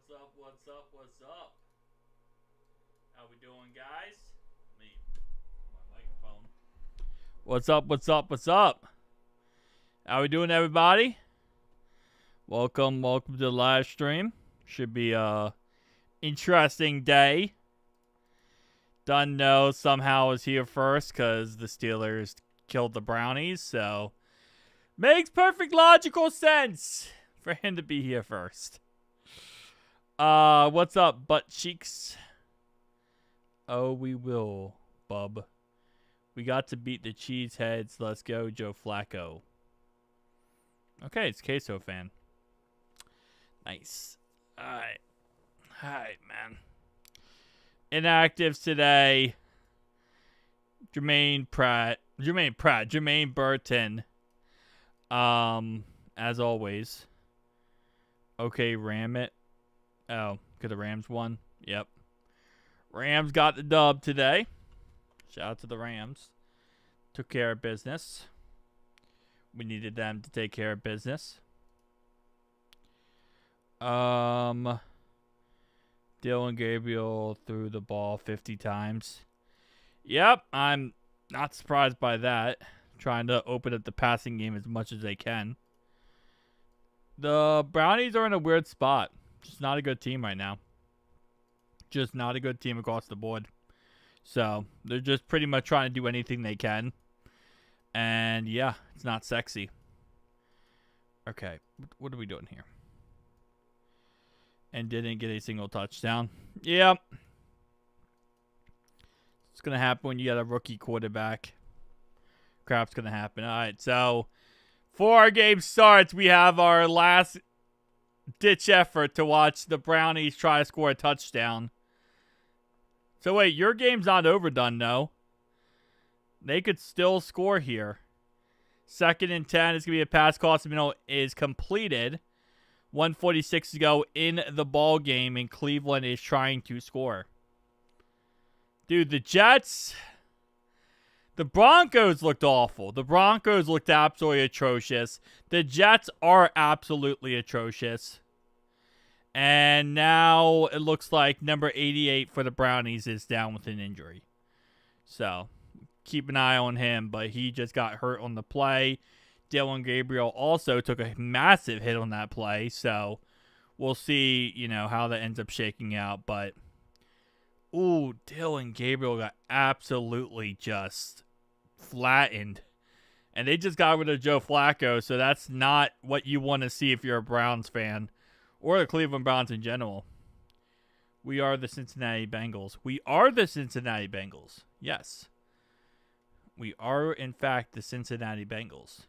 What's up? What's up? What's up? How we doing, guys? Me, my microphone. What's up? What's up? What's up? How we doing, everybody? Welcome to the live stream. Should be a interesting day. Dunno somehow is here first because the Steelers killed the Brownies, so makes perfect logical sense for him to be here first. What's up, butt cheeks? Oh, we will, bub. We got to beat the Cheeseheads. Let's go, Joe Flacco. Okay, it's Queso fan. Nice. Alright. Alright, man. Inactives today. Jermaine Burton. As always. Okay, ram it. Oh, because the Rams won? Yep. Rams got the dub today. Shout out to the Rams. Took care of business. We needed them to take care of business. Dylan Gabriel threw the ball 50 times. Yep, I'm not surprised by that. Trying to open up the passing game as much as they can. The Brownies are in a weird spot. Just not a good team right now. Just not a good team across the board. So, they're just pretty much trying to do anything they can. And, yeah, it's not sexy. Okay, what are we doing here? And didn't get a single touchdown. Yep. It's going to happen when you got a rookie quarterback. Crap's going to happen. All right, so before our game starts, we have our last ditch effort to watch the Brownies try to score a touchdown. So wait, your game's not overdone, no? They could still score here. 2nd and 10 is going to be a pass cross the middle is completed. 1:46 to go in the ball game, and Cleveland is trying to score. Dude, the Jets, the Broncos looked awful. The Broncos looked absolutely atrocious. The Jets are absolutely atrocious. And now it looks like number 88 for the Brownies is down with an injury. So, keep an eye on him, but he just got hurt on the play. Dylan Gabriel also took a massive hit on that play, so we'll see, how that ends up shaking out. But, ooh, Dylan Gabriel got absolutely just flattened. And they just got rid of Joe Flacco, so that's not what you want to see if you're a Browns fan. Or the Cleveland Browns in general. We are the Cincinnati Bengals. We are the Cincinnati Bengals. Yes. We are, in fact, the Cincinnati Bengals.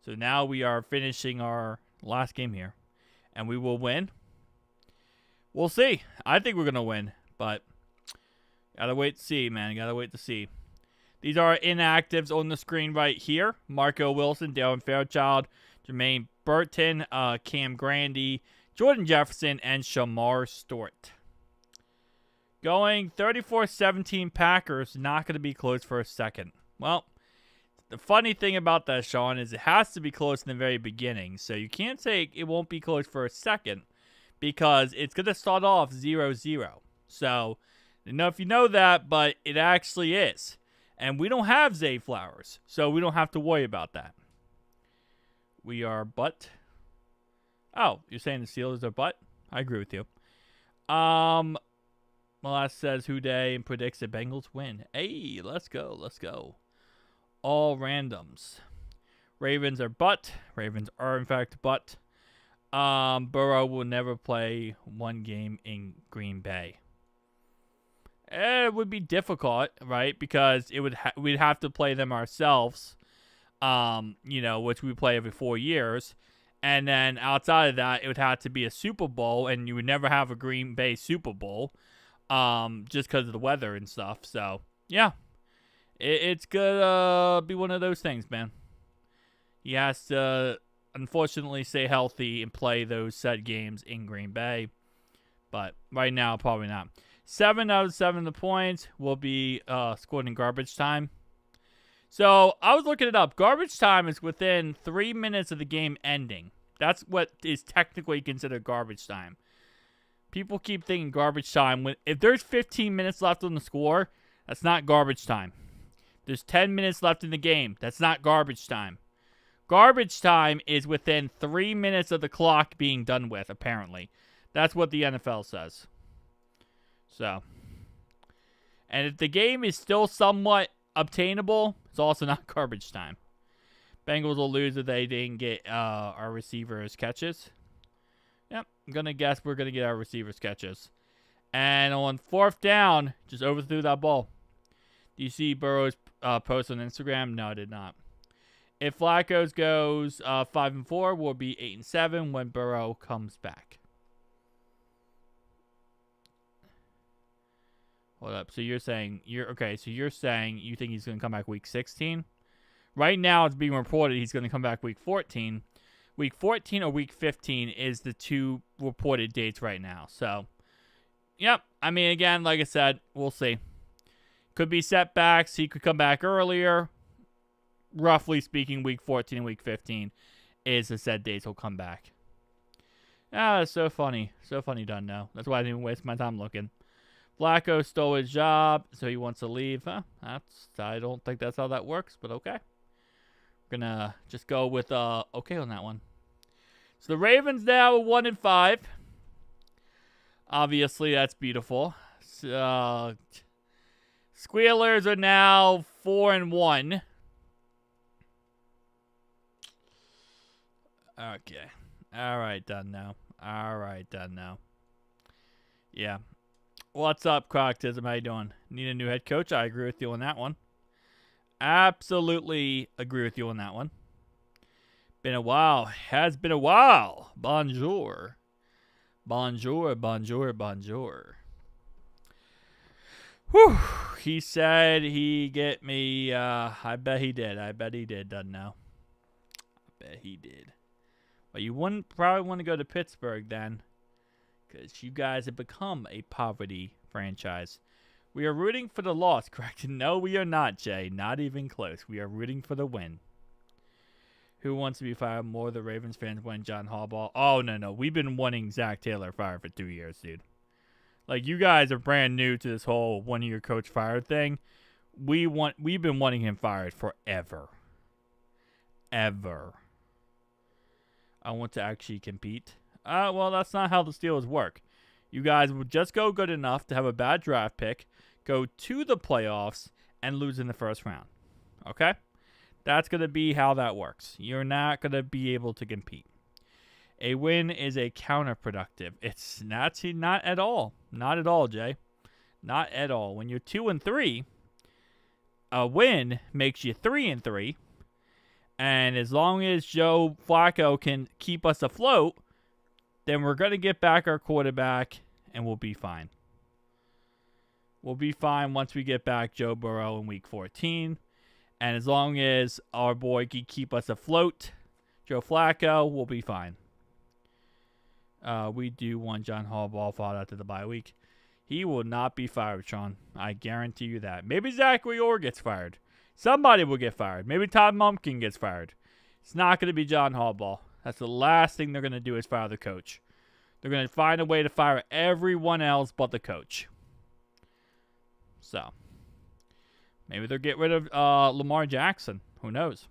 So now we are finishing our last game here. And we will win. We'll see. I think we're going to win. But gotta wait to see, man. Gotta wait to see. These are inactives on the screen right here. Marco Wilson, Darren Fairchild, Jermaine Burton, Cam Grandy, Jordan Jefferson, and Shamar Stewart. Going 34-17 Packers. Not going to be close for a second. Well, the funny thing about that, Sean, is it has to be close in the very beginning. So you can't say it won't be close for a second because it's going to start off 0-0. So, I don't know if you know that, but it actually is. And we don't have Zay Flowers, so we don't have to worry about that. We are butt. Oh, you're saying the Steelers are butt? I agree with you. Molas says who day and predicts the Bengals win. Hey, let's go. Let's go. All randoms. Ravens are butt. Ravens are, in fact, butt. Burrow will never play one game in Green Bay. It would be difficult, right? Because we'd have to play them ourselves, which we play every 4 years. And then outside of that, it would have to be a Super Bowl, and you would never have a Green Bay Super Bowl, just because of the weather and stuff. So, yeah. It's going to be one of those things, man. He has to, unfortunately, stay healthy and play those set games in Green Bay. But right now, probably not. 7 out of 7 of the points will be scored in garbage time. So, I was looking it up. Garbage time is within 3 minutes of the game ending. That's what is technically considered garbage time. People keep thinking garbage time. If there's 15 minutes left on the score, that's not garbage time. There's 10 minutes left in the game. That's not garbage time. Garbage time is within 3 minutes of the clock being done with, apparently. That's what the NFL says. So. And if the game is still somewhat obtainable, it's also not garbage time. Bengals will lose if they didn't get our receivers catches. Yep, I'm going to guess we're going to get our receivers catches. And on 4th down, just overthrew that ball. Do you see Burrow's post on Instagram? No, I did not. If Flacco goes 5-4, we'll be 8-7 when Burrow comes back. Hold up. So you're saying you're saying you think he's going to come back week 16? Right now it's being reported he's going to come back week 14. Week 14 or week 15 is the two reported dates right now. So, yep. I mean, again, like I said, we'll see. Could be setbacks. He could come back earlier. Roughly speaking, week 14 and week 15 is the said dates he'll come back. Ah, that's so funny. So funny done now. That's why I didn't waste my time looking. Flacco stole his job, so he wants to leave. Huh? I don't think that's how that works, but okay. We're gonna just go with okay on that one. So the Ravens now are 1-5. Obviously, that's beautiful. So, Squealers are now 4-1. Okay. All right, done now. Yeah. What's up, Croctism? How you doing? Need a new head coach? I agree with you on that one. Absolutely agree with you on that one. Been a while. Has been a while. Bonjour. Bonjour, bonjour, bonjour. Whew. He said he get me. I bet he did. Doesn't know. I bet he did. But you wouldn't probably want to go to Pittsburgh then. Because you guys have become a poverty franchise. We are rooting for the loss, correct? No, we are not, Jay. Not even close. We are rooting for the win. Who wants to be fired more? The Ravens fans want John Harbaugh. Oh, no. We've been wanting Zack Taylor fired for 2 years, dude. Like, you guys are brand new to this whole one-year coach fired thing. We've been wanting him fired forever. Ever. I want to actually compete. Well, that's not how the Steelers work. You guys would just go good enough to have a bad draft pick, go to the playoffs, and lose in the first round. Okay? That's going to be how that works. You're not going to be able to compete. A win is a counterproductive. It's not at all. Not at all, Jay. Not at all. When you're 2-3, a win makes you 3-3. And as long as Joe Flacco can keep us afloat, then we're going to get back our quarterback, and we'll be fine. We'll be fine once we get back Joe Burrow in week 14. And as long as our boy can keep us afloat, Joe Flacco, we'll be fine. We do want John Harbaugh fired after the bye week. He will not be fired, Sean. I guarantee you that. Maybe Zach Taylor gets fired. Somebody will get fired. Maybe Todd Monken gets fired. It's not going to be John Harbaugh. That's the last thing they're going to do is fire the coach. They're going to find a way to fire everyone else but the coach. So, maybe they'll get rid of Lamar Jackson. Who knows?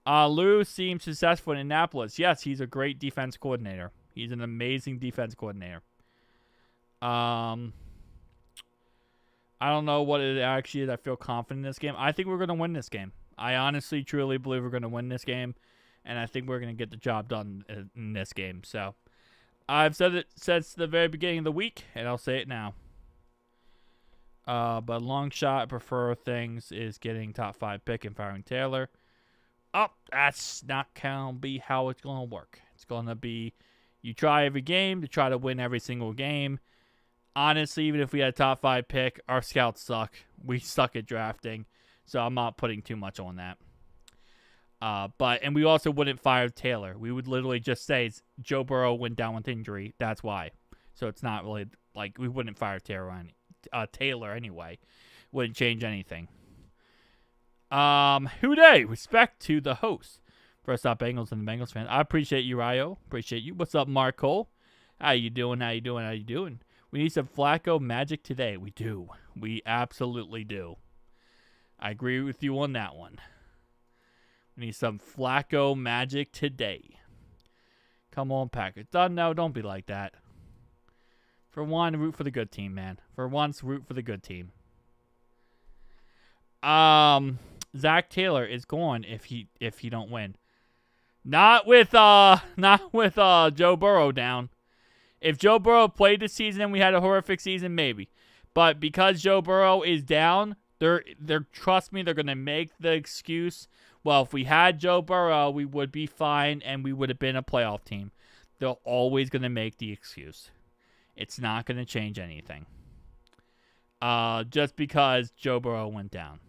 Lou seems successful in Indianapolis. Yes, he's a great defense coordinator. He's an amazing defense coordinator. I don't know what it actually is. I feel confident in this game. I think we're going to win this game. I honestly, truly believe we're going to win this game. And I think we're going to get the job done in this game. So, I've said it since the very beginning of the week, and I'll say it now. But long shot, I prefer things is getting top 5 pick and firing Taylor. Oh, that's not going to be how it's going to work. It's going to be you try every game to try to win every single game. Honestly, even if we had a top 5 pick, our scouts suck. We suck at drafting. So, I'm not putting too much on that. And we also wouldn't fire Taylor. We would literally just say Joe Burrow went down with injury. That's why. So it's not really like we wouldn't fire Taylor anyway. Wouldn't change anything. Who dey? Respect to the host. First up, Bengals and the Bengals fans. I appreciate you, Ryo. Appreciate you. What's up, Mark Cole? How you doing? How you doing? How you doing? We need some Flacco magic today. We do. We absolutely do. I agree with you on that one. We need some Flacco magic today. Come on, Packers. No, don't be like that. For one, root for the good team, man. For once, root for the good team. Zack Taylor is gone if he don't win. Not with Joe Burrow down. If Joe Burrow played this season and we had a horrific season, maybe. But because Joe Burrow is down, they're trust me, they're gonna make the excuse. Well, if we had Joe Burrow, we would be fine and we would have been a playoff team. They're always gonna make the excuse. It's not gonna change anything. Just because Joe Burrow went down.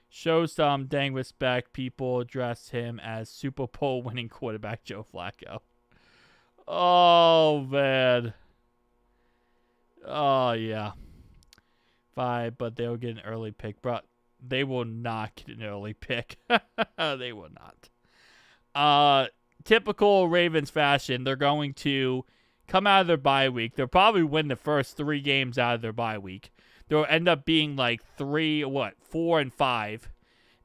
Show some dang respect. People address him as Super Bowl winning quarterback Joe Flacco. Oh, man. Oh, yeah. Fine, but they'll get an early pick. Bro, they will not get an early pick. They will not. Typical Ravens fashion, they're going to come out of their bye week. They'll probably win the first 3 games out of their bye week. They'll end up being like 4 and 5.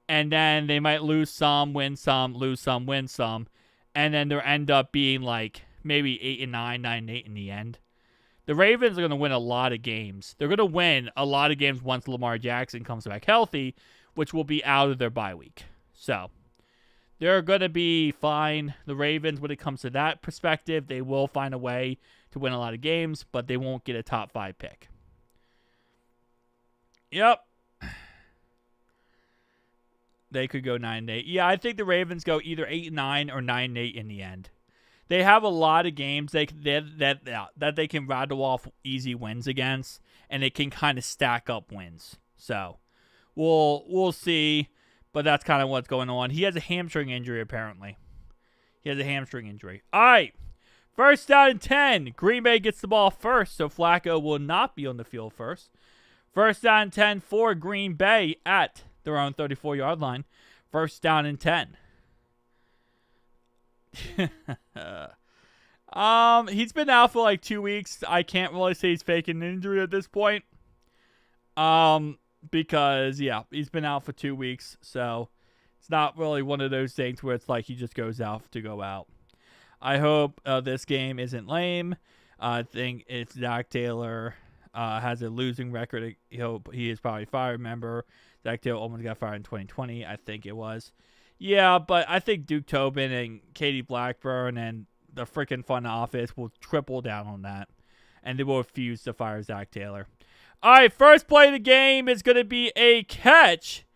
And then they might lose some, win some, lose some, win some. And then they'll end up being like maybe 8 and 9, 9 and 8 in the end. The Ravens are going to win a lot of games. They're going to win a lot of games once Lamar Jackson comes back healthy, which will be out of their bye week. So, they're going to be fine. The Ravens, when it comes to that perspective, they will find a way to win a lot of games, but they won't get a top 5 pick. Yep. They could go 9 and 8. Yeah, I think the Ravens go either 8 and 9 or 9 and 8 in the end. They have a lot of games that they can rattle off easy wins against, and they can kind of stack up wins. So, we'll see, but that's kind of what's going on. He has a hamstring injury, apparently. He has a hamstring injury. All right, first down and 10. Green Bay gets the ball first, so Flacco will not be on the field first. First down and 10 for Green Bay at their own 34-yard line. First down and 10. He's been out for like 2 weeks. I can't really say he's faking an injury at this point. Because yeah, he's been out for 2 weeks, so it's not really one of those things where it's like he just goes out to go out. I hope this game isn't lame. I think it's Zack Taylor has a losing record. He is probably fired. Remember, Zack Taylor almost got fired in 2020. I think it was. Yeah, but I think Duke Tobin and Katie Blackburn and the freaking front office will triple down on that. And they will refuse to fire Zack Taylor. All right, first play of the game is going to be a catch.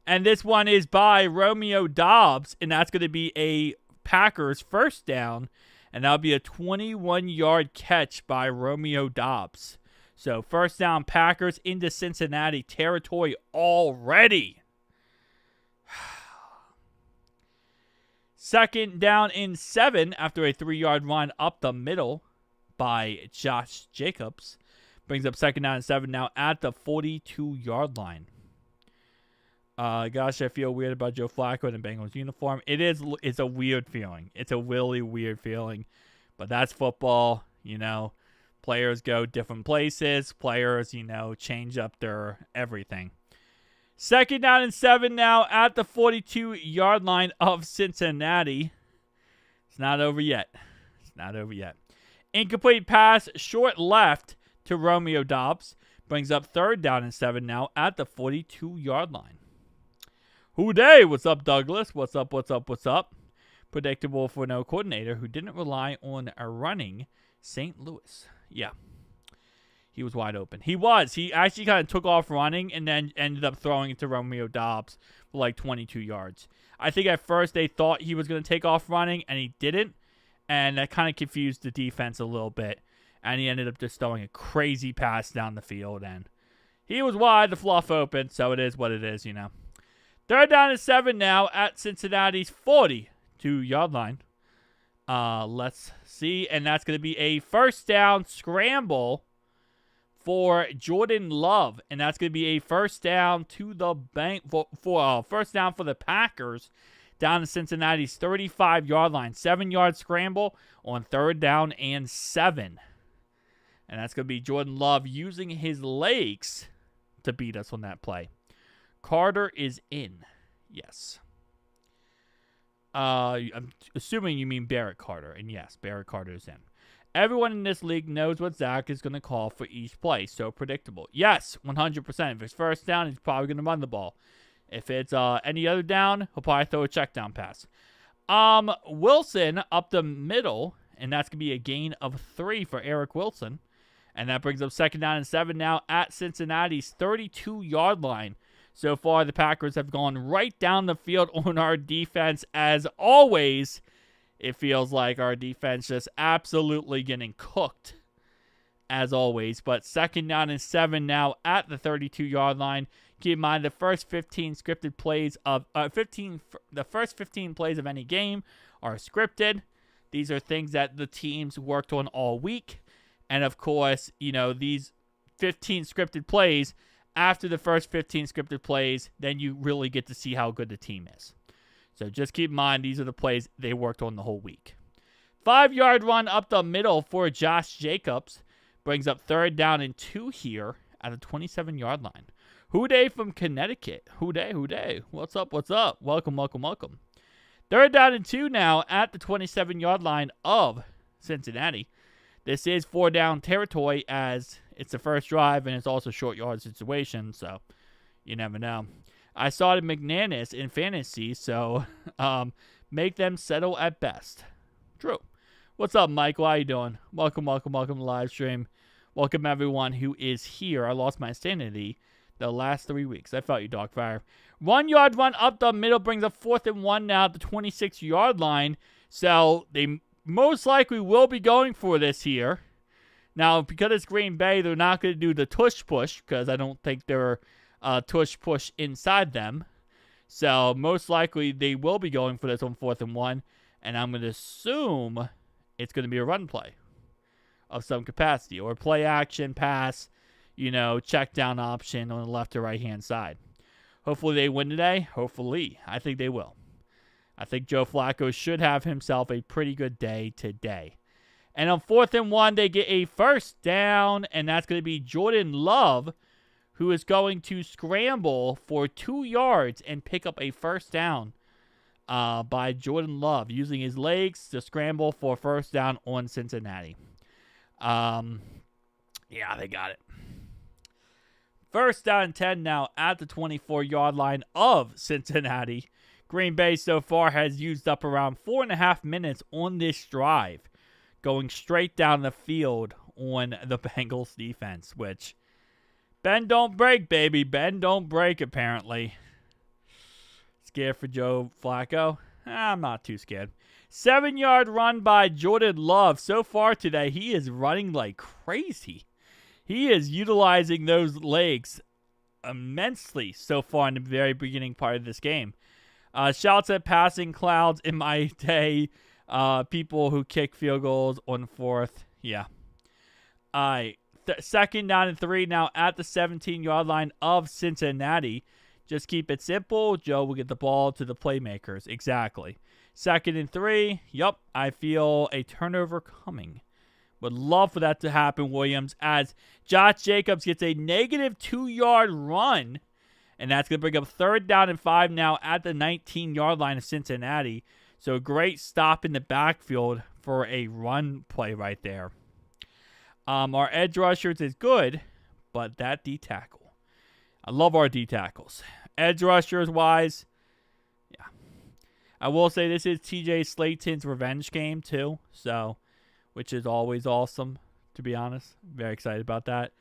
And this one is by Romeo Doubs. And that's going to be a Packers first down. And that'll be a 21-yard catch by Romeo Doubs. So first down, Packers into Cincinnati territory already. Second down and 7 after a 3-yard run up the middle by Josh Jacobs. Brings up second down and 7 now at the 42-yard line. Gosh, I feel weird about Joe Flacco in the Bengals uniform. It's a weird feeling. It's a really weird feeling. But that's football, you know. Players go different places. Players, change up their everything. Second down and 7 now at the 42-yard line of Cincinnati. It's not over yet. Incomplete pass, short left to Romeo Doubs. Brings up third down and 7 now at the 42-yard line. Hooday! What's up, Douglas? What's up? Predictable for no coordinator who didn't rely on a running St. Louis. Yeah. He was wide open. He actually kind of took off running and then ended up throwing it to Romeo Doubs for like 22 yards. I think at first they thought he was going to take off running and he didn't. And that kind of confused the defense a little bit. And he ended up just throwing a crazy pass down the field. And he was wide, the fluff open. So it is what it is, Third down and 7 now at Cincinnati's 42-yard line. Let's see. And that's going to be a first down scramble for Jordan Love, and that's going to be a first down to the bank for first down for the Packers down to Cincinnati's 35-yard line. 7-yard scramble on 3rd down and 7. And that's going to be Jordan Love using his legs to beat us on that play. Carter is in. Yes. I'm assuming you mean Barrett Carter. And yes, Barrett Carter is in. Everyone in this league knows what Zach is going to call for each play. So predictable. Yes, 100%. If it's 1st down, he's probably going to run the ball. If it's any other down, he'll probably throw a check down pass. Wilson up the middle, and that's going to be a gain of 3 for Eric Wilson. And that brings up 2nd down and 7 now at Cincinnati's 32-yard line. So far, the Packers have gone right down the field on our defense. As always, it feels like our defense just absolutely getting cooked, as always. But 2nd down and 7 now at the 32-yard line. Keep in mind, the first 15 scripted plays of the first 15 plays of any game are scripted. These are things that the teams worked on all week. And, of course, you know, these 15 scripted plays, after the first 15 scripted plays, then you really get to see how good the team is. So just keep in mind, these are the plays they worked on the whole week. 5-yard run up the middle for Josh Jacobs. Brings up 3rd down and 2 here at the 27-yard line. Houday from Connecticut. Houday. What's up? Welcome. 3rd down and 2 now at the 27-yard line of Cincinnati. This is 4-down territory as it's the first drive and it's also a short yard situation, so you never know. I started McNanus in fantasy, so make them settle at best. True. What's up, Michael? How you doing? Welcome to the live stream. Welcome everyone who is here. I lost my sanity the last 3 weeks. I felt you, Dogfire. 1-yard run up the middle brings up 4th and 1 now at the 26-yard line. So they most likely will be going for this here. Now, because it's Green Bay, they're not going to do the tush push because I don't think there are tush push inside them. So most likely they will be going for this on 4th and 1. And I'm going to assume it's going to be a run play of some capacity or play action pass, you know, check down option on the left or right hand side. Hopefully they win today. Hopefully. I think they will. I think Joe Flacco should have himself a pretty good day today. And on 4th and 1, they get a 1st down, and that's going to be Jordan Love, who is going to scramble for 2 yards and pick up a 1st down by Jordan Love, using his legs to scramble for 1st down on Cincinnati. Yeah, they got it. 1st down and 10 now at the 24-yard line of Cincinnati. Green Bay so far has used up around 4.5 minutes on this drive, going straight down the field on the Bengals defense, which bend don't break, baby. Bend don't break, apparently. Scared for Joe Flacco? I'm not too scared. 7-yard run by Jordan Love. So far today, he is running like crazy. He is utilizing those legs immensely so far in the very beginning part of this game. Shouts at passing clouds in my day. People who kick field goals on 4th. Yeah. All right. 2nd down and 3 now at the 17-yard line of Cincinnati. Just keep it simple. Joe will get the ball to the playmakers. Exactly. 2nd and 3. Yup. I feel a turnover coming. Would love for that to happen, Williams, as Josh Jacobs gets a negative 2-yard run. And that's going to bring up 3rd down and 5 now at the 19-yard line of Cincinnati. So a great stop in the backfield for a run play right there. Our edge rushers is good, but that D tackle. I love our D tackles. Edge rushers wise, yeah. I will say this is TJ Slayton's revenge game too, so which is always awesome, to be honest. Very excited about that.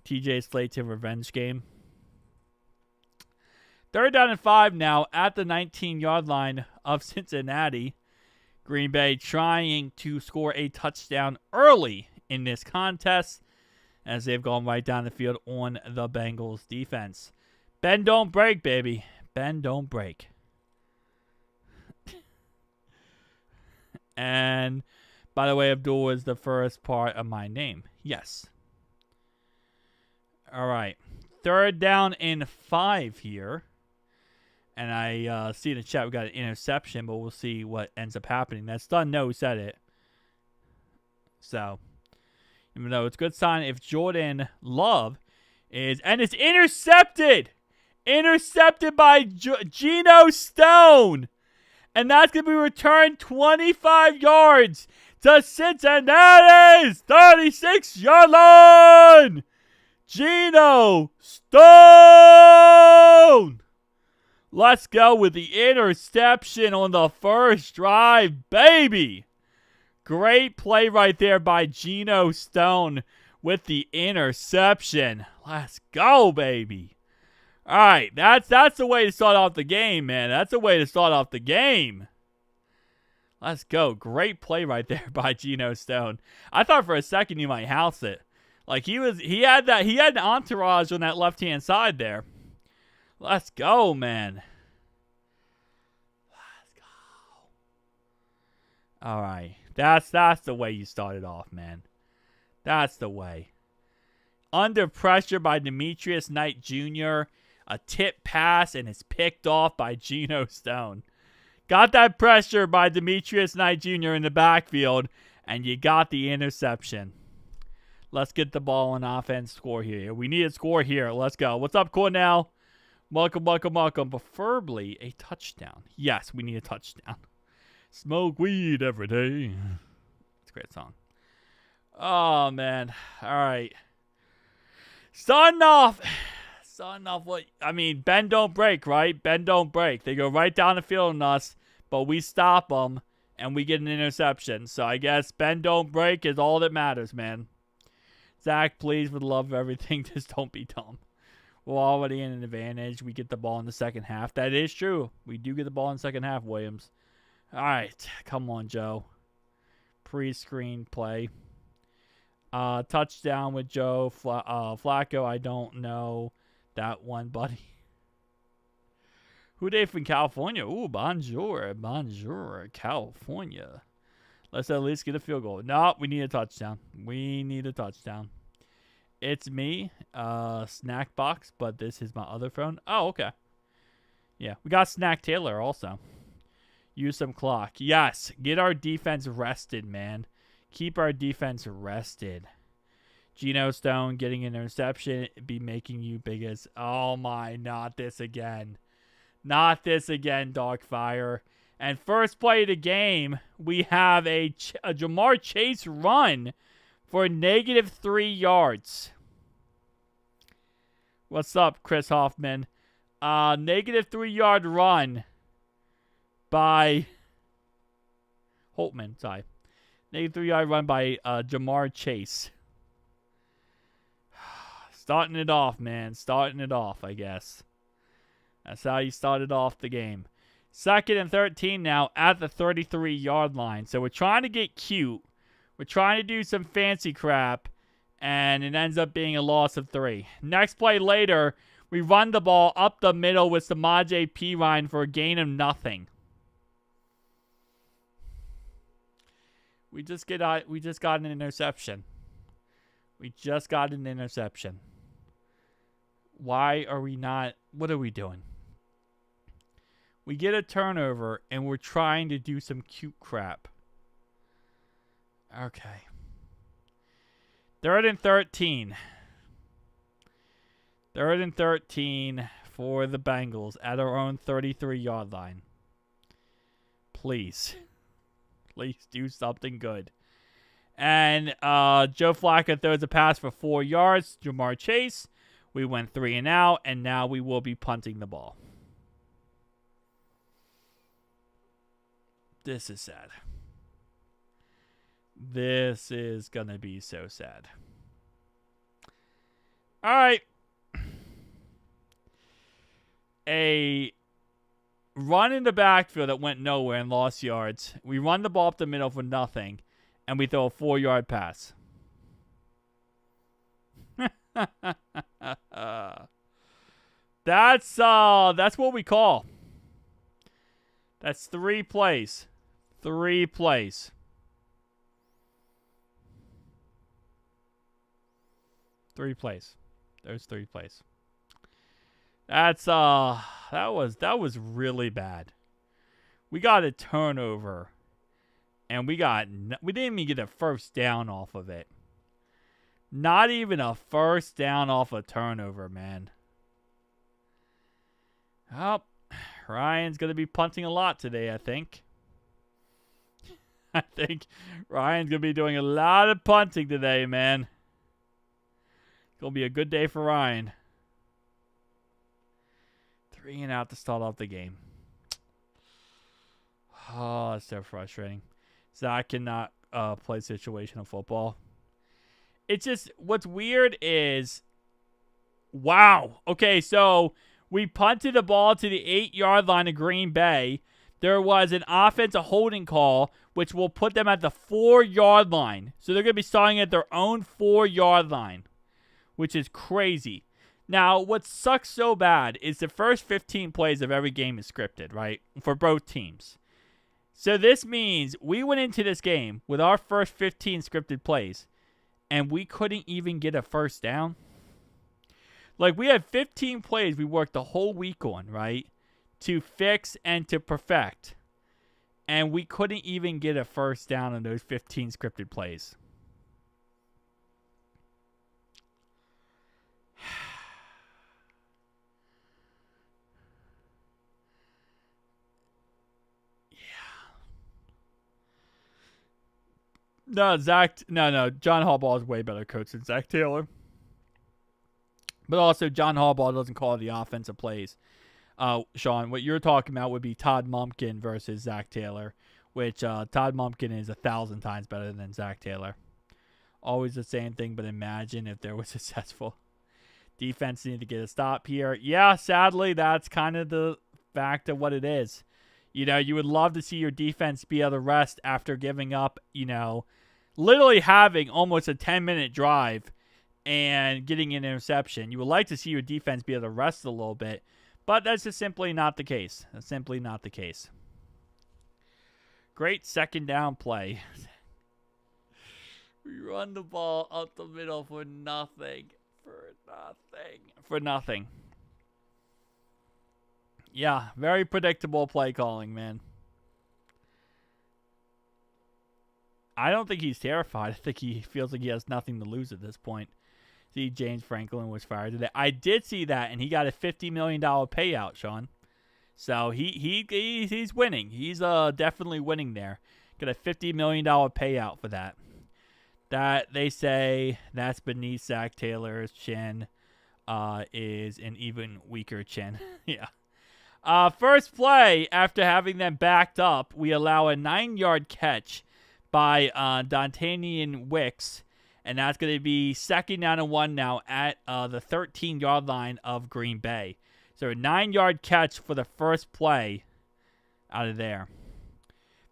TJ Slayton revenge game. 3rd down and 5 now at the 19-yard line of Cincinnati. Green Bay trying to score a touchdown early in this contest as they've gone right down the field on the Bengals defense. Bend don't break, baby. Bend don't break. And by the way, Abdul is the first part of my name. Yes. All right. 3rd down and 5 here. And I see in the chat we got an interception, but we'll see what ends up happening. That's done. No, who said it. So, even though it's a good sign if Jordan Love is... And it's intercepted! Intercepted by Gino Stone! And that's going to be returned 25 yards to Cincinnati's 36-yard line! Gino Stone! Let's go with the interception on the first drive, baby! Great play right there by Gino Stone with the interception. Let's go, baby. All right, that's the way to start off the game, man. That's the way to start off the game. Let's go. Great play right there by Gino Stone. I thought for a second you might house it. Like he had an entourage on that left-hand side there. Let's go, man. Let's go. All right. That's the way you started off, man. That's the way. Under pressure by Demetrius Knight Jr. A tip pass, and it's picked off by Gino Stone. Got that pressure by Demetrius Knight Jr. in the backfield, and you got the interception. Let's get the ball on offense, score here. We need a score here. Let's go. What's up, Cornell? Welcome, welcome, welcome. Preferably a touchdown. Yes, we need a touchdown. Smoke weed every day. It's a great song. Oh, man. All right. Starting off what? I mean, bend don't break, right? Bend don't break. They go right down the field on us, but we stop them, and we get an interception. So I guess bend don't break is all that matters, man. Zach, please, for the love of everything, just don't be dumb. We're already in an advantage. We get the ball in the second half. That is true. We do get the ball in the second half, Williams. All right. Come on, Joe. Pre-screen play. Touchdown with Joe Flacco. I don't know that one, buddy. Who they from California? Ooh, bonjour. Bonjour, California. Let's at least get a field goal. No, we need a touchdown. We need a touchdown. It's me, Snack Box, but this is my other phone. Oh, okay. Yeah, we got Zack Taylor also. Use some clock. Yes, get our defense rested, man. Keep our defense rested. Gino Stone getting an interception. Be making you big as... Oh, my. Not this again. Not this again, Darkfire. And first play of the game, we have a Jamar Chase run for -3 yards. What's up, Chris Hoffman? -3 yard run by Holtman. Sorry. -3 yard run by Jamar Chase. Starting it off, man. Starting it off, I guess. That's how you started off the game. 2nd and 13 now at the 33-yard line. So we're trying to get cute. We're trying to do some fancy crap. And it ends up being a loss of 3. Next play later, we run the ball up the middle with Samaje Perine for a gain of nothing. We just got an interception. We just got an interception. Why are we not... What are we doing? We get a turnover, and we're trying to do some cute crap. Okay. 3rd and 13. 3rd and 13 for the Bengals at our own 33-yard line. Please. Please do something good. And Joe Flacco throws a pass for 4 yards. Jamar Chase. We went 3 and out, and now we will be punting the ball. This is sad. This is going to be so sad. All right. A run in the backfield that went nowhere and lost yards. We run the ball up the middle for nothing, and we throw a 4-yard pass. That's what we call. That's 3 plays. 3 plays. 3 plays. There's 3 plays. That was really bad. We got a turnover, and we didn't even get a first down off of it. Not even a first down off a turnover, man. Oh, Ryan's going to be punting a lot today, I think. I think Ryan's going to be doing a lot of punting today, man. It's going to be a good day for Ryan. 3 and out to start off the game. Oh, that's so frustrating. Zach cannot play situational football. It's just, what's weird is, wow. Okay, so we punted the ball to the 8-yard line of Green Bay. There was an offensive holding call, which will put them at the 4-yard line. So they're going to be starting at their own 4-yard line, which is crazy. Now, what sucks so bad is the first 15 plays of every game is scripted, right? For both teams. So this means we went into this game with our first 15 scripted plays, and we couldn't even get a first down. Like, we had 15 plays we worked the whole week on, right? To fix and to perfect. And we couldn't even get a first down on those 15 scripted plays. No, John Harbaugh is way better coach than Zack Taylor. But also, John Harbaugh doesn't call the offensive plays. Sean, what you're talking about would be Todd Monken versus Zack Taylor, which Todd Monken is 1,000 times better than Zack Taylor. Always the same thing, but imagine if there was successful. Defense needed to get a stop here. Yeah, sadly, that's kind of the fact of what it is. You know, you would love to see your defense be able to rest after giving up, literally having almost a 10-minute drive and getting an interception. You would like to see your defense be able to rest a little bit, but that's just simply not the case. That's simply not the case. Great second down play. We run the ball up the middle for nothing. For nothing. Yeah, very predictable play calling, man. I don't think he's terrified. I think he feels like he has nothing to lose at this point. See, James Franklin was fired today. I did see that, and he got a $50 million payout, Sean. So he's winning. He's definitely winning there. Got a $50 million payout for that. That, they say, that's beneath Zack Taylor's chin, is an even weaker chin. Yeah. First play, after having them backed up, we allow a 9-yard catch by Dontanian Wicks, and that's going to be 2nd down and 1 now at the 13-yard line of Green Bay. So a 9-yard catch for the first play out of there.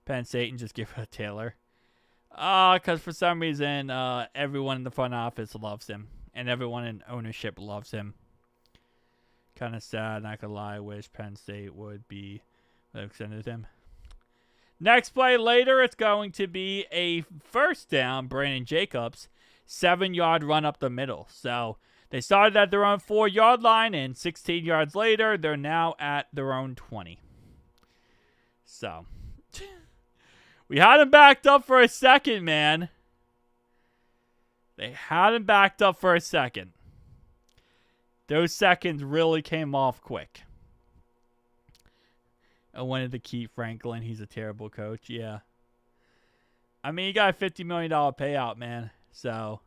Penn State and just give it to Taylor. Because for some reason, everyone in the front office loves him, and everyone in ownership loves him. Kind of sad, not gonna lie. I wish Penn State would be extended him. Next play later, it's going to be a first down. Brandon Jacobs, 7-yard run up the middle. So they started at their own 4-yard line, and 16 yards later, they're now at their own 20. So we had him backed up for a second, man. They had him backed up for a second. Those seconds really came off quick. I wanted to keep Franklin. He's a terrible coach. Yeah. I mean, he got a $50 million payout, man. So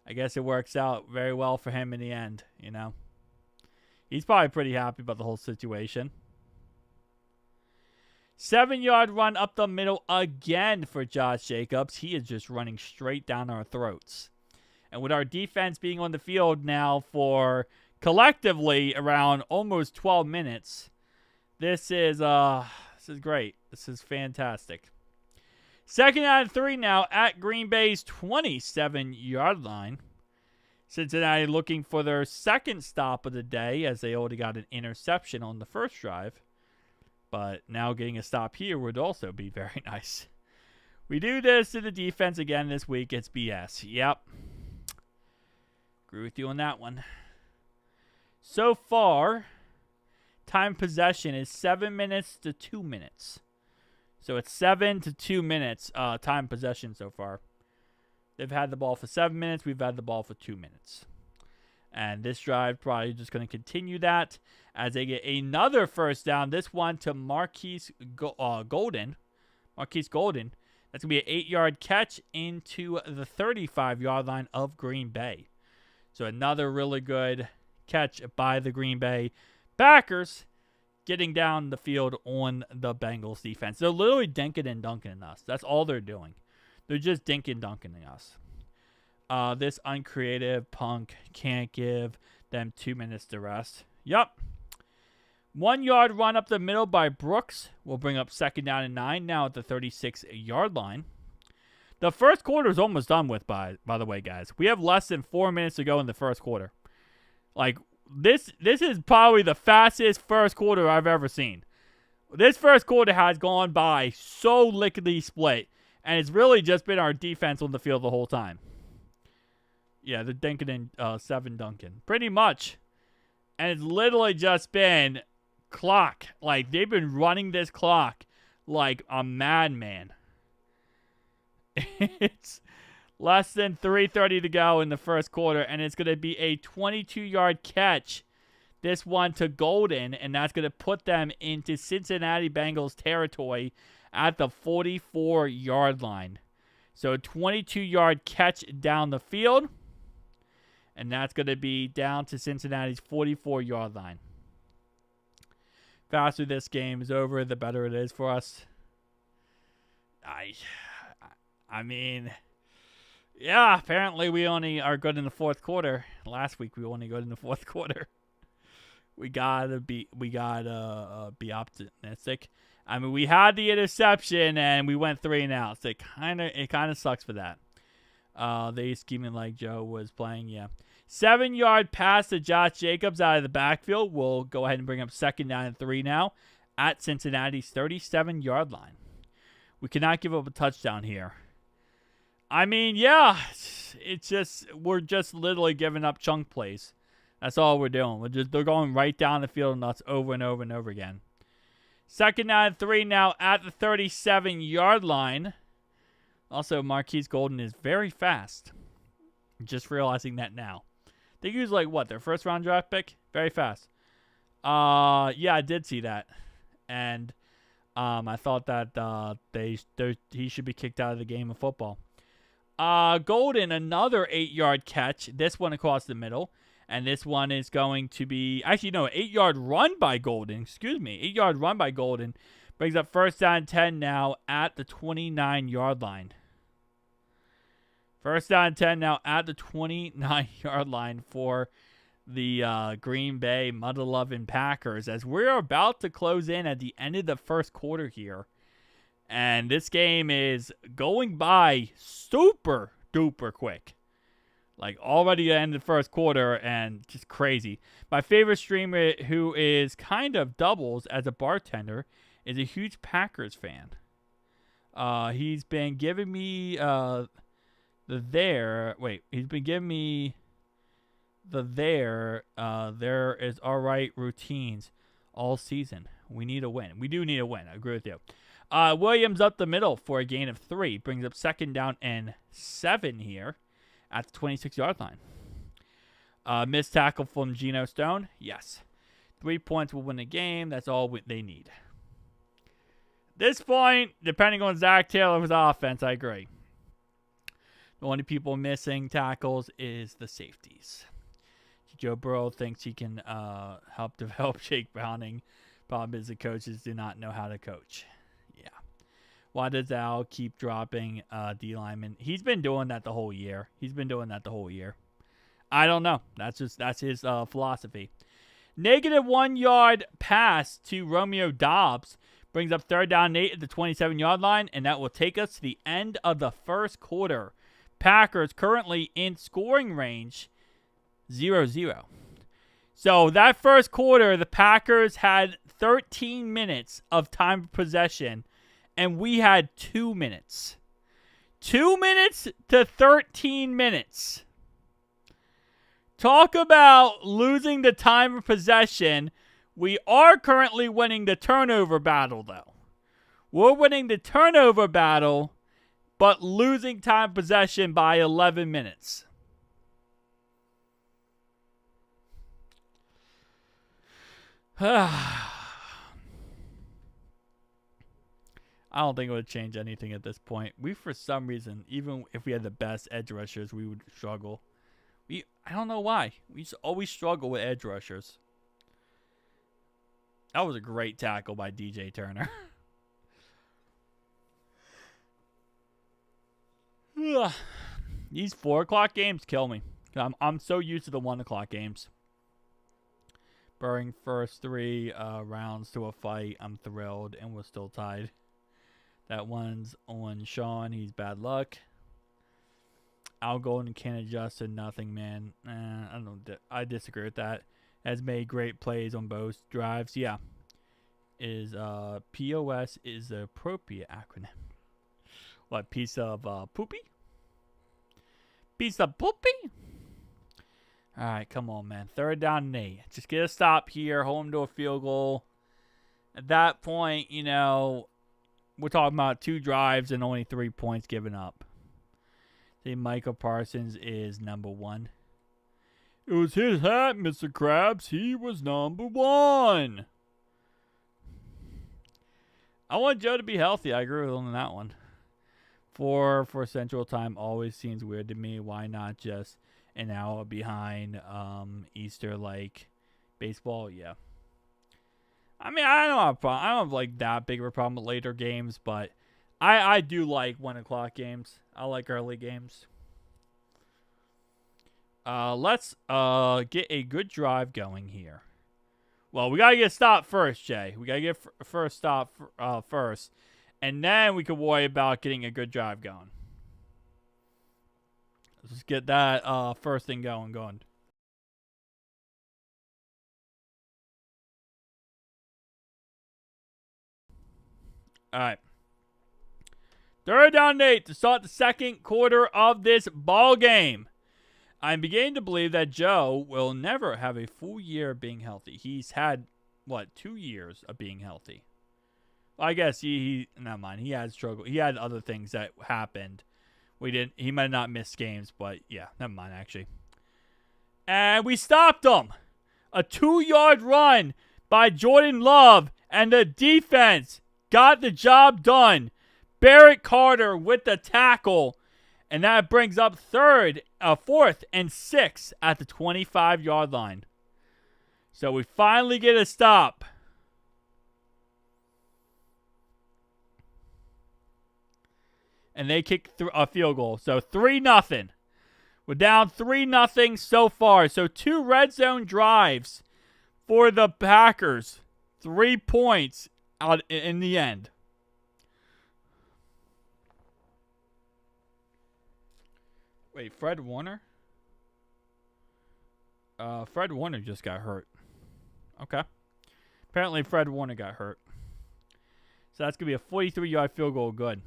I guess it works out very well for him in the end, He's probably pretty happy about the whole situation. 7-yard run up the middle again for Josh Jacobs. He is just running straight down our throats. And with our defense being on the field now for collectively around almost 12 minutes, this is great. This is fantastic. 2nd and 3 now at Green Bay's 27-yard line. Cincinnati looking for their second stop of the day, as they already got an interception on the first drive. But now getting a stop here would also be very nice. We do this to the defense again this week. It's BS. Yep. Agree with you on that one. So far, time possession is 7 minutes to 2 minutes. So it's 7 to 2 minutes time possession so far. They've had the ball for 7 minutes. We've had the ball for 2 minutes. And this drive probably just going to continue that as they get another first down. This one to Marquise Golden. Marquise Golden. That's going to be an 8-yard catch into the 35-yard line of Green Bay. So another really good catch by the Green Bay Packers, getting down the field on the Bengals defense. They're literally dinking and dunking us. That's all they're doing. They're just dinking dunking us. This uncreative punk can't give them 2 minutes to rest. Yup. 1 yard run up the middle by Brooks will bring up second down and 9 now at the 36-yard line. The first quarter is almost done with, by the way, guys. We have less than 4 minutes to go in the first quarter. Like, this is probably the fastest first quarter I've ever seen. This first quarter has gone by so lickety split, and it's really just been our defense on the field the whole time. Yeah, they're dinking and 7 dunking. Pretty much. And it's literally just been clock. Like, they've been running this clock like a madman. It's less than 3:30 to go in the first quarter, and it's going to be a 22-yard catch. This one to Golden, and that's going to put them into Cincinnati Bengals territory at the 44-yard line. So a 22-yard catch down the field, and that's going to be down to Cincinnati's 44-yard line. Faster this game is over, the better it is for us. I mean, yeah, apparently we only are good in the fourth quarter. Last week we only good in the fourth quarter. We gotta be optimistic. I mean, we had the interception and we went 3 and out. So it kind of sucks for that. They scheming like Joe was playing, yeah. 7-yard pass to Josh Jacobs out of the backfield. We'll go ahead and bring up second down and 3 now at Cincinnati's 37-yard line. We cannot give up a touchdown here. I mean, yeah, we're just literally giving up chunk plays. That's all we're doing. They're going right down the field and that's over and over and over again. Second down and 3 now at the 37-yard line. Also, Marquise Golden is very fast. Just realizing that now. They use their first round draft pick? Very fast. Yeah, I did see that. And I thought that he should be kicked out of the game of football. Golden, another 8-yard catch. This one across the middle. And this one is going to be... Actually, no, 8-yard run by Golden. Excuse me. 8-yard run by Golden. Brings up first down 10 now at the 29-yard line. First down 10 now at the 29-yard line for the Green Bay mother-loving Packers. As we're about to close in at the end of the first quarter here. And this game is going by super duper quick. Like, already the end of the first quarter and just crazy. My favorite streamer, who is kind of doubles as a bartender, is a huge Packers fan. He's been giving me he's been giving me there is alright routines all season. We need a win. We do need a win. I agree with you. Williams up the middle for a gain of 3. Brings up second down and 7 here at the 26-yard line. Missed tackle from Gino Stone. Yes. 3 points will win the game. That's all they need. This point, depending on Zack Taylor's offense, I agree. The only people missing tackles is the safeties. Joe Burrow thinks he can help develop Jake Browning. Problem is the coaches do not know how to coach. Yeah. Why does Al keep dropping D linemen? He's been doing that the whole year. I don't know. That's his philosophy. Negative 1 yard pass to Romeo Doubs brings up third down and 8 at the 27-yard line, and that will take us to the end of the first quarter. Packers currently in scoring range 0-0. So that first quarter, the Packers had 13 minutes of time of possession, and we had 2 minutes. 2 minutes to 13 minutes. talk about losing the time of possession. We are currently winning the turnover battle, though. We're winning the turnover battle, but losing time of possession by 11 minutes. I don't think it would change anything at this point. We, for some reason, even if we had the best edge rushers, we would struggle. I don't know why. We just always struggle with edge rushers. That was a great tackle by DJ Turner. These 4 o'clock games kill me. I'm so used to the 1 o'clock games. Burying first 3 rounds to a fight. I'm thrilled, and we're still tied. That one's on Sean. He's bad luck. Al Golden can't adjust to nothing, man. I disagree with that. Has made great plays on both drives. Yeah. POS is the appropriate acronym. What, piece of poopy? Piece of poopy? All right, come on, man. 3rd down and 8. Just get a stop here. Hold him to a field goal. At that point, we're talking about 2 drives and only 3 points given up. See, Michael Parsons is number 1. It was his hat, Mr. Krabs. He was number 1. I want Joe to be healthy. I agree with him on that one. 4 for Central Time always seems weird to me. Why not just an hour behind Easter like baseball? Yeah. I mean, I don't have like that big of a problem with later games, but I do like 1 o'clock games. I like early games. Let's get a good drive going here. Well, we gotta get stopped first, Jay. We gotta get first stop first, and then we can worry about getting a good drive going. Let's get that first thing going. All right. 3rd down and 8 to start the second quarter of this ball game. I'm beginning to believe that Joe will never have a full year of being healthy. He's had, 2 years of being healthy. Well, I guess never mind. He had struggled. He had other things that happened. He might not miss games, but yeah, never mind, actually. And we stopped him. A 2-yard run by Jordan Love, and the defense got the job done. Barrett Carter with the tackle. And that brings up 4th and 6 at the 25-yard line. So we finally get a stop. And they kick a field goal. So 3-0. We're down 3-0 so far. So 2 red zone drives for the Packers. 3 points out in the end. Wait, Fred Warner? Fred Warner just got hurt. Okay. Apparently Fred Warner got hurt. So that's going to be a 43-yard field goal. Good.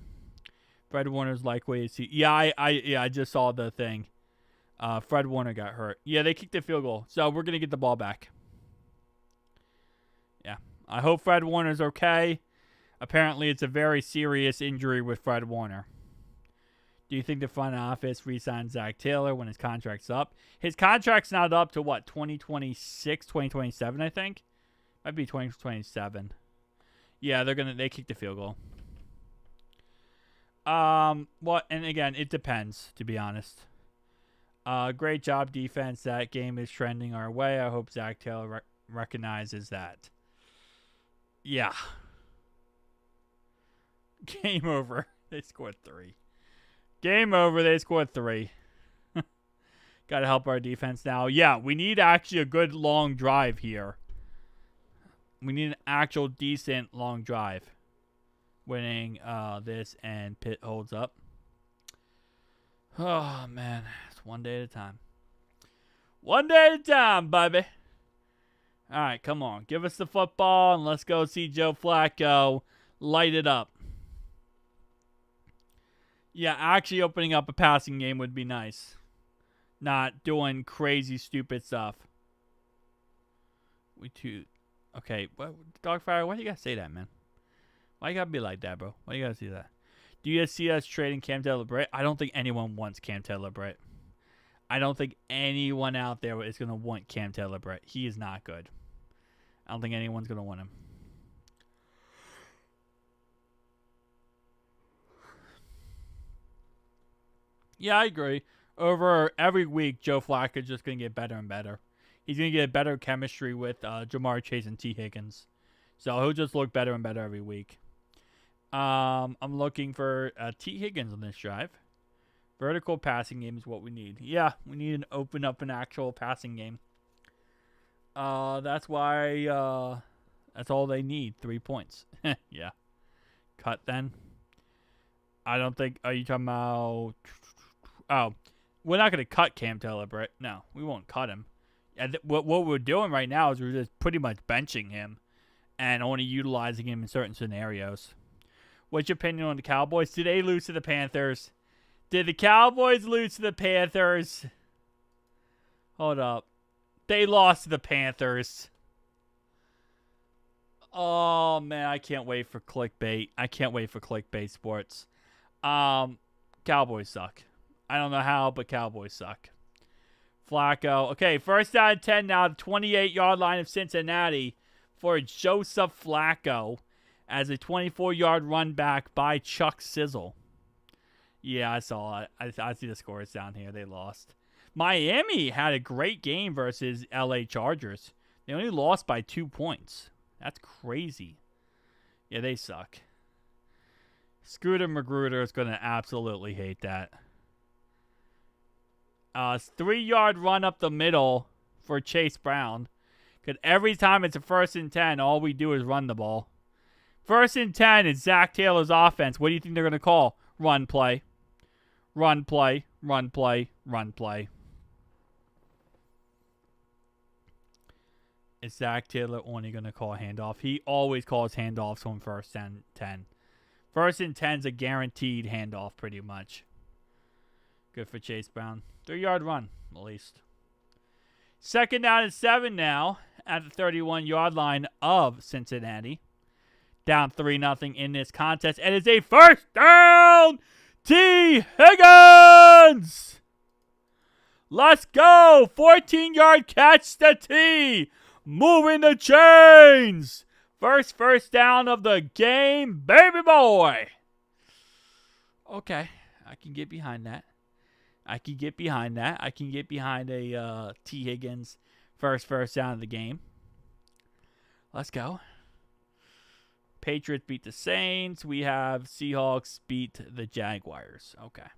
Fred Warner's likely to see. Yeah, I just saw the thing. Fred Warner got hurt. Yeah, they kicked the field goal. So we're going to get the ball back. Yeah. I hope Fred Warner's okay. Apparently it's a very serious injury with Fred Warner. Do you think the front office re-signs Zack Taylor when his contract's up? His contract's not up to 2026, 2027, I think. Might be 2027. Yeah, they kick the field goal. And again, it depends, to be honest. Great job, defense. That game is trending our way. I hope Zack Taylor recognizes that. Yeah. Game over. They scored 3. Game over. They scored 3. Got to help our defense now. Yeah, we need actually a good long drive here. We need an actual decent long drive. Winning this, and Pitt holds up. Oh, man. It's one day at a time. One day at a time, baby. All right, come on. Give us the football, and let's go see Joe Flacco light it up. Yeah, actually opening up a passing game would be nice. not doing crazy, stupid stuff. Okay, Dogfire, why do you gotta say that, man? Why you gotta be like that, bro? Why you gotta say that? Do you guys see us trading Cam Taylor-Britt? I don't think anyone wants Cam Taylor-Britt. I don't think anyone out there is going to want Cam Taylor-Britt. He is not good. I don't think anyone's going to want him. Yeah, I agree. Over every week, Joe Flacco is just going to get better and better. He's going to get better chemistry with Jamar Chase and T. Higgins. So he'll just look better and better every week. I'm looking for T. Higgins on this drive. Vertical passing game is what we need. Yeah, we need to open up an actual passing game. That's why that's all they need. 3 points. Yeah. Cut then. I don't think. Are you talking about? Oh, we're not going to cut Cam Taylor-Britt. No, we won't cut him. What we're doing right now is we're just pretty much benching him and only utilizing him in certain scenarios. What's your opinion on the Cowboys? Did they lose to the Panthers? Did the Cowboys lose to the Panthers? Hold up. They lost to the Panthers. Oh, man, I can't wait for clickbait. I can't wait for clickbait sports. Cowboys suck. I don't know how, but Cowboys suck. Flacco. Okay, first down and 10 now. 28-yard line of Cincinnati for Joseph Flacco as a 24-yard run back by Chuck Sizzle. Yeah, I saw it. I see the scores down here. They lost. Miami had a great game versus LA Chargers. They only lost by 2 points. That's crazy. Yeah, they suck. Scooter Magruder is going to absolutely hate that. 3-yard run up the middle for Chase Brown. Because every time it's a 1st and 10, all we do is run the ball. 1st and 10 is Zack Taylor's offense. What do you think they're going to call? Run play. Run play. Run play. Run play. Is Zack Taylor only going to call a handoff? He always calls handoffs on 1st and 10. 1st and 10 is a guaranteed handoff pretty much. Good for Chase Brown. 3-yard run, at least. 2nd down and 7 now at the 31-yard line of Cincinnati. Down 3-0 in this contest. And it's a 1st down. T. Higgins. Let's go. 14-yard catch to T. Moving the chains. First down of the game, baby boy. Okay, I can get behind that. I can get behind a T. Higgins first down of the game. Let's go. Patriots beat the Saints. We have Seahawks beat the Jaguars. Okay.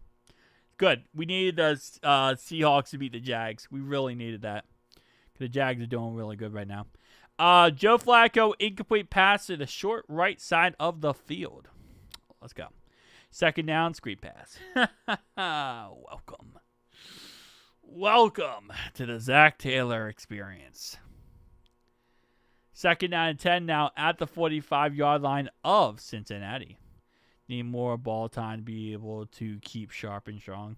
Good. We needed the Seahawks to beat the Jags. We really needed that. The Jags are doing really good right now. Joe Flacco, incomplete pass to the short right side of the field. Let's go. 2nd down, screen pass. Welcome. Welcome to the Zack Taylor experience. 2nd down and 10 now at the 45-yard line of Cincinnati. Need more ball time to be able to keep sharp and strong.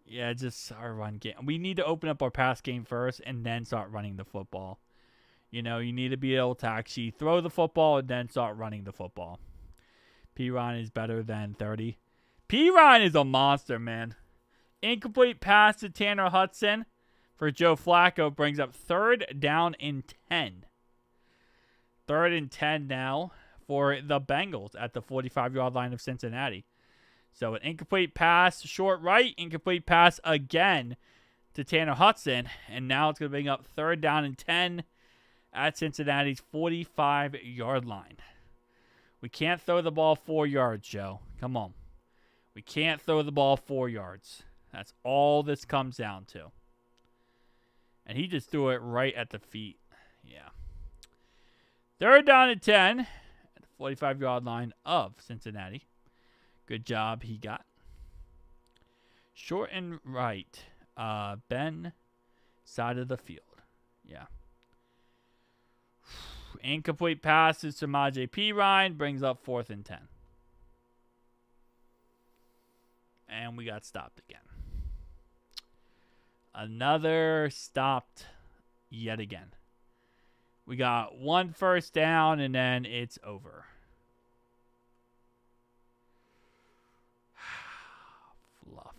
Yeah, just our run game. We need to open up our pass game first and then start running the football. You know, you need to be able to actually throw the football and then start running the football. P-Ron is better than 30. P-Ron is a monster, man. Incomplete pass to Tanner Hudson for Joe Flacco brings up 3rd down and 10. 3rd and 10 now for the Bengals at the 45-yard line of Cincinnati. So an incomplete pass, short right, incomplete pass again to Tanner Hudson. And now it's going to bring up 3rd down and 10 at Cincinnati's 45-yard line. We can't throw the ball 4 yards, Joe. Come on. We can't throw the ball 4 yards. That's all this comes down to. And he just threw it right at the feet. Yeah. 3rd down and 10 at the 45-yard line of Cincinnati. Good job he got. Short and right. Ben, side of the field. Yeah. Incomplete pass to Samaje Perine. Brings up 4th and 10. And we got stopped again. Another stopped yet again. We got 1 first down, and then it's over. Fluff.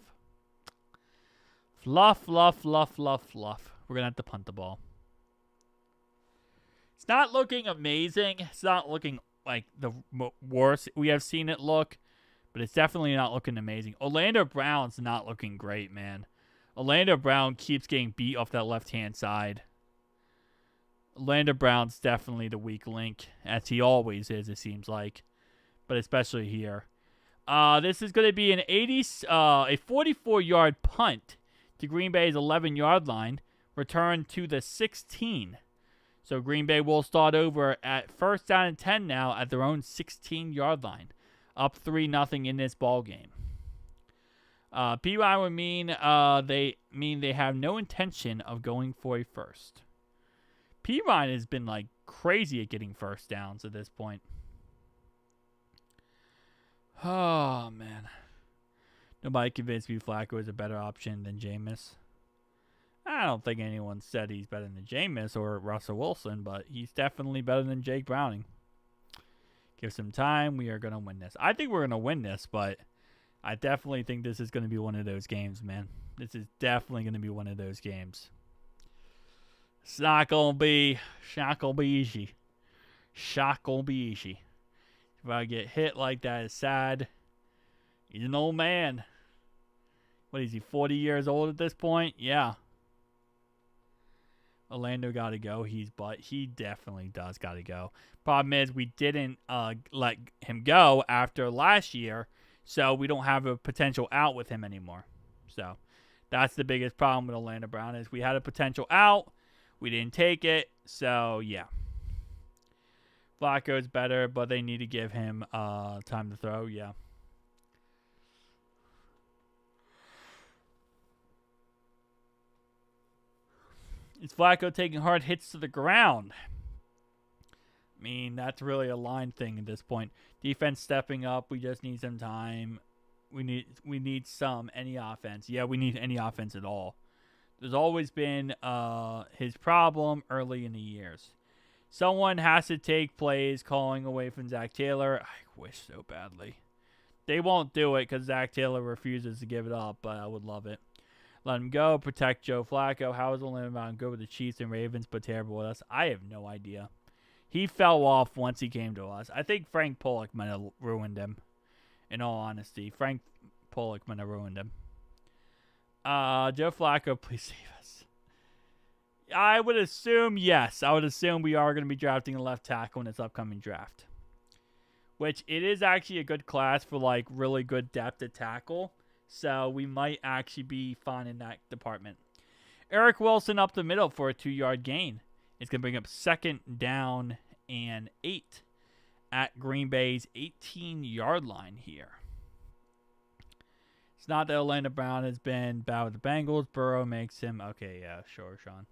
Fluff, fluff, fluff, fluff, fluff. We're going to have to punt the ball. It's not looking amazing. It's not looking like the worst we have seen it look, but it's definitely not looking amazing. Orlando Brown's not looking great, man. Orlando Brown keeps getting beat off that left-hand side. Orlando Brown's definitely the weak link, as he always is, it seems like, but especially here. This is going to be a 44-yard punt to Green Bay's 11-yard line, return to the 16. So Green Bay will start over at first down and 10 now at their own 16-yard line, up 3-0 in this ball game. PY would mean they have no intention of going for a first. P-Ryan has been like crazy at getting first downs at this point. Oh, man. Nobody convinced me Flacco is a better option than Jameis. I don't think anyone said he's better than Jameis or Russell Wilson, but he's definitely better than Jake Browning. Give some time. We are going to win this. I think we're going to win this, but I definitely think this is going to be one of those games, man. This is definitely going to be one of those games. It's not going to be easy. Shot going to be easy. If I get hit like that, it's sad. He's an old man. What is he, 40 years old at this point? Yeah. Orlando got to go. He definitely does got to go. Problem is, we didn't let him go after last year, so we don't have a potential out with him anymore. So that's the biggest problem with Orlando Brown is we had a potential out. We didn't take it, so yeah. Flacco's better, but they need to give him time to throw, yeah. Is Flacco taking hard hits to the ground? I mean, that's really a line thing at this point. Defense stepping up. We just need some time. We need any offense. Yeah, we need any offense at all. There's always been his problem early in the years. Someone has to take plays calling away from Zack Taylor. I wish so badly. They won't do it because Zack Taylor refuses to give it up, but I would love it. Let him go. Protect Joe Flacco. How is Orlando Brown good with the Chiefs and Ravens, but terrible with us? I have no idea. He fell off once he came to us. I think Frank Pollock might have ruined him. In all honesty, Frank Pollock might have ruined him. Joe Flacco, please save us. I would assume yes. I would assume we are going to be drafting a left tackle in this upcoming draft. Which it is actually a good class for like really good depth at tackle. So we might actually be fine in that department. Eric Wilson up the middle for a 2-yard gain. It's going to bring up second down and 8 at Green Bay's 18-yard line here. It's not that Orlando Brown has been bad with the Bengals. Burrow makes him... Okay, yeah, sure, Sean.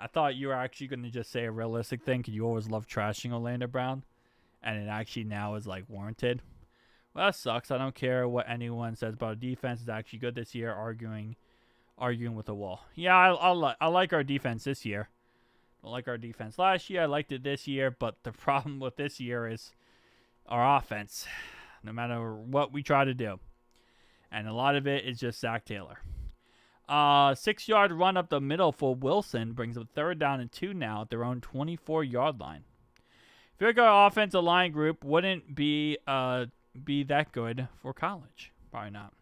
I thought you were actually going to just say a realistic thing because you always love trashing Orlando Brown. And it actually now is like warranted. Well, that sucks. I don't care what anyone says about the defense. Is actually good this year, arguing with the wall. Yeah, I like our defense this year. I like our defense last year. I liked it this year, but the problem with this year is our offense. No matter what we try to do. And a lot of it is just Zack Taylor. 6-yard run up the middle for Wilson brings up third down and 2 now at their own 24-yard line. I feel like our offensive line group wouldn't be that good for college. Probably not.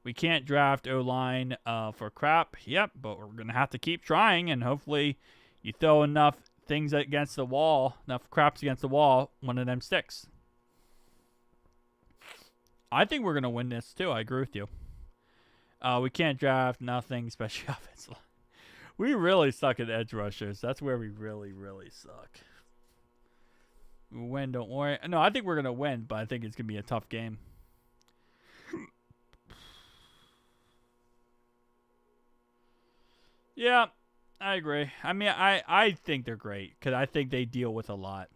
We can't draft O-line for crap. Yep, but we're going to have to keep trying, and hopefully you throw enough things against the wall, enough craps against the wall, one of them sticks. I think we're going to win this, too. I agree with you. We can't draft nothing, especially offensive line. We really suck at edge rushers. That's where we really, really suck. We win, don't worry. No, I think we're going to win, but I think it's going to be a tough game. Yeah, I agree. I mean, I think they're great because I think they deal with a lot.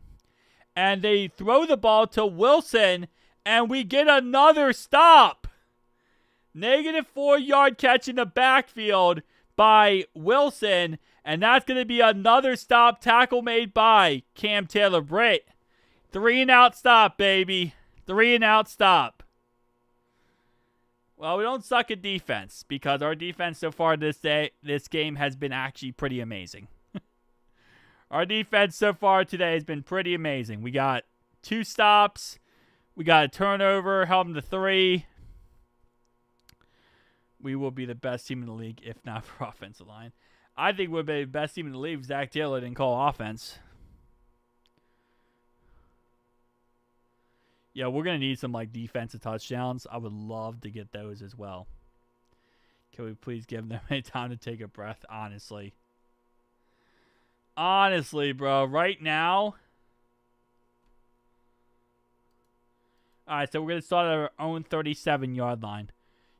And they throw the ball to Wilson, and we get another stop. -4 yard catch in the backfield by Wilson. And that's going to be another stop tackle made by Cam Taylor-Britt. 3-and-out stop, baby. 3-and-out stop. Well, we don't suck at defense because our defense so far this game has been actually pretty amazing. Our defense so far today has been pretty amazing. We got 2 stops. We got a turnover, held them to 3. We will be the best team in the league if not for offensive line. I think we'll be the best team in the league if Zack Taylor didn't call offense. Yeah, we're going to need some defensive touchdowns. I would love to get those as well. Can we please give them any time to take a breath, honestly? Honestly, bro, right now. All right, so we're going to start at our own 37-yard line.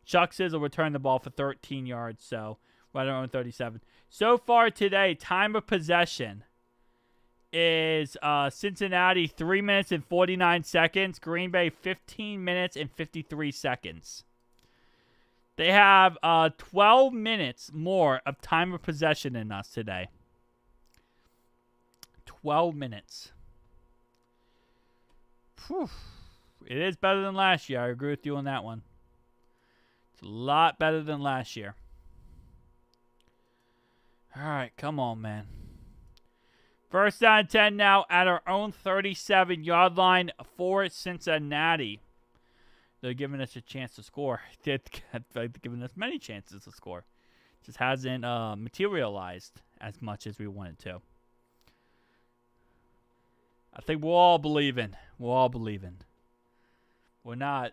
Chuck Sizzle returned the ball for 13 yards, so right at our own 37. So far today, time of possession is Cincinnati 3 minutes and 49 seconds. Green Bay 15 minutes and 53 seconds. They have 12 minutes more of time of possession than us today. 12 minutes. Whew. It is better than last year. I agree with you on that one. It's a lot better than last year. All right, come on, man. First down and 10 now at our own 37-yard line for Cincinnati. They're giving us a chance to score. They're giving us many chances to score. Just hasn't materialized as much as we wanted to. I think we're all believing. We're all believing. We're not,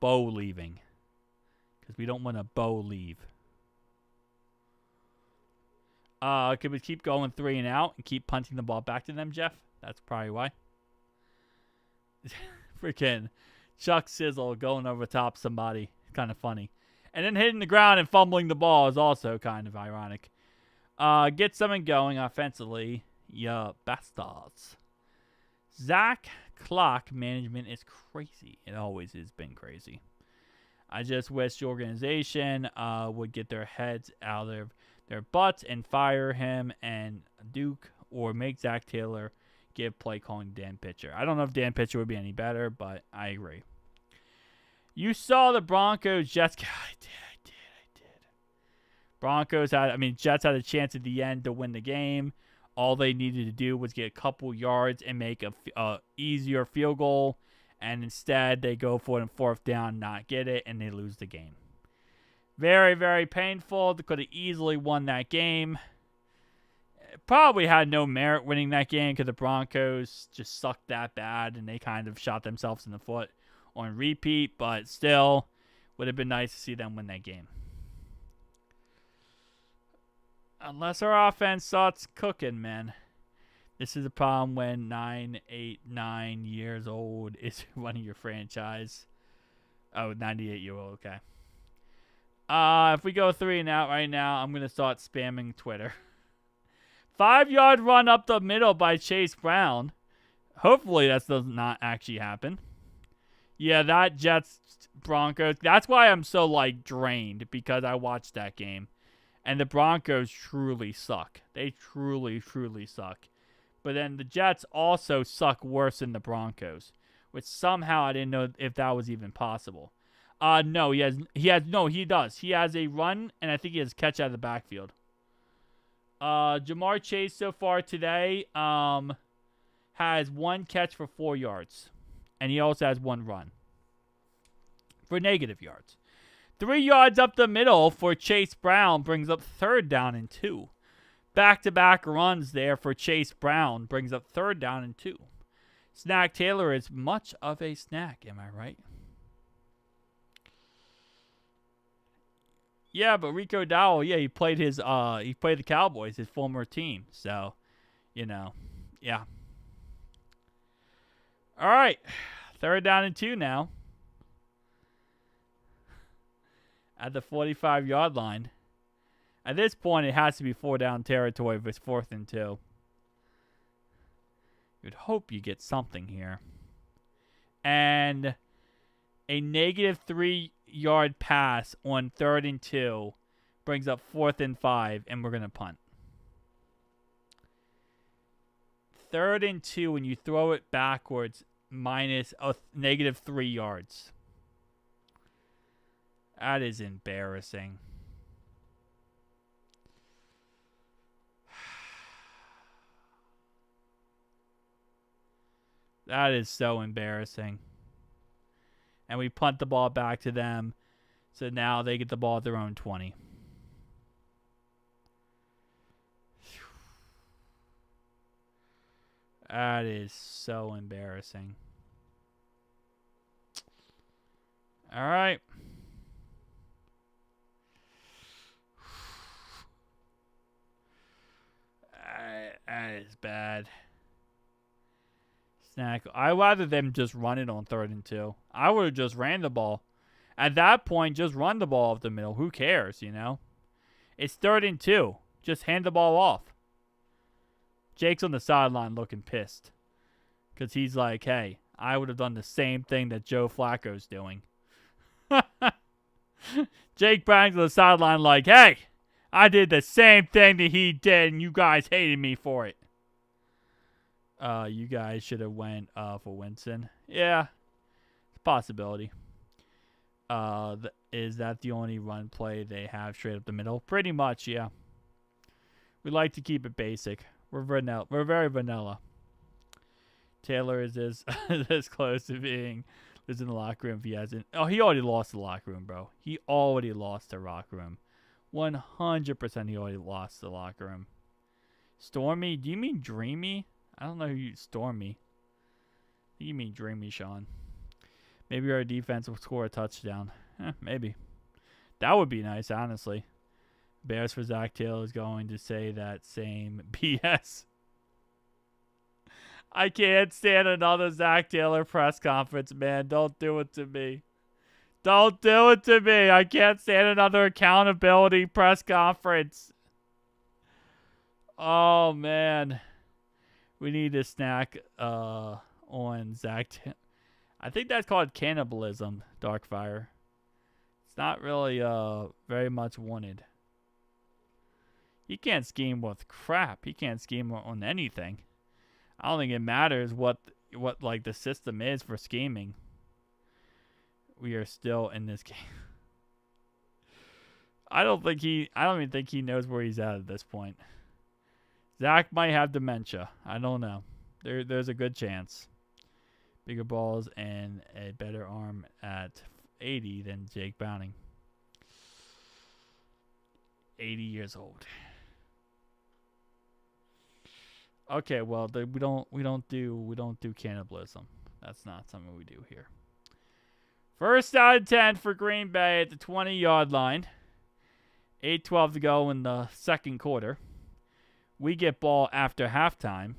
bow leaving. Because we don't want to bow leave. Can we keep going 3 and out and keep punting the ball back to them, Jeff? That's probably why. Freaking Chuck Sizzle going over top somebody. Kind of funny. And then hitting the ground and fumbling the ball is also kind of ironic. Get something going offensively. Ya bastards. Zach clock management is crazy. It always has been crazy. I just wish the organization would get their heads out of their butts and fire him and Duke, or make Zack Taylor give play calling Dan Pitcher. I don't know if Dan Pitcher would be any better, but I agree. You saw the Broncos Jets. I did. Jets had a chance at the end to win the game. All they needed to do was get a couple yards and make a easier field goal, and instead they go for it on 4th down, not get it, and they lose the game. Very, very painful. They could have easily won that game. Probably had no merit winning that game because the Broncos just sucked that bad and they kind of shot themselves in the foot on repeat. But still, would have been nice to see them win that game. Unless our offense starts cooking, man. This is a problem when 9 years old is running your franchise. Oh, 98-year-old, okay. If we go 3 and out right now, I'm going to start spamming Twitter. 5-yard run up the middle by Chase Brown. Hopefully that does not actually happen. Yeah, that Jets-Broncos. That's why I'm so, drained, because I watched that game. And the Broncos truly suck. They truly, truly suck. But then the Jets also suck worse than the Broncos, which somehow I didn't know if that was even possible. No, he does. He has a run, and I think he has a catch out of the backfield. Jamar Chase so far today has 1 catch for 4 yards. And he also has 1 run for negative yards. 3 yards up the middle for Chase Brown brings up 3rd down and 2. Back-to-back runs there for Chase Brown brings up 3rd down and 2. Zack Taylor is much of a snack, am I right? Yeah, but Rico Dowell, he played the Cowboys, his former team. So, yeah. All right. 3rd down and 2 now. At the 45-yard line. At this point, it has to be 4-down territory if it's 4th and 2. You'd hope you get something here. And a negative 3 3-yard pass on 3rd and 2 brings up 4th and 5, and we're going to punt. 3rd and 2, when you throw it backwards, minus a -3 yards. That is embarrassing. That is so embarrassing. And we punt the ball back to them. So now they get the ball at their own 20. That is so embarrassing. All right. That is bad. Snack. I'd rather them just run it on 3rd and 2. I would have just ran the ball. At that point, just run the ball up the middle. Who cares, you know? It's 3rd and 2. Just hand the ball off. Jake's on the sideline looking pissed. Because he's like, hey, I would have done the same thing that Joe Flacco's doing. Jake Brown's on the sideline like, hey, I did the same thing that he did, and you guys hated me for it. You guys should have went for Winston. Yeah, it's a possibility. Is that the only run play they have straight up the middle? Pretty much, yeah. We like to keep it basic. We're vanilla. We're very vanilla. Taylor is this close to being in the locker room if he hasn't. Oh, he already lost the locker room, bro. He already lost the locker room. 100% he already lost the locker room. Stormy? Do you mean Dreamy? I don't know who you Stormy. I think you mean Dreamy, Sean. Maybe our defense will score a touchdown. Maybe. That would be nice, honestly. Bears for Zack Taylor is going to say that same BS. I can't stand another Zack Taylor press conference, man. Don't do it to me. Don't do it to me. I can't stand another accountability press conference. Oh, man. We need to snack on Zack Taylor. I think that's called cannibalism, Darkfire. It's not really very much wanted. He can't scheme with crap. He can't scheme on anything. I don't think it matters what like the system is for scheming. We are still in this game. I don't even think he knows where he's at this point. Zach might have dementia. I don't know. There's a good chance. Bigger balls and a better arm at 80 than Jake Browning. 80 years old. Okay, well, we don't do cannibalism. That's not something we do here. 1st out of 10 for Green Bay at the 20-yard line. 8:12 to go in the second quarter. We get ball after halftime.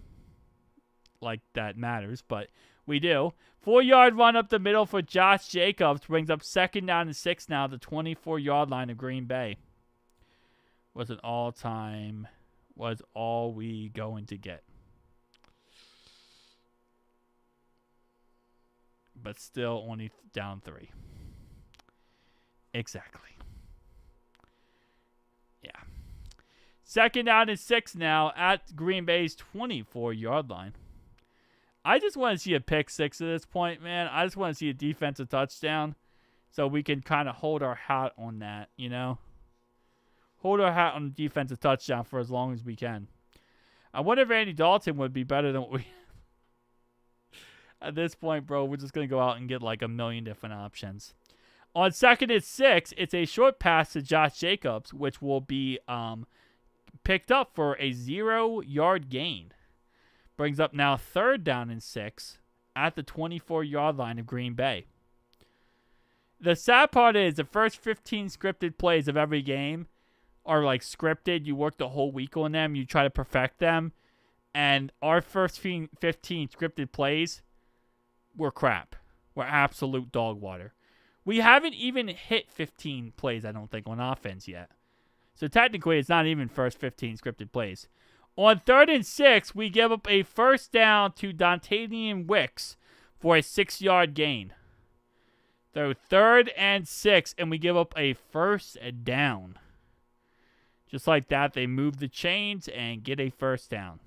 Like that matters, but we do. 4-yard run up the middle for Josh Jacobs brings up 2nd down and 6 now, the 24-yard line of Green Bay. Was an all-time, was all we going to get. But still only down 3. Exactly. Yeah. 2nd down and 6 now at Green Bay's 24-yard line. I just want to see a pick 6 at this point, man. I just want to see a defensive touchdown so we can kind of hold our hat on that, you know? Hold our hat on the defensive touchdown for as long as we can. I wonder if Andy Dalton would be better than what we... At this point, bro, we're just going to go out and get like a million different options. On 2nd and 6, it's a short pass to Josh Jacobs, which will be picked up for a 0-yard gain. Brings up now 3rd down and 6 at the 24-yard line of Green Bay. The sad part is the first 15 scripted plays of every game are like scripted. You work the whole week on them. You try to perfect them. And our first 15 scripted plays were crap. We're absolute dog water. We haven't even hit 15 plays, I don't think, on offense yet. So technically, it's not even first 15 scripted plays. On 3rd and 6, we give up a 1st down to Dontayvion Wicks for a 6-yard gain. So 3rd and 6, and we give up a first down. Just like that, they move the chains and get a first down.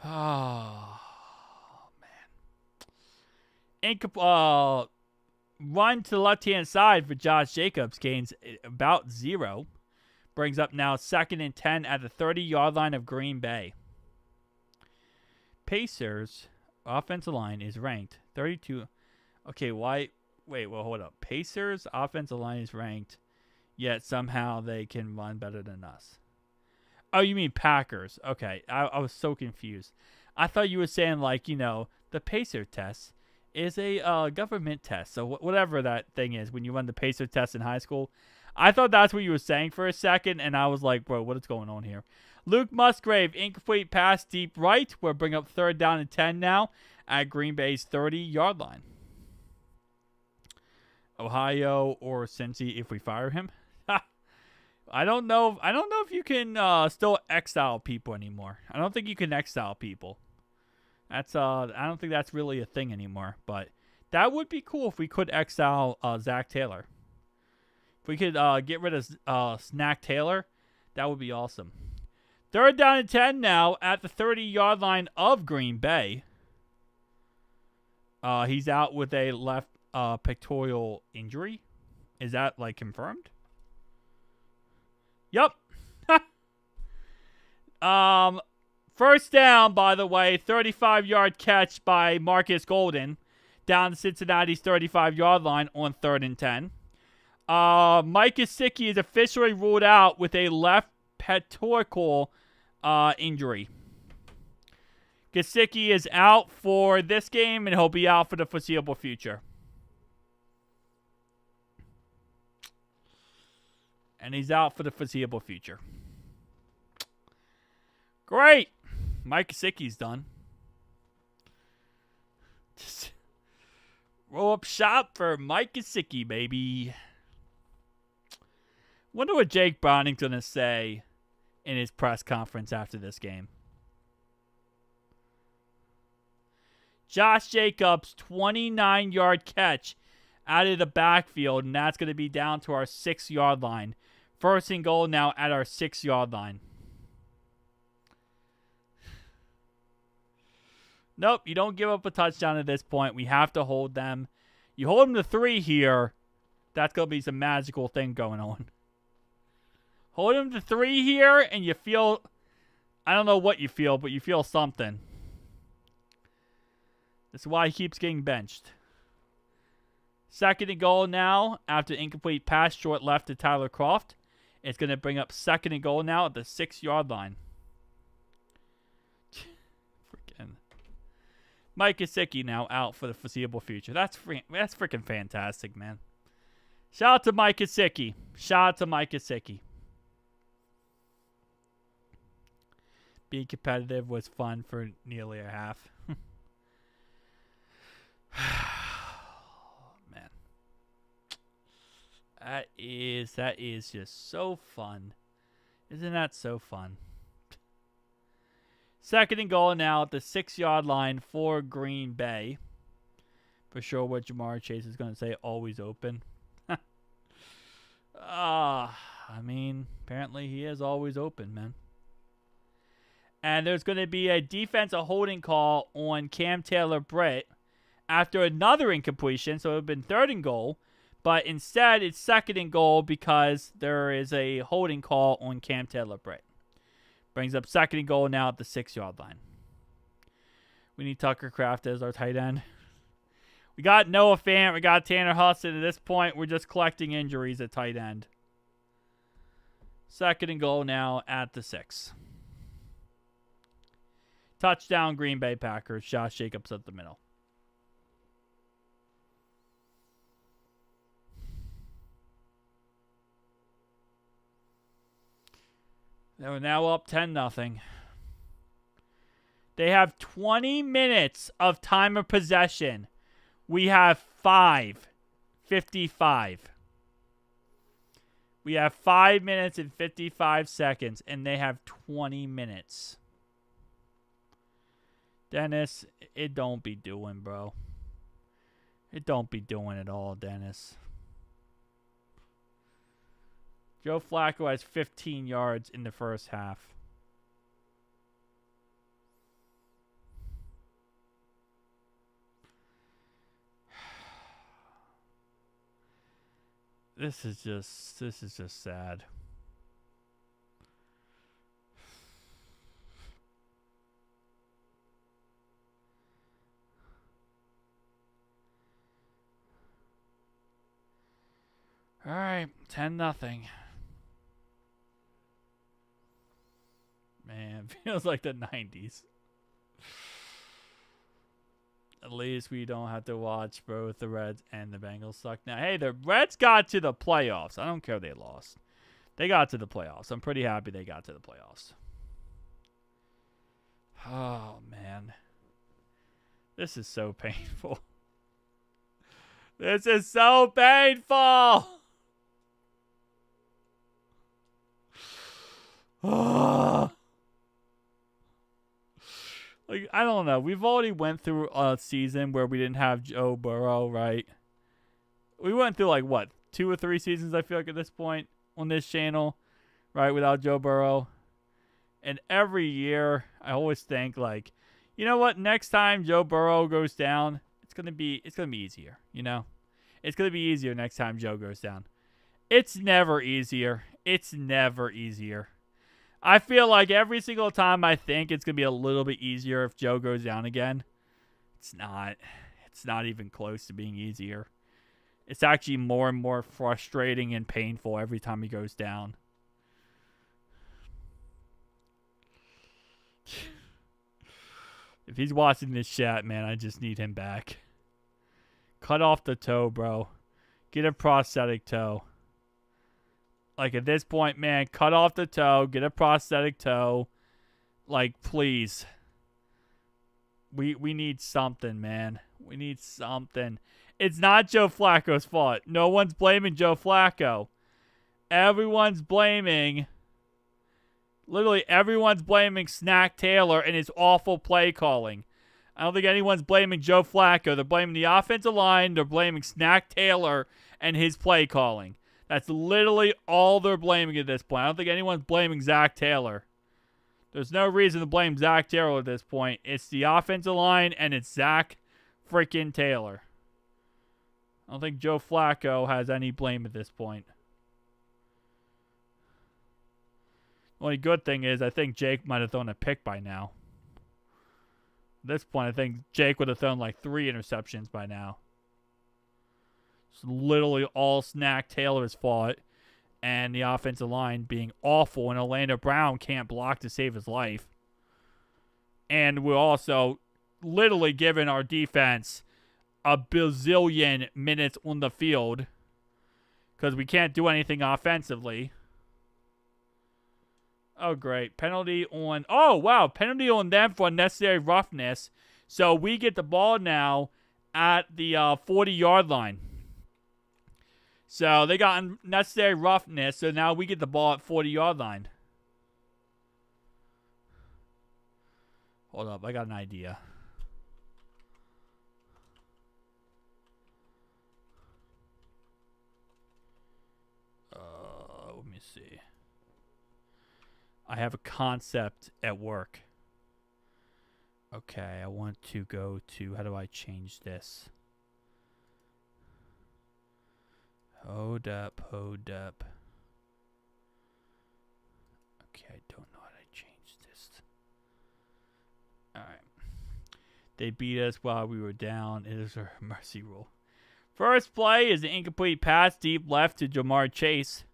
Oh, man. Run to the left-hand side for Josh Jacobs gains about 0. Brings up now 2nd and 10 at the 30-yard line of Green Bay. Pacers offensive line is ranked 32. Okay, why? Wait, well, hold up. Pacers offensive line is ranked, yet somehow they can run better than us. Oh, you mean Packers. Okay, I was so confused. I thought you were saying, like, you know, the Pacer test is a government test. So whatever that thing is when you run the Pacer test in high school. I thought that's what you were saying for a second, and I was like, bro, what is going on here? Luke Musgrave, incomplete pass deep right. We'll bring up 3rd down and 10 now at Green Bay's 30-yard line. Ohio or Cincy if we fire him. I don't know. I don't know if you can still exile people anymore. I don't think you can exile people. That's I don't think that's really a thing anymore. But that would be cool if we could exile Zack Taylor. If we could get rid of Zack Taylor, that would be awesome. 3rd down and 10 now at the 30-yard line of Green Bay. He's out with a left pectoral injury. Is that, like, confirmed? Yep. First down, by the way, 35-yard catch by Marcus Golden down to Cincinnati's 35-yard line on 3rd and 10. Mike Gesicki is officially ruled out with a left pectoral injury. Gesicki is out for this game, and he'll be out for the foreseeable future. And he's out for the foreseeable future. Great. Mike Gesicki's done. Just roll up shop for Mike Gesicki, baby. Wonder what Jake Browning's going to say in his press conference after this game. Josh Jacobs, 29-yard catch out of the backfield, and that's going to be down to our 6-yard line. 1st and goal now at our 6-yard line. Nope, you don't give up a touchdown at this point. We have to hold them. You hold them to 3 here, that's going to be some magical thing going on. Hold them to 3 here, and you feel, I don't know what you feel, but you feel something. That's why he keeps getting benched. 2nd and goal now after incomplete pass short left to Tyler Kroft. It's going to bring up 2nd and goal now at the 6-yard line. Freaking Mike Gesicki now out for the foreseeable future. That's freaking fantastic, man. Shout out to Mike Gesicki. Shout out to Mike Gesicki. Being competitive was fun for nearly a half. Man. That is just so fun. Isn't that so fun? 2nd and goal now at the 6-yard line for Green Bay. For sure what Jamar Chase is going to say, always open. I mean, apparently he is always open, man. And there's going to be a defensive holding call on Cam Taylor-Britt after another incompletion. So it would have been 3rd and goal. But instead, it's 2nd and goal because there is a holding call on Cam Taylor-Britt. Brings up 2nd and goal now at the 6-yard line. We need Tucker Kraft as our tight end. We got Noah Fant. We got Tanner Hudson. At this point, we're just collecting injuries at tight end. 2nd and goal now at the 6. Touchdown, Green Bay Packers. Josh Jacobs at the middle. They're now up 10-0. They have 20 minutes of time of possession. We have 5:55. We have 5 minutes and 55 seconds, and they have 20 minutes. Dennis, it don't be doing, bro. It don't be doing at all, Dennis. Joe Flacco has 15 yards in the first half. This is just sad. All right, 10-0. Man, feels like the 90s. At least we don't have to watch both the Reds and the Bengals suck. Now, hey, the Reds got to the playoffs. I don't care they lost. They got to the playoffs. I'm pretty happy they got to the playoffs. Oh, man. This is so painful. This is so painful. Like, I don't know. We've already went through a season where we didn't have Joe Burrow, right? We went through, like, what, 2 or 3 seasons, I feel like, at this point on this channel, right, without Joe Burrow. And every year, I always think, like, you know what? Next time Joe Burrow goes down, it's gonna be easier, you know? It's going to be easier next time Joe goes down. It's never easier. It's never easier. I feel like every single time I think it's going to be a little bit easier if Joe goes down again, it's not. It's not even close to being easier. It's actually more and more frustrating and painful every time he goes down. If he's watching this chat, man, I just need him back. Cut off the toe, bro. Get a prosthetic toe. Like, at this point, man, cut off the toe. Get a prosthetic toe. Like, please. We need something, man. We need something. It's not Joe Flacco's fault. No one's blaming Joe Flacco. Everyone's blaming... Literally, everyone's blaming Zack Taylor and his awful play calling. I don't think anyone's blaming Joe Flacco. They're blaming the offensive line. They're blaming Zack Taylor and his play calling. That's literally all they're blaming at this point. I don't think anyone's blaming Zack Taylor. There's no reason to blame Zack Taylor at this point. It's the offensive line and it's Zack freaking Taylor. I don't think Joe Flacco has any blame at this point. The only good thing is I think Jake might have thrown a pick by now. At this point, I think Jake would have thrown like 3 interceptions by now. It's literally all Zack Taylor's fault and the offensive line being awful, and Orlando Brown can't block to save his life. And we're also literally giving our defense a bazillion minutes on the field because we can't do anything offensively. Oh, great. Penalty on... Oh, wow. Penalty on them for unnecessary roughness. So we get the ball now at the 40-yard line. So they got unnecessary roughness. So now we get the ball at 40-yard line. Hold up. I got an idea. Let me see. I have a concept at work. Okay, I want to go to... How do I change this? Hold up. Okay, I don't know how to change this. Alright. They beat us while we were down. It is a mercy rule. First play is an incomplete pass deep left to Jamar Chase.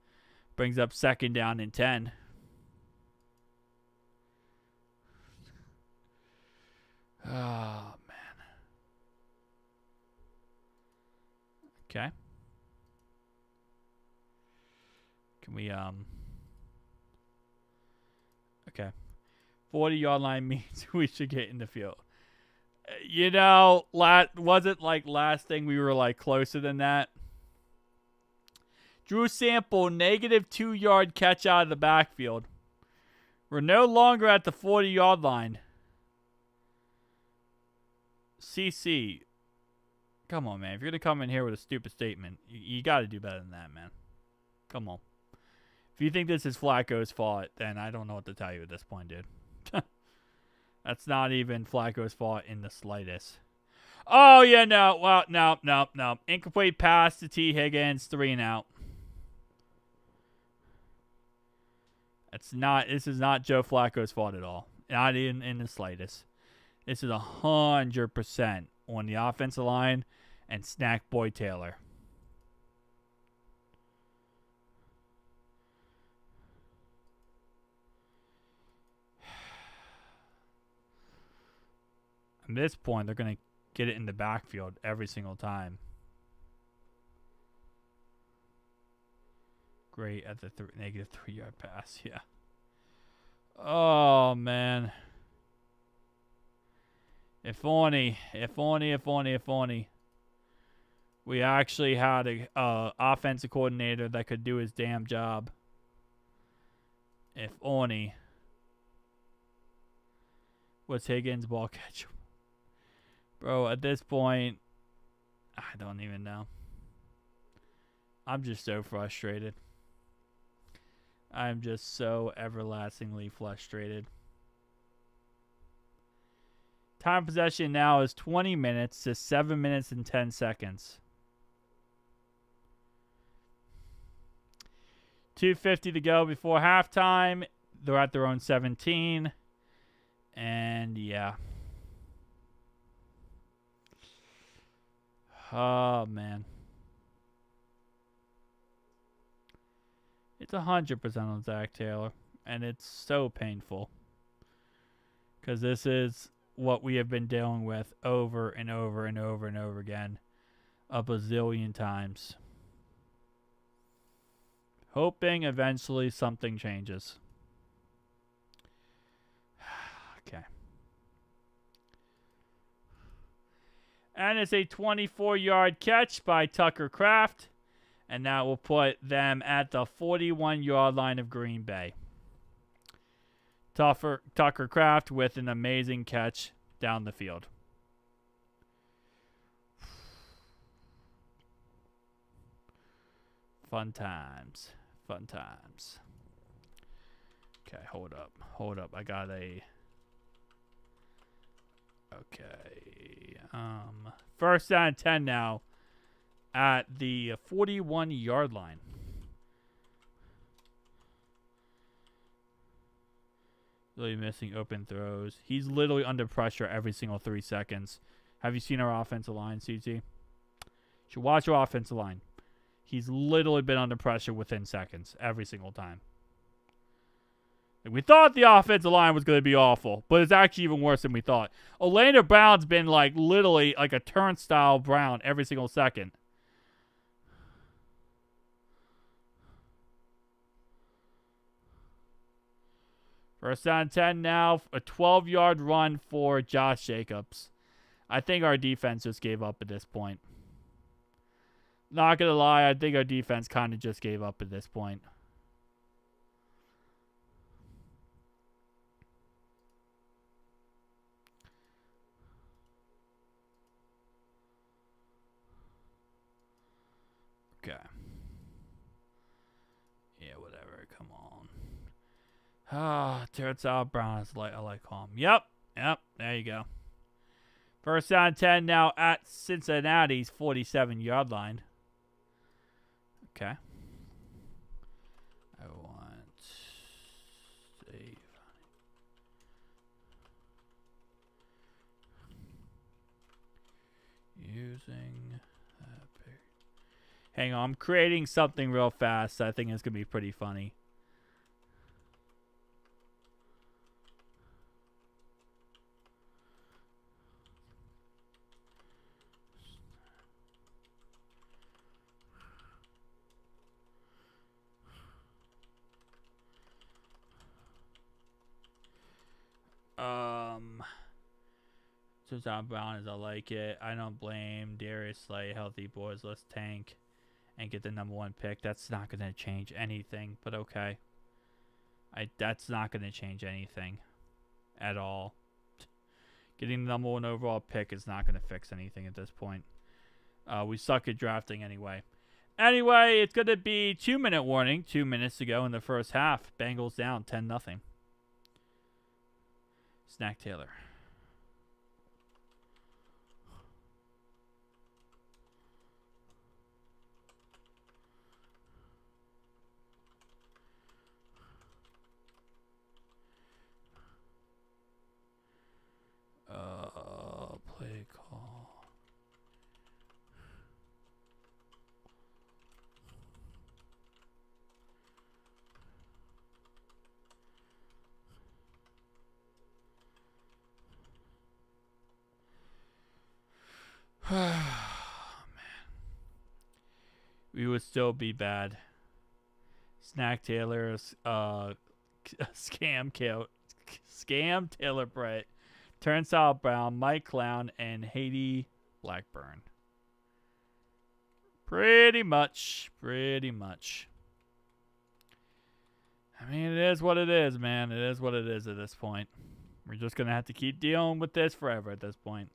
Brings up 2nd down and 10. Oh, man. Okay. Can we, Okay. 40-yard line means we should get in the field. You know, wasn't like last thing we were like closer than that. Drew Sample, negative 2-yard catch out of the backfield. We're no longer at the 40-yard line. CC. Come on, man. If you're going to come in here with a stupid statement, you got to do better than that, man. Come on. If you think this is Flacco's fault, then I don't know what to tell you at this point, dude. That's not even Flacco's fault in the slightest. Oh, yeah, no. Well, no. Incomplete pass to T. Higgins, 3 and out. This is not Joe Flacco's fault at all. Not even in the slightest. This is 100% on the offensive line and Snack Boy Taylor. At this point, they're going to get it in the backfield every single time. Great at the negative 3-yard pass. Yeah. Oh, man. If only we actually had a offensive coordinator that could do his damn job. If only. What's Higgins' ball catch? Bro, at this point, I don't even know. I'm just so frustrated. I'm just so everlastingly frustrated. Time possession now is 20 minutes to 7 minutes and 10 seconds. 2:50 to go before halftime. They're at their own 17. And yeah. Oh, man. It's 100% on Zack Taylor. And it's so painful. Because this is what we have been dealing with over and over and over and over again. A bazillion times. Hoping eventually something changes. Okay. And it's a 24-yard catch by Tucker Kraft. And that will put them at the 41-yard line of Green Bay. Tucker Kraft with an amazing catch down the field. Fun times. Fun times. Okay, hold up. Hold up. I got a... Okay. First down and 10 now at the 41-yard line. Really missing open throws. He's literally under pressure every single 3 seconds. Have you seen our offensive line, CT? You should watch our offensive line. He's literally been under pressure within seconds every single time. We thought the offensive line was going to be awful, but it's actually even worse than we thought. Orlando Brown's been like literally like a turnstile Brown every single second. First down 10 now. A 12-yard run for Josh Jacobs. I think our defense just gave up at this point. Not going to lie, I think our defense kind of just gave up at this point. Okay. Yeah, whatever. Come on. Ah, turns out Brown is I like home. Yep. There you go. First down 10 now at Cincinnati's 47-yard line. Okay. I want save. Using that period. Hang on, I'm creating something real fast. I think it's gonna be pretty funny. Since I'm Brown as I like it, I don't blame Darius Slay. Healthy boys, let's tank and get the #1 pick. That's not going to change anything, but okay. That's not going to change anything at all. Getting the number 1 overall pick is not going to fix anything at this point. We suck at drafting anyway. Anyway, it's going to be 2-minute warning. 2 minutes to go in the first half. Bengals down 10-0. Zack Taylor. Play call. Man. We would still be bad. Zack Taylor, Scam Taylor Britt, Turnstile Brown, Mike Clown, and Haiti Blackburn. Pretty much. I mean, it is what it is, man. It is what it is at this point. We're just going to have to keep dealing with this forever at this point.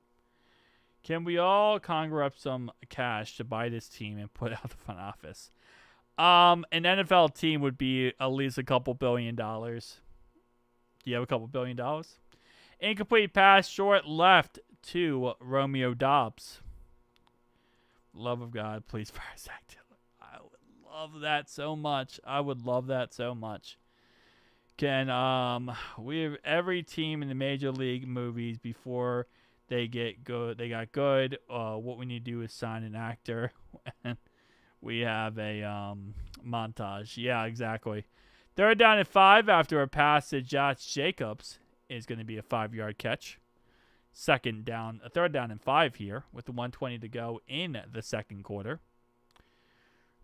Can we all conjure up some cash to buy this team and put out the front office? An NFL team would be at least a couple $1 billion. Do you have a couple $1 billion? Incomplete pass, short left to Romeo Dobbs. Love of God, please fire Zack Taylor. I would love that so much. We have every team in the major league movies before they get good. They got good. What we need to do is sign an actor, and we have a montage. Yeah, exactly. 3rd down and 5 after a pass to Josh Jacobs is going to be a 5-yard catch. 3rd down and 5 here with the 1:20 to go in the second quarter.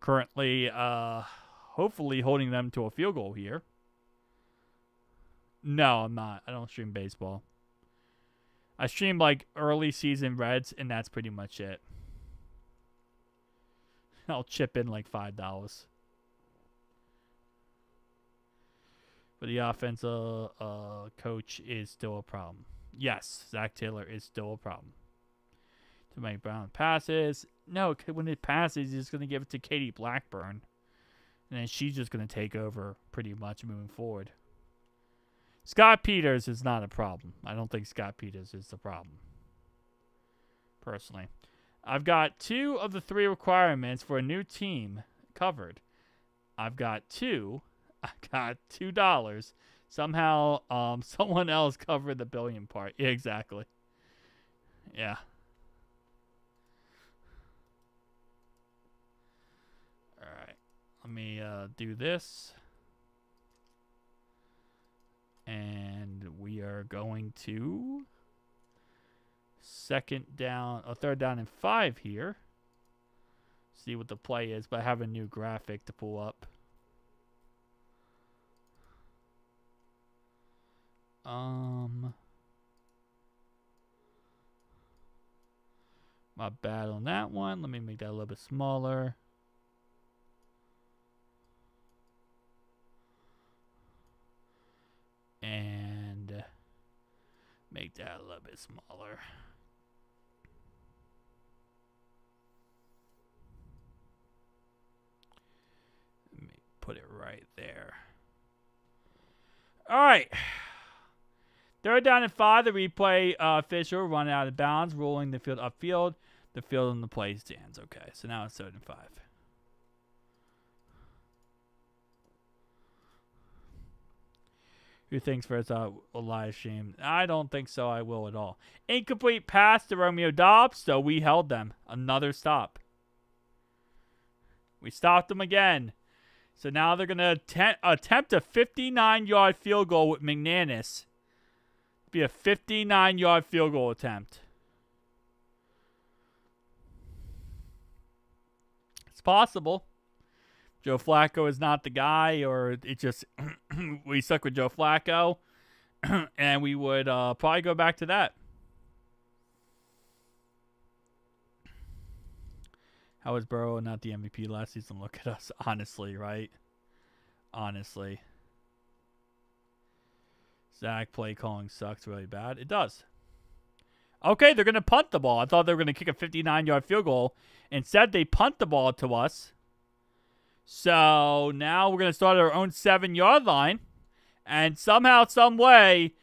Currently, hopefully holding them to a field goal here. No, I'm not. I don't stream baseball. I stream like early season Reds, and that's pretty much it. I'll chip in like $5. But the offensive coach is still a problem. Yes, Zack Taylor is still a problem. To make Brown passes. No, when it passes, he's going to give it to Katie Blackburn. And then she's just going to take over pretty much moving forward. Scott Peters is not a problem. I don't think Scott Peters is the problem. Personally. I've got 2 of the 3 requirements for a new team covered. I've got $2. Somehow, someone else covered the billion part. Yeah, exactly. Yeah. All right. Let me do this. And we are going to 3rd down and 5 here. See what the play is, but I have a new graphic to pull up. My bad on that one. Let me make that a little bit smaller. And make that a little bit smaller. Let me put it right there. All right. 3rd down and 5. The replay official run out of bounds, rolling the field upfield. The field and the play stands. Okay, so now it's 3rd and 5. Who thinks for a live stream? I don't think so. I will at all. Incomplete pass to Romeo Dobbs, so we held them. Another stop. We stopped them again. So now they're going to attempt a 59-yard field goal with McManus. Be a 59-yard field goal attempt. It's possible. Joe Flacco is not the guy, or it just we suck with Joe Flacco, and we would probably go back to that. How was Burrow not the MVP last season? Look at us, honestly, right? Honestly. Zach play calling sucks really bad. It does. Okay, they're going to punt the ball. I thought they were going to kick a 59-yard field goal. Instead, they punt the ball to us. So now we're going to start at our own 7-yard line. And somehow, some way,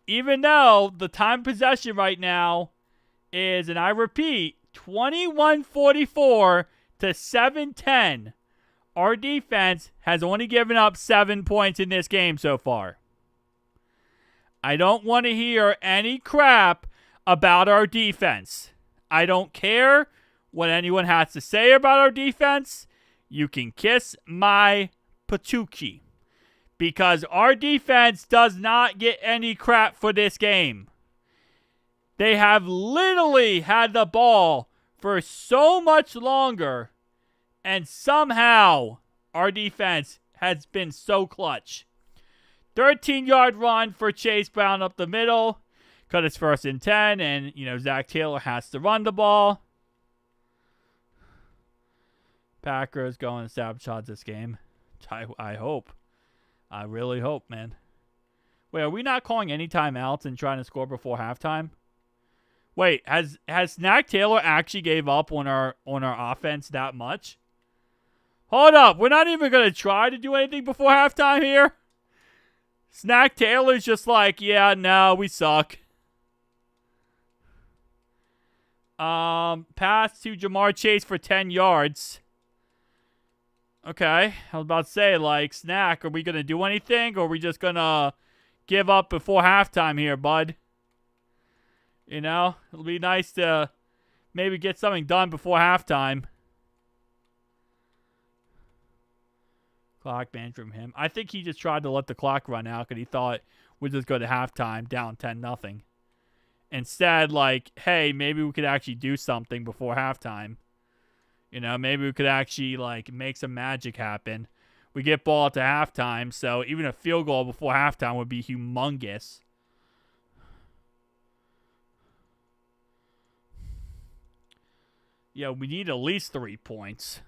even though the time possession right now is, and I repeat, 21-44 to 7-10, our defense has only given up 7 points in this game so far. I don't want to hear any crap about our defense. I don't care what anyone has to say about our defense. You can kiss my patookie. Because our defense does not get any crap for this game. They have literally had the ball for so much longer. And somehow our defense has been so clutch. 13-yard run for Chase Brown up the middle. Because it's 1st and 10. And, Zack Taylor has to run the ball. Packers going to sabotage this game. I hope. I really hope, man. Wait, are we not calling any timeouts and trying to score before halftime? Wait, has Zack Taylor actually gave up on our offense that much? Hold up, we're not even going to try to do anything before halftime here? Zack Taylor's just like, yeah, no, we suck. Pass to Jamar Chase for 10 yards. Okay, I was about to say, like, Snack, are we going to do anything? Or are we just going to give up before halftime here, bud? It'll be nice to maybe get something done before halftime. Clock management from him. I think he just tried to let the clock run out because he thought we'd just go to halftime down 10-0. Instead, like, hey, maybe we could actually do something before halftime. Maybe we could actually, like, make some magic happen. We get ball at the halftime, so even a field goal before halftime would be humongous. Yeah, we need at least 3 points.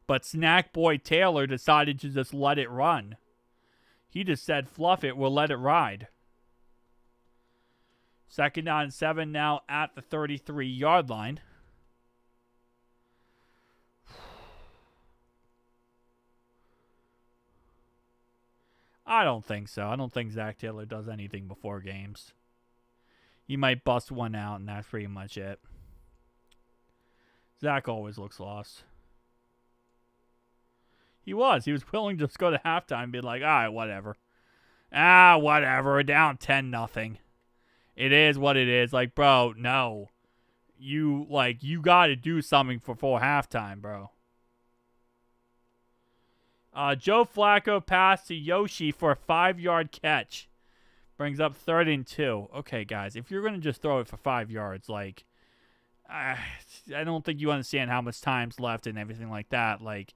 But Snack Boy Taylor decided to just let it run. He just said, fluff it, we'll let it ride. 2nd down and 7 now at the 33-yard line. I don't think so. I don't think Zack Taylor does anything before games. He might bust one out, and that's pretty much it. Zach always looks lost. He was willing to just go to halftime and be like, all right, whatever. Whatever. We're down 10-0. It is what it is. Like, bro, no. You got to do something before halftime, bro. Joe Flacco passed to Yoshi for a 5-yard catch. Brings up 3rd and 2. Okay, guys, if you're going to just throw it for 5 yards, like, I don't think you understand how much time's left and everything like that. Like,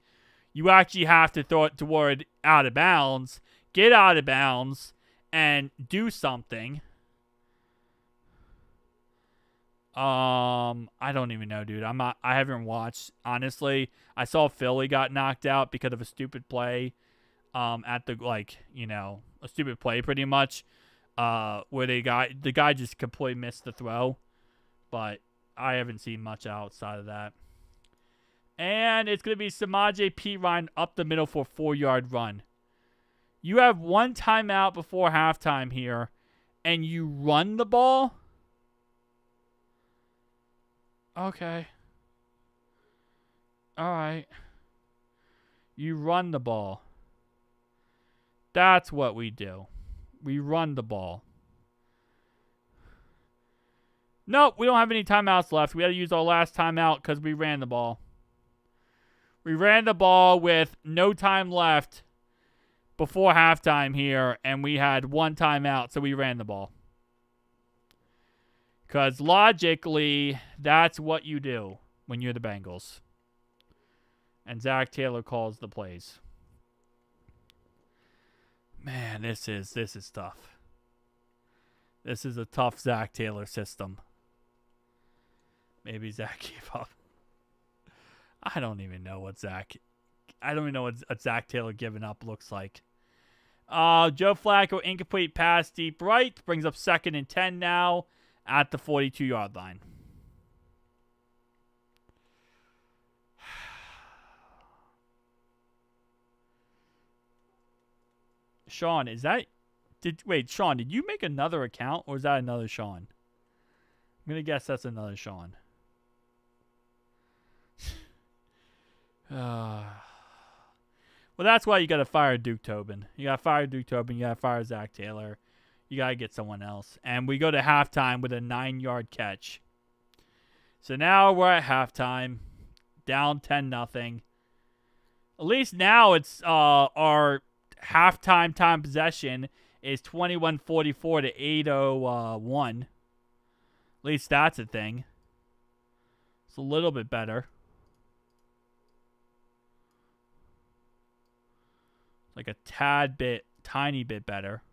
you actually have to throw it toward out of bounds, get out of bounds, and do something. I don't even know, dude. I haven't watched, honestly. I saw Philly got knocked out because of a stupid play. At the, a stupid play pretty much. Where the guy just completely missed the throw. But I haven't seen much outside of that. And it's going to be Samaje Perine up the middle for a 4-yard run. You have 1 timeout before halftime here, and you run the ball? Okay. All right. You run the ball. That's what we do. We run the ball. Nope, we don't have any timeouts left. We had to use our last timeout because we ran the ball. We ran the ball with no time left before halftime here, and we had 1 timeout, so we ran the ball. Because logically, that's what you do when you're the Bengals. And Zack Taylor calls the plays. Man, this is tough. This is a tough Zack Taylor system. Maybe Zack gave up. I don't even know what Zack Taylor giving up looks like. Joe Flacco, incomplete pass deep right. Brings up 2nd and 10 now at the 42-yard line. Sean, is that... Wait, Sean, did you make another account, or is that another Sean? I'm going to guess that's another Sean. Well, that's why you got to fire Duke Tobin. You got to fire Duke Tobin. You got to fire Zack Taylor. You got to get someone else. And we go to halftime with a 9-yard catch. So now we're at halftime. Down 10-0. At least now it's our halftime time possession is 21:44 to 8:01. At least that's a thing. It's a little bit better. Like a tad bit, tiny bit better.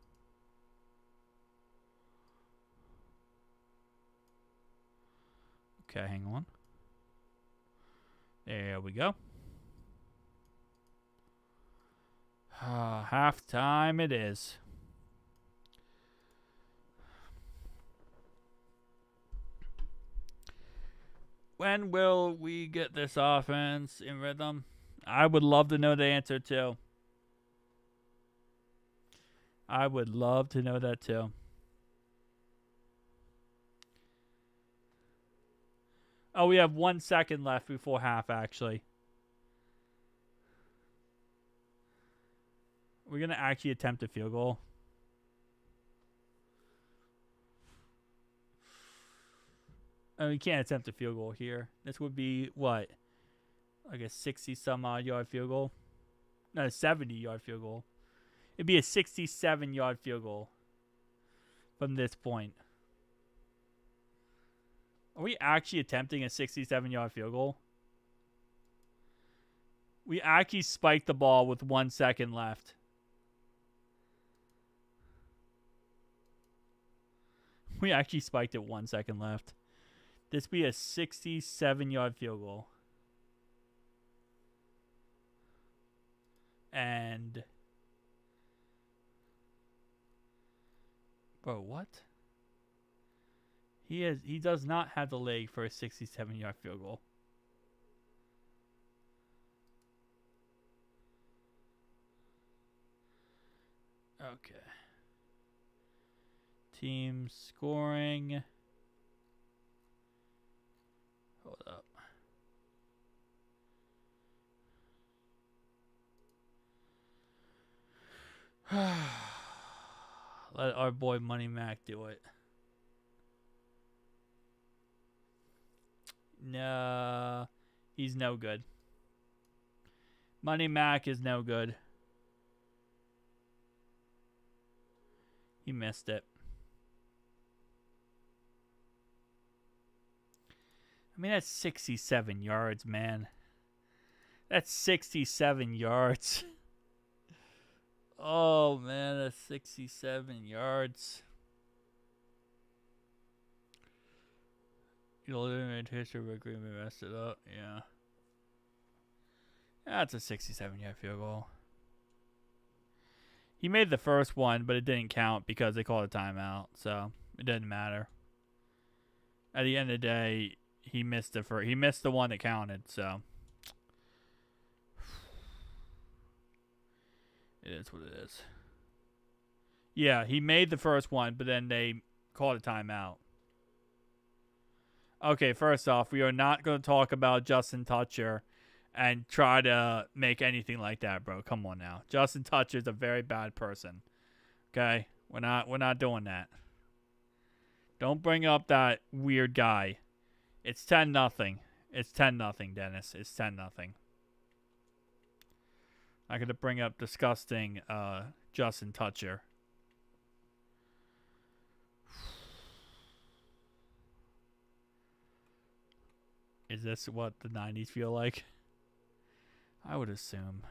Okay, hang on. There we go. Halftime it is. When will we get this offense in rhythm? I would love to know the answer too. I would love to know that too. Oh, we have 1 second left before half, actually. We're going to actually attempt a field goal. Oh, we can't attempt a field goal here. This would be, what? Like a 60-some-odd yard field goal? No, a 70-yard field goal. It'd be a 67-yard field goal from this point. Are we actually attempting a 67-yard field goal? We actually spiked the ball with 1 second left. We actually spiked it 1 second left. This be a 67-yard field goal. And... Bro, what? He does not have the leg for a 67-yard field goal. Okay. Team scoring. Hold up. Let our boy Money Mac do it. No, he's no good. Money Mac is no good. He missed it. I mean, that's 67 yards, man. That's 67 yards. Oh, man, that's 67 yards. You'll eliminate history of agreement, messed it up. Yeah. That's a 67-yard field goal. He made the first one, but it didn't count because they called a timeout. So it doesn't matter. At the end of the day, he missed he missed the one that counted. So it is what it is. Yeah, he made the first one, but then they called a timeout. Okay, first off, we are not going to talk about Justin Tucker and try to make anything like that, bro. Come on now. Justin Tucker is a very bad person. Okay? We're not doing that. Don't bring up that weird guy. It's 10-0. It's 10-0, Dennis. It's 10-0. I'm going to bring up disgusting Justin Tucker. Is this what the 90s feel like? I would assume.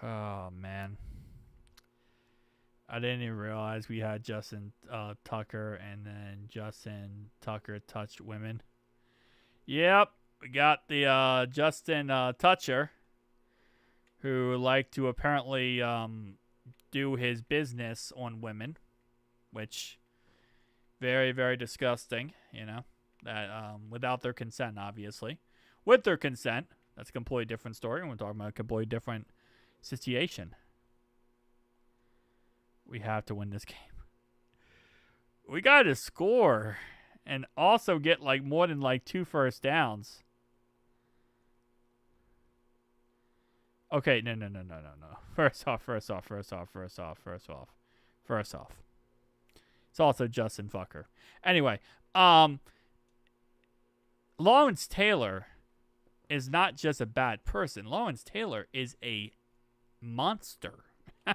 Oh, man. I didn't even realize we had Justin Tucker and then Justin Tucker touched women. Yep. We got the Justin Toucher, who liked to apparently do his business on women, which very, very disgusting, you know, that without their consent, obviously. With their consent, that's a completely different story. We're talking about a completely different situation. We have to win this game. We got to score and also get like more than like 2 first downs. Okay, no. First off. It's also Justin Fucker. Anyway, Lawrence Taylor is not just a bad person. Lawrence Taylor is a monster. I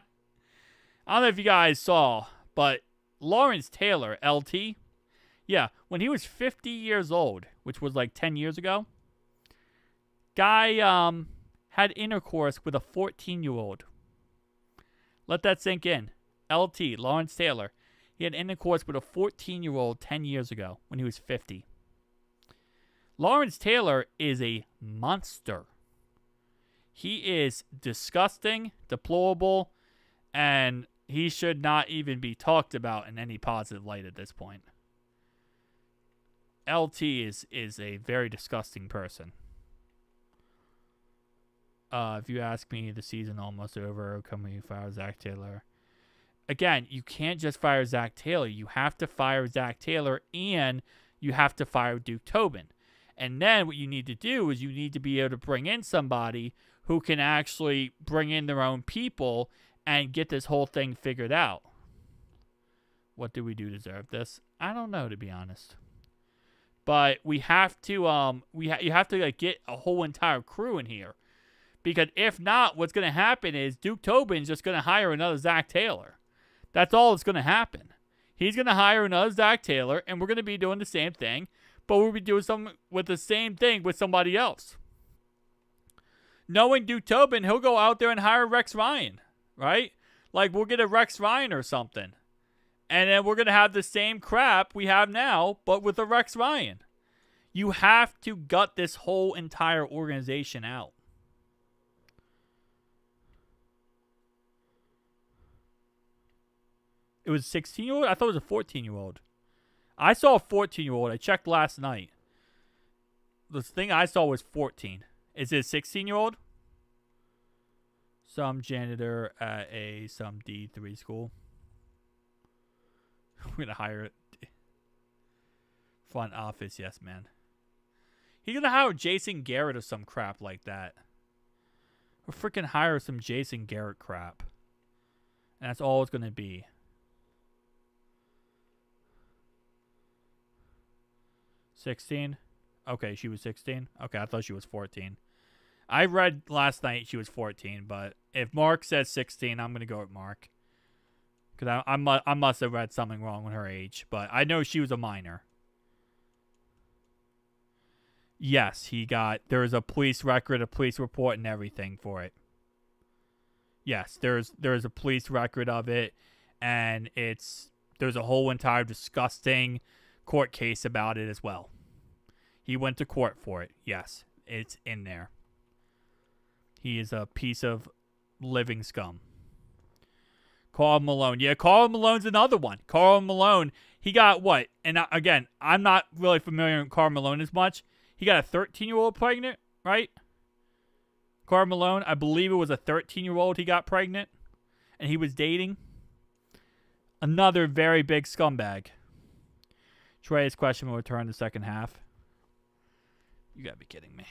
don't know if you guys saw, but Lawrence Taylor, LT, yeah, when he was 50 years old, which was like 10 years ago, guy had intercourse with a 14-year-old. Let that sink in. LT, Lawrence Taylor, he had intercourse with a 14-year-old 10 years ago when he was 50. Lawrence Taylor is a monster. He is disgusting, deplorable, and he should not even be talked about in any positive light at this point. LT is a very disgusting person. If you ask me, the season almost over. Can we fire Zack Taylor? Again, you can't just fire Zack Taylor. You have to fire Zack Taylor and you have to fire Duke Tobin. And then what you need to do is you need to be able to bring in somebody who can actually bring in their own people and get this whole thing figured out. What do we do to deserve this? I don't know, to be honest. But we have to you have to like get a whole entire crew in here. Because if not, what's going to happen is Duke Tobin's just going to hire another Zack Taylor. That's all that's going to happen. He's going to hire another Zack Taylor, and we're going to be doing the same thing, but we'll be doing something with the same thing with somebody else. Knowing Duke Tobin, he'll go out there and hire Rex Ryan, right? Like, we'll get a Rex Ryan or something. And then we're going to have the same crap we have now, but with a Rex Ryan. You have to gut this whole entire organization out. It was a 16-year-old? I thought it was a 14-year-old. I saw a 14-year-old. I checked last night. The thing I saw was 14. Is it a 16-year-old? Some janitor at some D3 school. We're going to hire it. Front office, yes, man. He's going to hire Jason Garrett or some crap like that. Or freaking hire some Jason Garrett crap. And that's all it's going to be. 16? Okay, she was 16? Okay, I thought she was 14. I read last night she was 14, but if Mark says 16, I'm going to go with Mark. Because I must have read something wrong with her age, but I know she was a minor. Yes, there is a police record, a police report, and everything for it. Yes, there's a police record of it, and there's a whole entire disgusting court case about it as well. He went to court for it. Yes, it's in there. He is a piece of living scum. Karl Malone. Yeah, Karl Malone's another one. Karl Malone, he got what? And again, I'm not really familiar with Karl Malone as much. He got a 13-year-old pregnant, right? Karl Malone, I believe it was a 13-year-old he got pregnant. And he was dating. Another very big scumbag. Trey's question will return in the second half. You gotta be kidding me.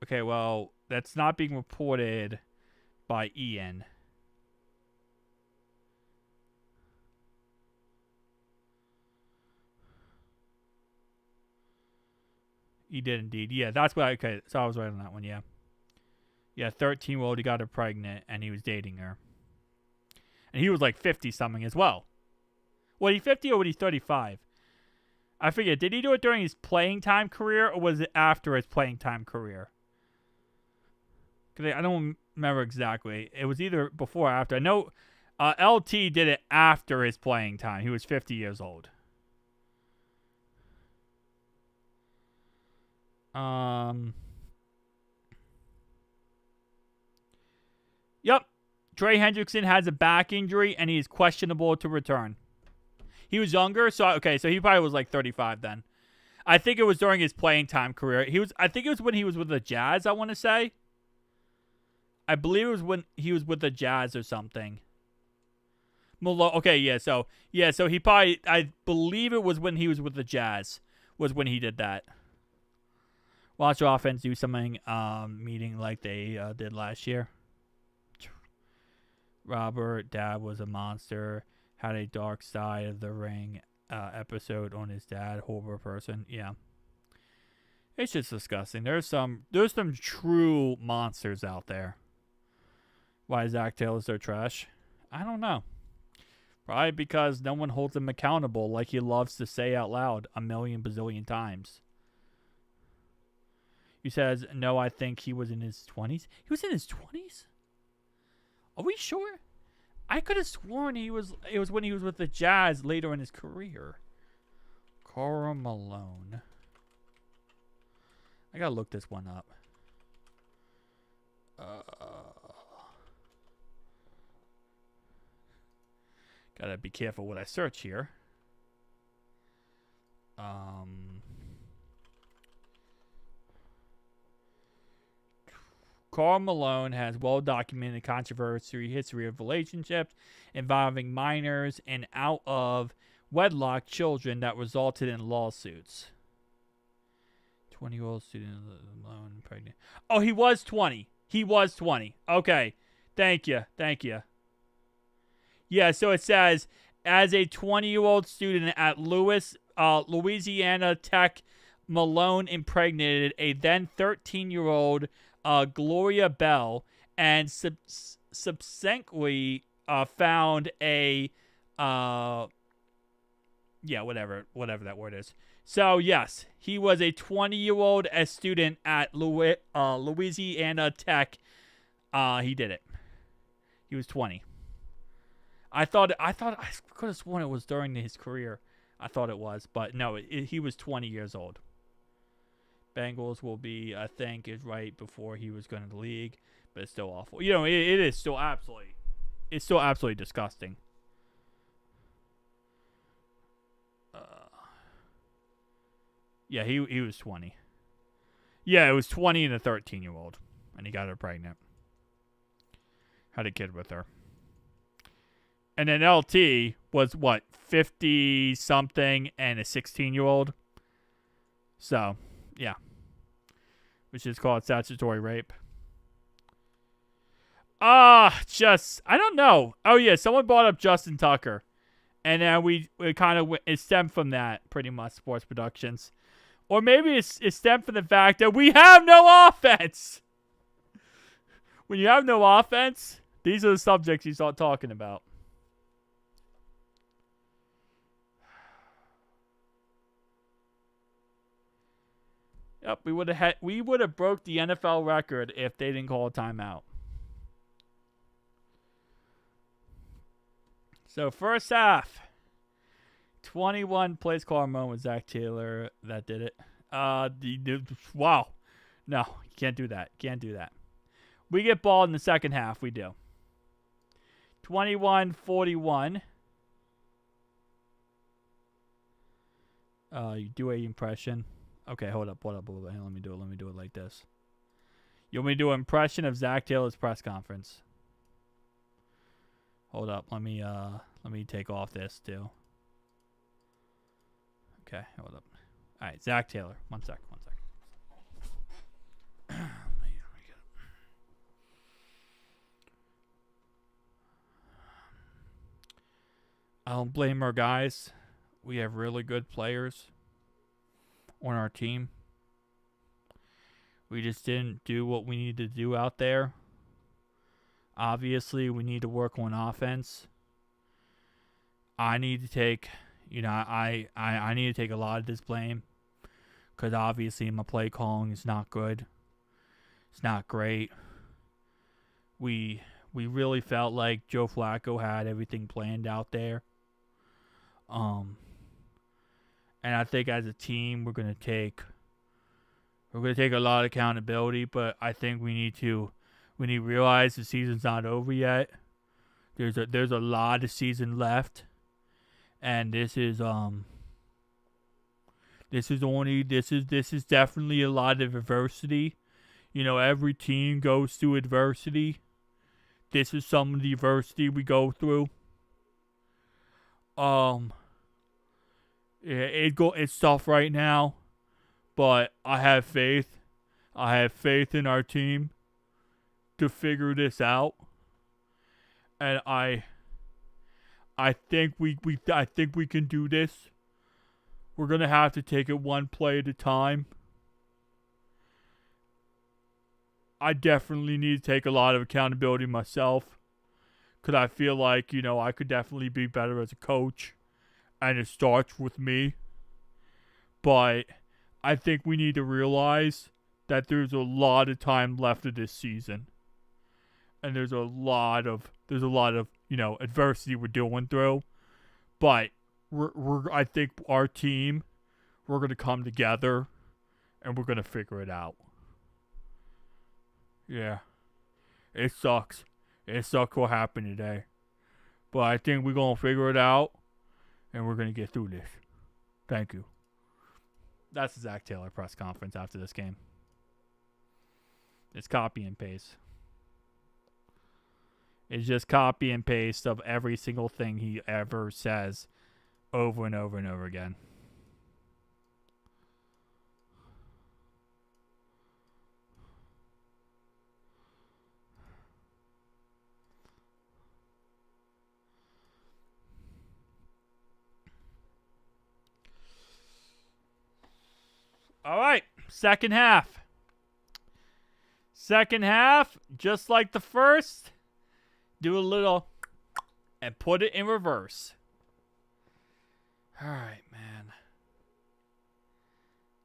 Okay, well, that's not being reported by Ian. He did indeed. Yeah, that's what okay, so I was right on that one, yeah. Yeah, 13-year-old, he got her pregnant, and he was dating her. And he was like 50-something as well. Was he 50 or was he 35? I forget. Did he do it during his playing time career or was it after his playing time career? Because I don't remember exactly. It was either before or after. I know LT did it after his playing time. He was 50 years old. Yep. Trey Hendrickson has a back injury, and he is questionable to return. He was younger, so he probably was like 35 then. I think it was during his playing time career. I think it was when he was with the Jazz, I want to say. I believe it was when he was with the Jazz or something. So he probably, I believe it was when he was with the Jazz, was when he did that. Watch your offense do something meeting like they did last year. Robert Dad was a monster. Had a dark side of the ring episode on his dad. Horrible person. Yeah. It's just disgusting. There's some true monsters out there. Why is Zack Taylor so trash? I don't know. Probably because no one holds him accountable like he loves to say out loud a million bazillion times. He says, no, I think he was in his 20s. He was in his 20s? Are we sure? I could have sworn it was when he was with the Jazz later in his career. Karl Malone. I gotta look this one up. Gotta be careful what I search here. Karl Malone has well-documented controversial history of relationships involving minors and out-of-wedlock children that resulted in lawsuits. 20-year-old student Malone pregnant. Oh, he was 20. He was 20. Okay. Thank you. Yeah, so it says, as a 20-year-old student at Louisiana Tech, Malone impregnated a then 13-year-old Gloria Bell, and subsequently found a whatever that word is. So yes, he was a 20-year-old student at Louisiana Tech. He did it. He was 20. I thought I could have sworn it was during his career. I thought it was, but no, he was 20 years old. Bengals will be, I think, is right before he was going to the league, but it's still awful. You know, it is still absolutely disgusting. Yeah, he was 20. Yeah, it was 20 and a 13-year-old, and he got her pregnant. Had a kid with her. And then LT was, 50-something and a 16-year-old? So, yeah. Which is called statutory rape. I don't know. Oh, yeah, someone brought up Justin Tucker. And then we kind of, it stemmed from that, pretty much, sports productions. Or maybe it stemmed from the fact that we have no offense. When you have no offense, these are the subjects you start talking about. Yep, we would have broke the NFL record if they didn't call a timeout. So first half, 21 plays Karl Malone with Zack Taylor. That did it. Wow, no, you can't do that. We get ball in the second half. We do. 21-41. You do an impression. Okay, hold up. Let me do it like this. You want me to do an impression of Zack Taylor's press conference? Hold up. Let me take off this too. Okay, hold up. All right, Zack Taylor. One sec. Let me get it. I don't blame our guys. We have really good players on our team. We just didn't do what we needed to do out there. Obviously, we need to work on offense. I need to take, I need to take a lot of this blame because obviously my play calling is not good. It's not great. We really felt like Joe Flacco had everything planned out there. And I think as a team, we're going to take We're going to take a lot of accountability, but I think we need to realize the season's not over yet. There's a lot of season left, and this is definitely a lot of adversity. You know, every team goes through adversity. This is some of the adversity we go through. It's tough right now, but I have faith. I have faith in our team to figure this out, and I think we can do this. We're gonna have to take it one play at a time. I definitely need to take a lot of accountability myself, because I feel like, you know, I could definitely be better as a coach, and it starts with me. But I think we need to realize that there's a lot of time left of this season, and there's a lot of you know, adversity we're going through. But I think our team, we're gonna come together, and we're gonna figure it out. Yeah, it sucks. It sucks what happened today, but I think we're gonna figure it out, and we're gonna get through this. Thank you. That's the Zack Taylor press conference after this game. It's copy and paste. It's just copy and paste of every single thing he ever says over and over and over again. All right, second half. Second half, just like the first, do a little and put it in reverse. All right, man.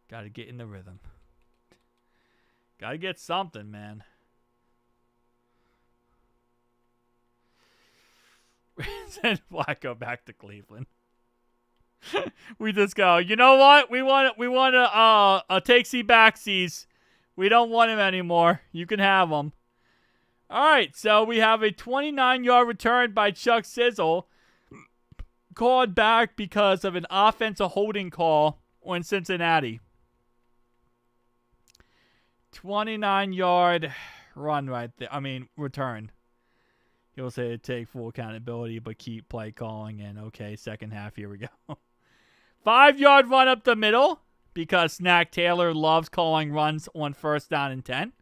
Got to get in the rhythm. Got to get something, man. Send Flacco back to Cleveland. We just go, you know what? We want to take backsies. We don't want him anymore. You can have him. All right, so we have a 29-yard return by Chuck Sizzle, called back because of an offensive holding call on Cincinnati. 29-yard run right there. I mean, return. You'll say to take full accountability, but keep play calling. And okay, second half, here we go. 5-yard run up the middle, because Zack Taylor loves calling runs on first down and 10.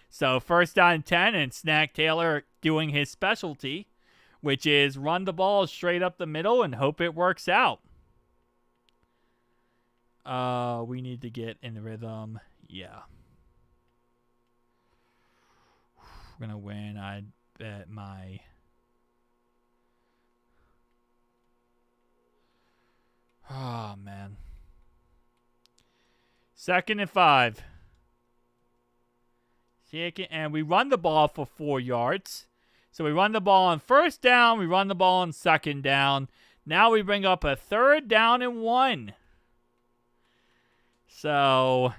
So first down and 10, and Zack Taylor doing his specialty, which is run the ball straight up the middle and hope it works out. We need to get in the rhythm. Yeah. We're going to win. I bet my... Oh, man. 2nd and 5. And we run the ball for 4 yards. So we run the ball on first down. We run the ball on second down. Now we bring up a 3rd down and 1. So,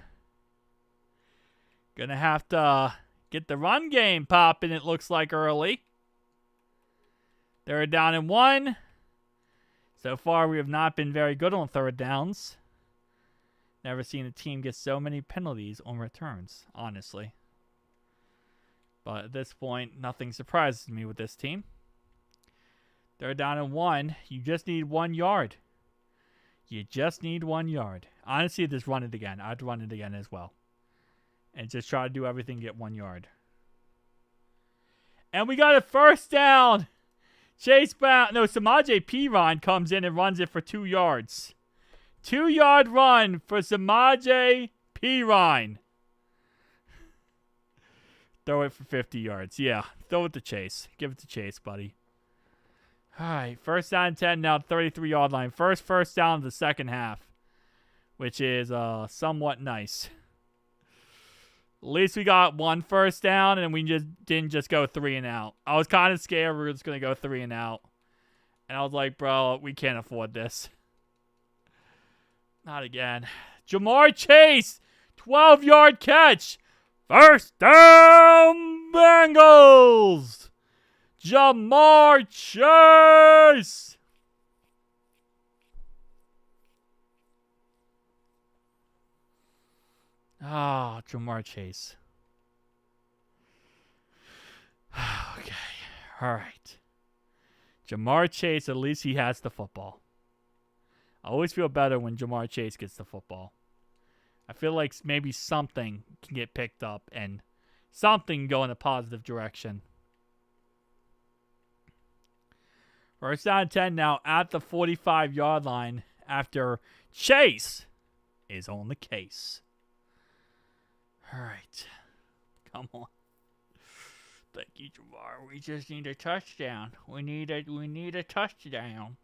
gonna have to get the run game popping, it looks like, early. 3rd down and 1. So far, we have not been very good on 3rd downs. Never seen a team get so many penalties on returns, honestly. But at this point, nothing surprises me with this team. 3rd down and 1. You just need 1 yard. You just need 1 yard. Honestly, just run it again. I'd run it again as well. And just try to do everything to get 1 yard. And we got a 1st down. Samaje Perine comes in and runs it for 2 yards. 2-yard run for Samaje Perine. Throw it for 50 yards. Yeah, throw it to Chase. Give it to Chase, buddy. All right, 1st down and 10, now 33-yard line. First down of the second half, which is somewhat nice. At least we got 1 first down, and we didn't just go 3 and out. I was kind of scared we were just going to go 3 and out. And I was like, bro, we can't afford this. Not again. Jamar Chase, 12-yard catch. First down, Bengals. Jamar Chase. Jamar Chase. Okay. All right. Jamar Chase, at least he has the football. I always feel better when Jamar Chase gets the football. I feel like maybe something can get picked up and something go in a positive direction. First down 10 now at the 45-yard line after Chase is on the case. All right. Come on. Thank you, Jamar. We just need a touchdown. We need a touchdown.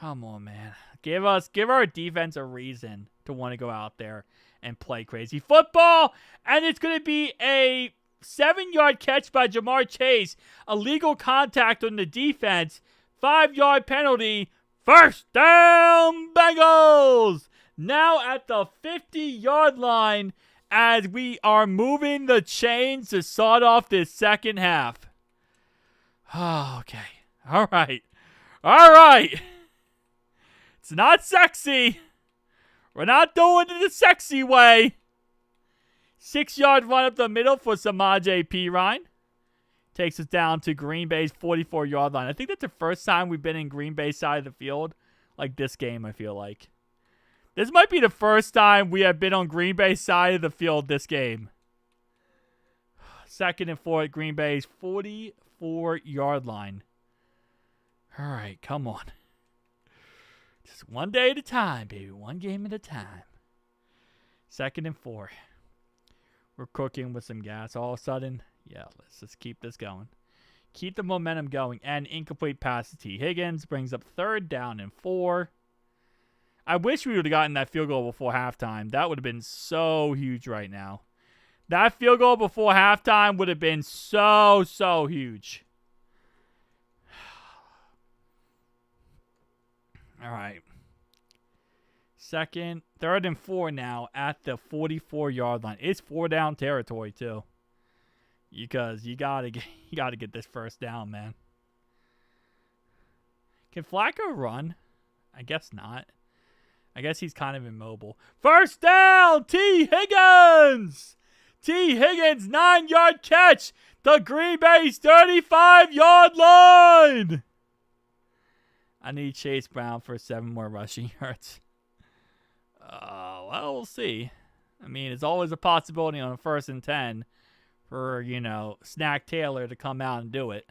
Come on, man. Give our defense a reason to want to go out there and play crazy football. And it's going to be a 7-yard catch by Jamar Chase. Illegal contact on the defense. 5-yard penalty. First down, Bengals. Now at the 50-yard line as we are moving the chains to start off this second half. Oh, okay. All right. It's not sexy. We're not doing it the sexy way. 6-yard run up the middle for Samaje Perine. Takes us down to Green Bay's 44-yard line. I think that's the first time we've been in Green Bay's side of the field. Like this game, I feel like. This might be the first time we have been on Green Bay's side of the field this game. 2nd and 4 at Green Bay's 44-yard line. All right, come on. Just one day at a time, baby. One game at a time. 2nd and 4. We're cooking with some gas all of a sudden. Yeah, let's just keep this going. Keep the momentum going. And incomplete pass to T. Higgins brings up 3rd down and 4. I wish we would have gotten that field goal before halftime. That would have been so huge right now. That field goal before halftime would have been so huge. All right. 3rd and 4 now at the 44-yard line. It's 4-down territory too. Because you gotta get this first down, man. Can Flacco run? I guess not. I guess he's kind of immobile. First down, T. Higgins! T. Higgins, 9-yard catch. The Green Bay's 35-yard line. I need Chase Brown for 7 more rushing yards. Well, we'll see. I mean, it's always a possibility on a 1st and 10 for, Zack Taylor to come out and do it.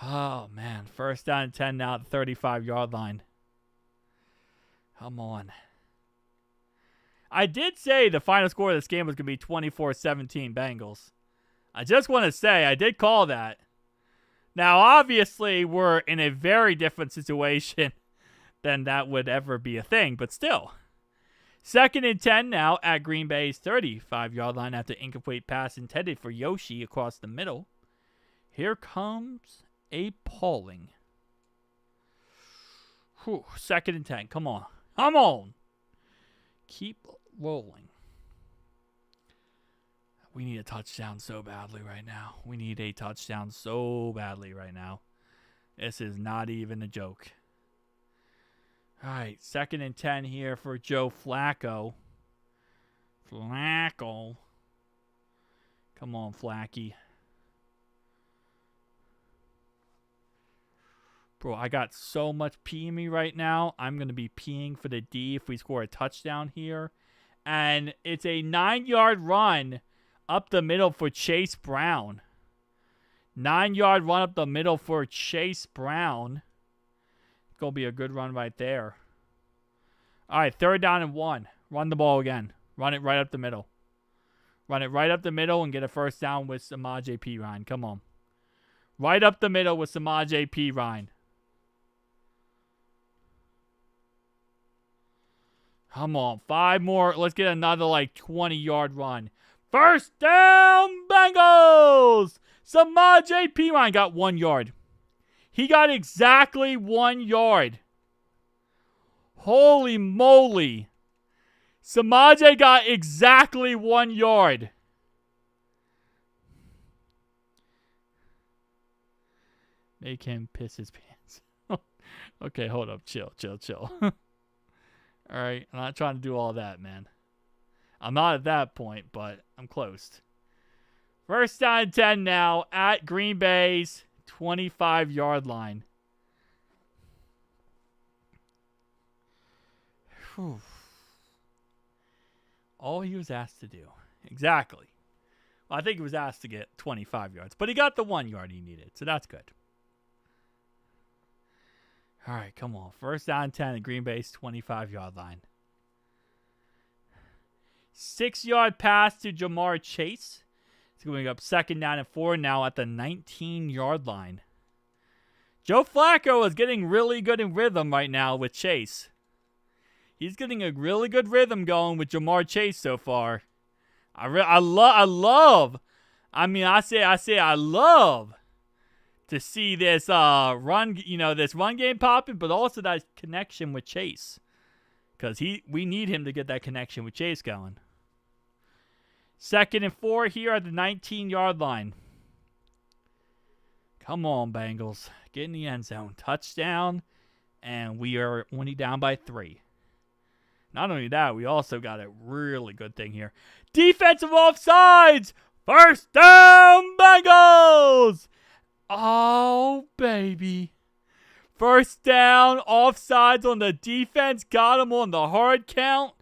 Oh, man. First down and 10 now at the 35-yard line. Come on. I did say the final score of this game was going to be 24-17 Bengals. I just want to say I did call that. Now, obviously, we're in a very different situation than that would ever be a thing, but still. 2nd and 10 now at Green Bay's 35-yard line after incomplete pass intended for Yoshi across the middle. Here comes a Pauling. 2nd and 10. Come on. Come on. Keep rolling. We need a touchdown so badly right now. We need a touchdown so badly right now. This is not even a joke. All right, 2nd and 10 here for Joe Flacco. Come on, Flacky. Bro, I got so much pee in me right now. I'm going to be peeing for the D if we score a touchdown here. And it's a 9-yard run up the middle for Chase Brown. 9-yard run up the middle for Chase Brown. It's going to be a good run right there. All right, 3rd down and 1. Run the ball again. Run it right up the middle. Run it right up the middle and get a first down with Samaje Perine. Come on. Right up the middle with Samaje Perine. Come on. 5 more. Let's get another 20-yard run. First down, Bengals! Samaje Perine got 1 yard. He got exactly 1 yard. Holy moly. Samaje got exactly 1 yard. Make him piss his pants. Okay, hold up. Chill. All right, I'm not trying to do all that, man. I'm not at that point, but I'm close. First down and 10 now at Green Bay's 25-yard line. Whew. All he was asked to do. Exactly. Well, I think he was asked to get 25 yards, but he got the 1 yard he needed, so that's good. All right, come on. First down and 10 at Green Bay's 25-yard line. 6-yard pass to Jamar Chase. It's going up second down and 4 now at the 19-yard line. Joe Flacco is getting really good in rhythm right now with Chase. He's getting a really good rhythm going with Jamar Chase so far. I love to see this run game popping, but also that connection with Chase. Because we need him to get that connection with Chase going. Second and 4 here at the 19-yard line. Come on, Bengals. Get in the end zone. Touchdown. And we are only down by 3. Not only that, we also got a really good thing here. Defensive offsides. First down, Bengals. Oh, baby. First down, offsides on the defense. Got him on the hard count.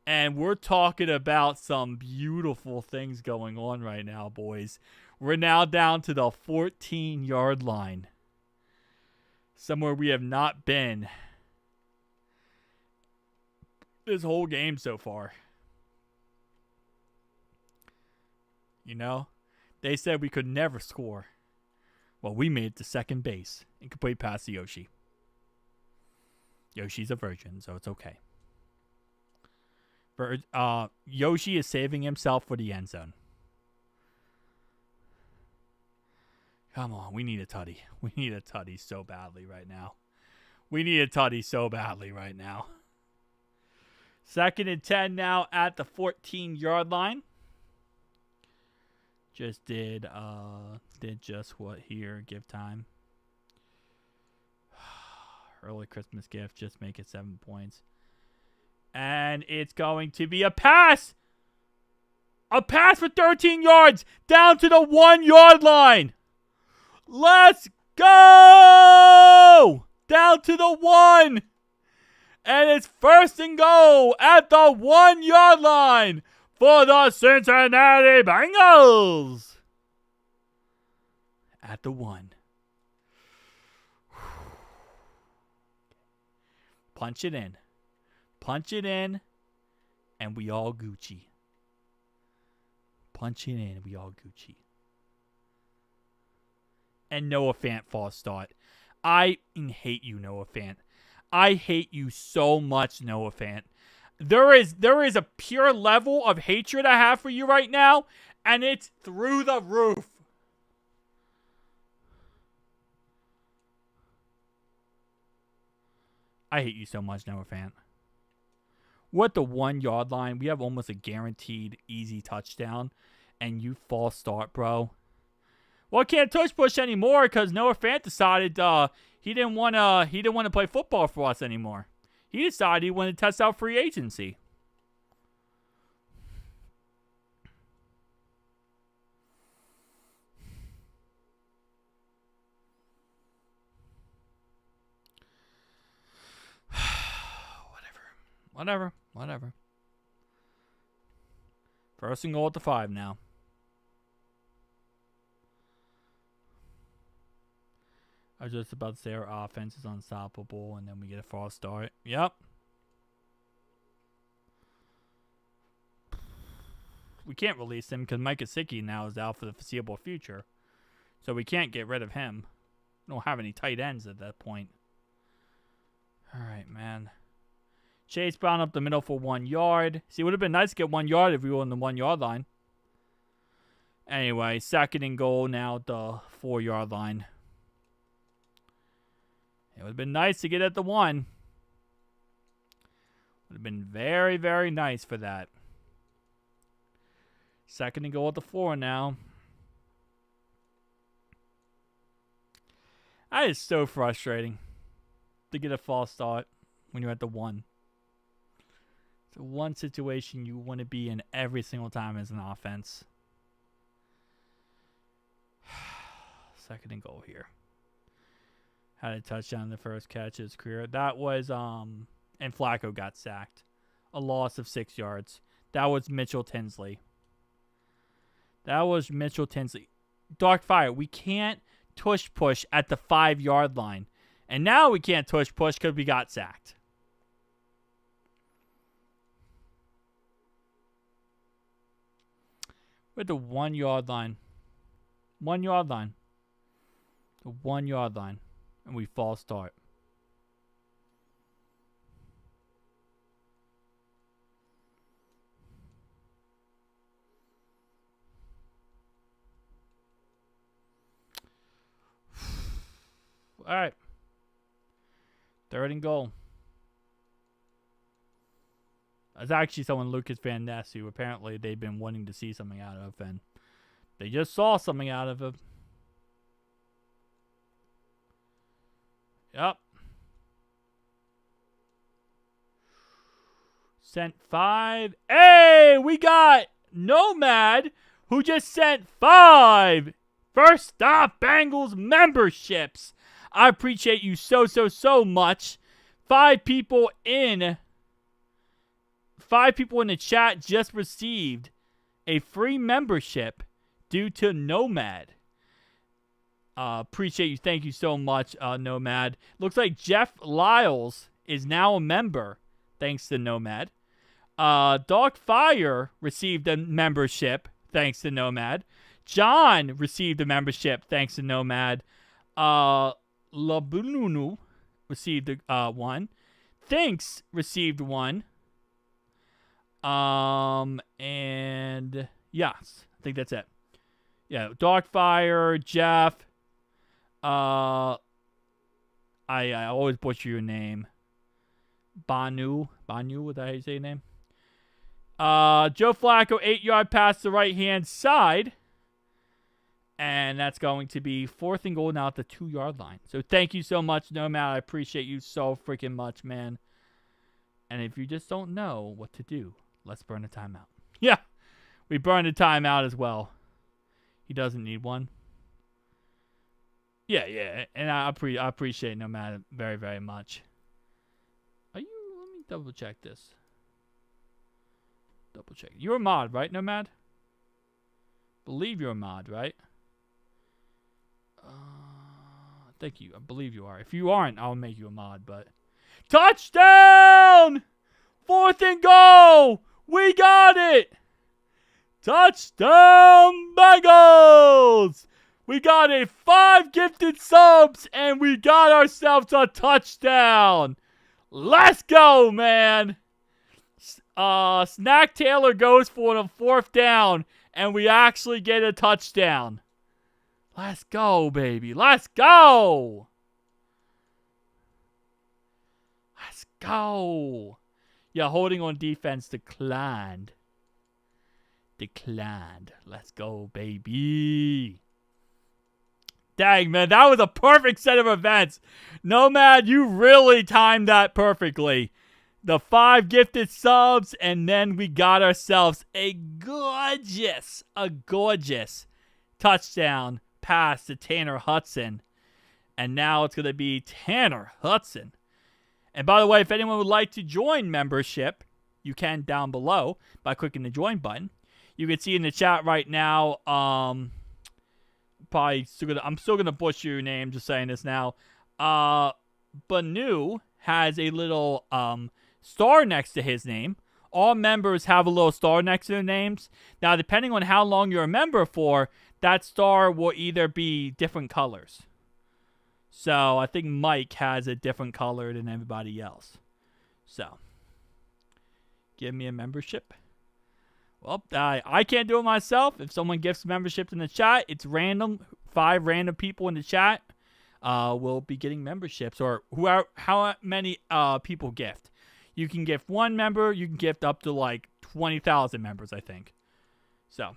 And we're talking about some beautiful things going on right now, boys. We're now down to the 14-yard line. Somewhere we have not been this whole game so far. You know, they said we could never score. Well, we made it to second base and complete past the Yoshi. Yoshi's a virgin, so it's okay. Yoshi is saving himself for the end zone. Come on, we need a tutty. We need a tutty so badly right now. Second and 10 now at the 14-yard line. Just did just what here? Give time. Early Christmas gift. Just make it 7 points. And it's going to be a pass. A pass for 13 yards down to the 1-yard line. Let's go! Down to the 1. And it's first and goal at the 1-yard line for the Cincinnati Bengals. At the 1. Punch it in. And we all Gucci. And Noah Fant false start. I hate you, Noah Fant. I hate you so much, Noah Fant. There is a pure level of hatred I have for you right now, and it's through the roof. I hate you so much, Noah Fant. We're at the 1-yard line. We have almost a guaranteed easy touchdown, and you false start, bro. Well, I can't touch push anymore because Noah Fant decided he didn't want to play football for us anymore. He decided he wanted to test out free agency. Whatever. First and goal at the 5 now. I was just about to say our offense is unstoppable, and then we get a false start. Yep. We can't release him because Mike Gesicki now is out for the foreseeable future. So we can't get rid of him. We don't have any tight ends at that point. All right, man. Chase Brown up the middle for 1 yard. See, it would have been nice to get 1 yard if we were on the 1-yard line. Anyway, second and goal now at the 4-yard line. It would have been nice to get at the 1. Would have been very, very nice for that. 2nd and goal at the 4 now. That is so frustrating to get a false start when you're at the 1. It's the one situation you want to be in every single time as an offense. 2nd and goal here. Had a touchdown in the first catch of his career. That was, and Flacco got sacked. A loss of 6 yards. That was Mitchell Tinsley. Dark Fire, we can't tush push at the 5-yard line. And now we can't tush push because we got sacked. We're at the 1-yard line. 1-yard line. The 1-yard line. And we false start. All right. 3rd and goal. That's actually someone, Lucas Van Ness, who apparently they've been wanting to see something out of, and they just saw something out of him. Yep. Sent 5. Hey, we got Nomad, who just sent 5. First stop, Bengals memberships. I appreciate you so much. 5 people in the chat just received a free membership due to Nomad. Appreciate you. Thank you so much, Nomad. Looks like Jeff Lyles is now a member, thanks to Nomad. Dog Fire received a membership, thanks to Nomad. John received a membership, thanks to Nomad. Labununu received one. Thanks received one. And yes, I think that's it. Yeah, Dogfire, Jeff. I always butcher your name. Banu, what the hell you say your name? Joe Flacco, 8-yard pass to the right-hand side. And that's going to be 4th and goal now at the 2-yard line. So thank you so much, Nomad. I appreciate you so freaking much, man. And if you just don't know what to do, let's burn a timeout. Yeah, we burned a timeout as well. He doesn't need one. Yeah. And I appreciate Nomad very, very much. Let me double check this. You're a mod, right, Nomad? Believe you're a mod, right? Thank you. I believe you are. If you aren't, I'll make you a mod, but... Touchdown! 4th and goal! We got it! Touchdown, Bengals! We got a 5 gifted subs, and we got ourselves a touchdown! Let's go, man! Zack Taylor goes for the 4th down, and we actually get a touchdown. Let's go, baby. Let's go. Let's go. Yeah, holding on defense declined. Let's go, baby. Dang, man. That was a perfect set of events. Nomad, you really timed that perfectly. The 5 gifted subs, and then we got ourselves a gorgeous touchdown pass to Tanner Hudson. And now it's going to be Tanner Hudson. And by the way, if anyone would like to join membership, you can down below by clicking the join button. You can see in the chat right now, I'm still gonna butcher your name, just saying this now. Banu has a little star next to his name. All members have a little star next to their names. Now, depending on how long you're a member for, that star will either be different colors. So, I think Mike has a different color than everybody else. So, give me a membership. Well, I can't do it myself. If someone gifts memberships in the chat, it's random. 5 random people in the chat will be getting memberships, or how many people gift. You can gift one member. You can gift up to like 20,000 members, I think. So,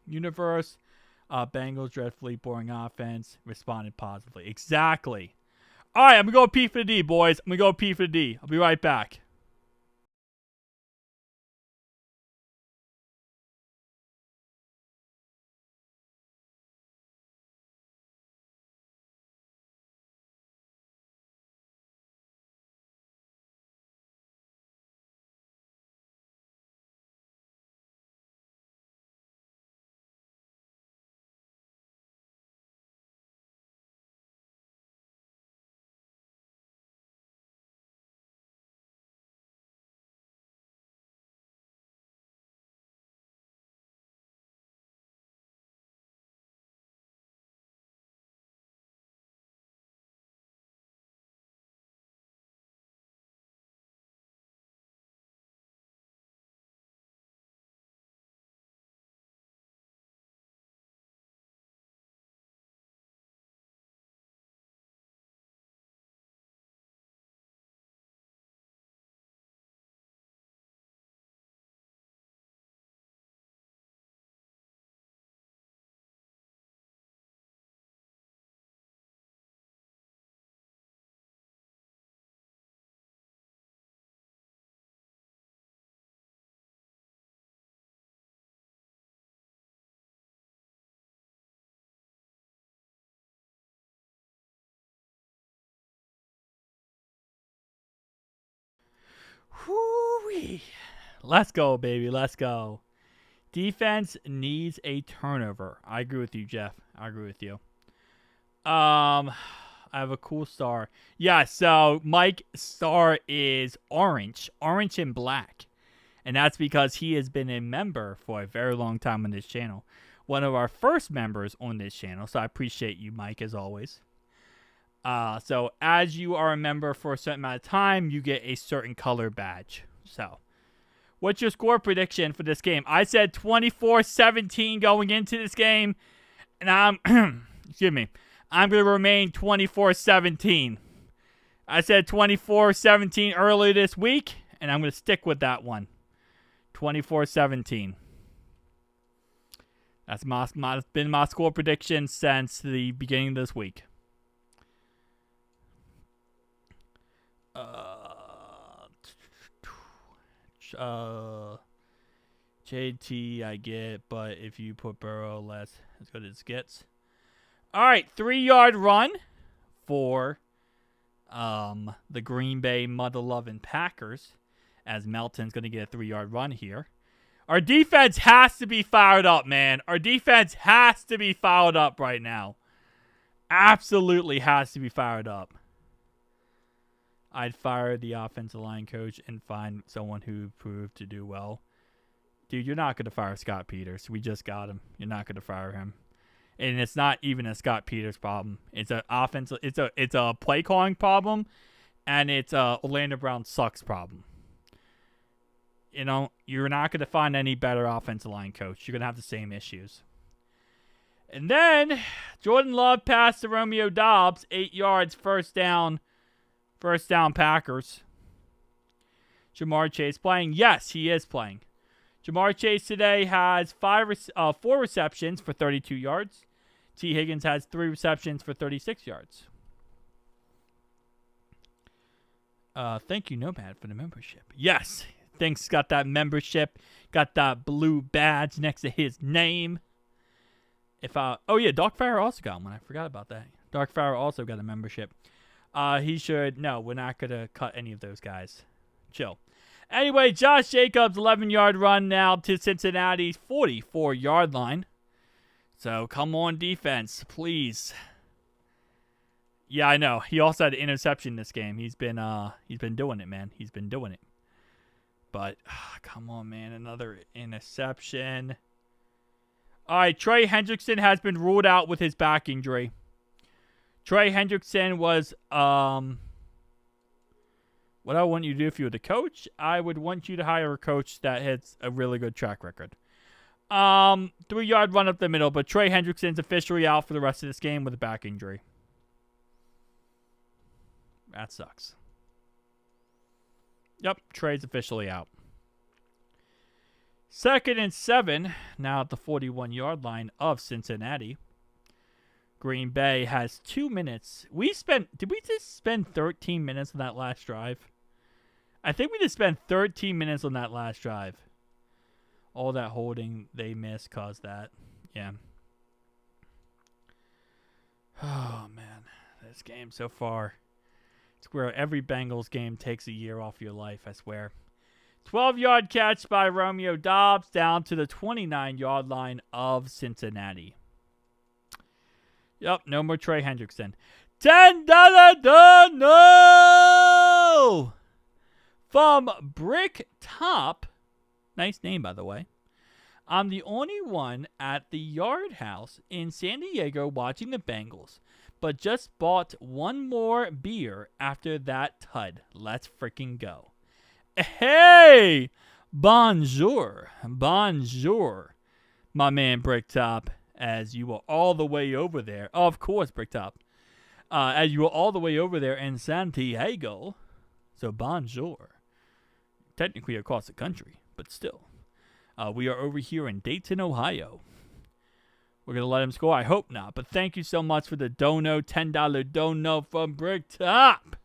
universe, Bengals dreadfully boring offense, responded positively. Exactly. All right, I'm going to go P for the D, boys. I'm going to go P for the D. I'll be right back. Whoo-wee. Let's go, baby. Let's go. Defense needs a turnover. I agree with you, Jeff. I agree with you. I have a cool star. Yeah, so Mike's star is orange. Orange and black. And that's because he has been a member for a very long time on this channel. One of our first members on this channel. So I appreciate you, Mike, as always. So as you are a member for a certain amount of time, you get a certain color badge. So, what's your score prediction for this game? I said 24-17 going into this game, and I'm, excuse me, I'm going to remain 24-17. I said 24-17 earlier this week, and I'm going to stick with that one. 24-17. That's been my score prediction since the beginning of this week. JT I get, but if you put Burrow less, as good as it gets. All right, 3-yard run for the Green Bay mother-loving Packers, as Melton's going to get a 3-yard run here. Our defense has to be fired up, man. Our defense has to be fired up right now. Absolutely has to be fired up. I'd fire the offensive line coach and find someone who proved to do well. Dude, you're not going to fire Scott Peters. We just got him. You're not going to fire him. And it's not even a Scott Peters problem. It's an offensive. It's a play calling problem, and it's a Orlando Brown sucks problem. You know, you're not going to find any better offensive line coach. You're going to have the same issues. And then Jordan Love passed to Romeo Doubs, 8 yards, first down. First down, Packers. Jamar Chase playing? Yes, he is playing. Jamar Chase today has 4 receptions for 32 yards. T. Higgins has 3 receptions for 36 yards. Thank you, Nomad, for the membership. Yes, thanks. Got that membership. Got that blue badge next to his name. Oh yeah, Dark Fire also got one. I forgot about that. Dark Fire also got a membership. He should. No, we're not going to cut any of those guys. Chill. Anyway, Josh Jacobs, 11-yard run now to Cincinnati's 44-yard line. So, come on, defense, please. Yeah, I know. He also had an interception this game. He's been doing it, man. He's been doing it. But, come on, man. Another interception. All right, Trey Hendrickson has been ruled out with his back injury. Trey Hendrickson was, what I want you to do if you were the coach, I would want you to hire a coach that has a really good track record. 3-yard run up the middle, but Trey Hendrickson's officially out for the rest of this game with a back injury. That sucks. Yep, Trey's officially out. 2nd and 7, now at the 41-yard line of Cincinnati. Green Bay has 2 minutes. Did we just spend 13 minutes on that last drive? I think we just spent 13 minutes on that last drive. All that holding they missed caused that. Yeah. Oh, man. This game so far. It's where every Bengals game takes a year off your life, I swear. 12-yard catch by Romeo Doubs down to the 29-yard line of Cincinnati. Yep, no more Trey Hendrickson. $10 dono from Brick Top. Nice name, by the way. I'm the only one at the Yard House in San Diego watching the Bengals, but just bought one more beer after that tud. Let's freaking go. Hey! Bonjour. Bonjour, my man Bricktop, as you were all the way over there. Oh, of course, Bricktop. As you were all the way over there in San Diego. So, bonjour. Technically across the country, but still. We are over here in Dayton, Ohio. We're going to let him score? I hope not. But thank you so much for the dono. $10 dono from Bricktop.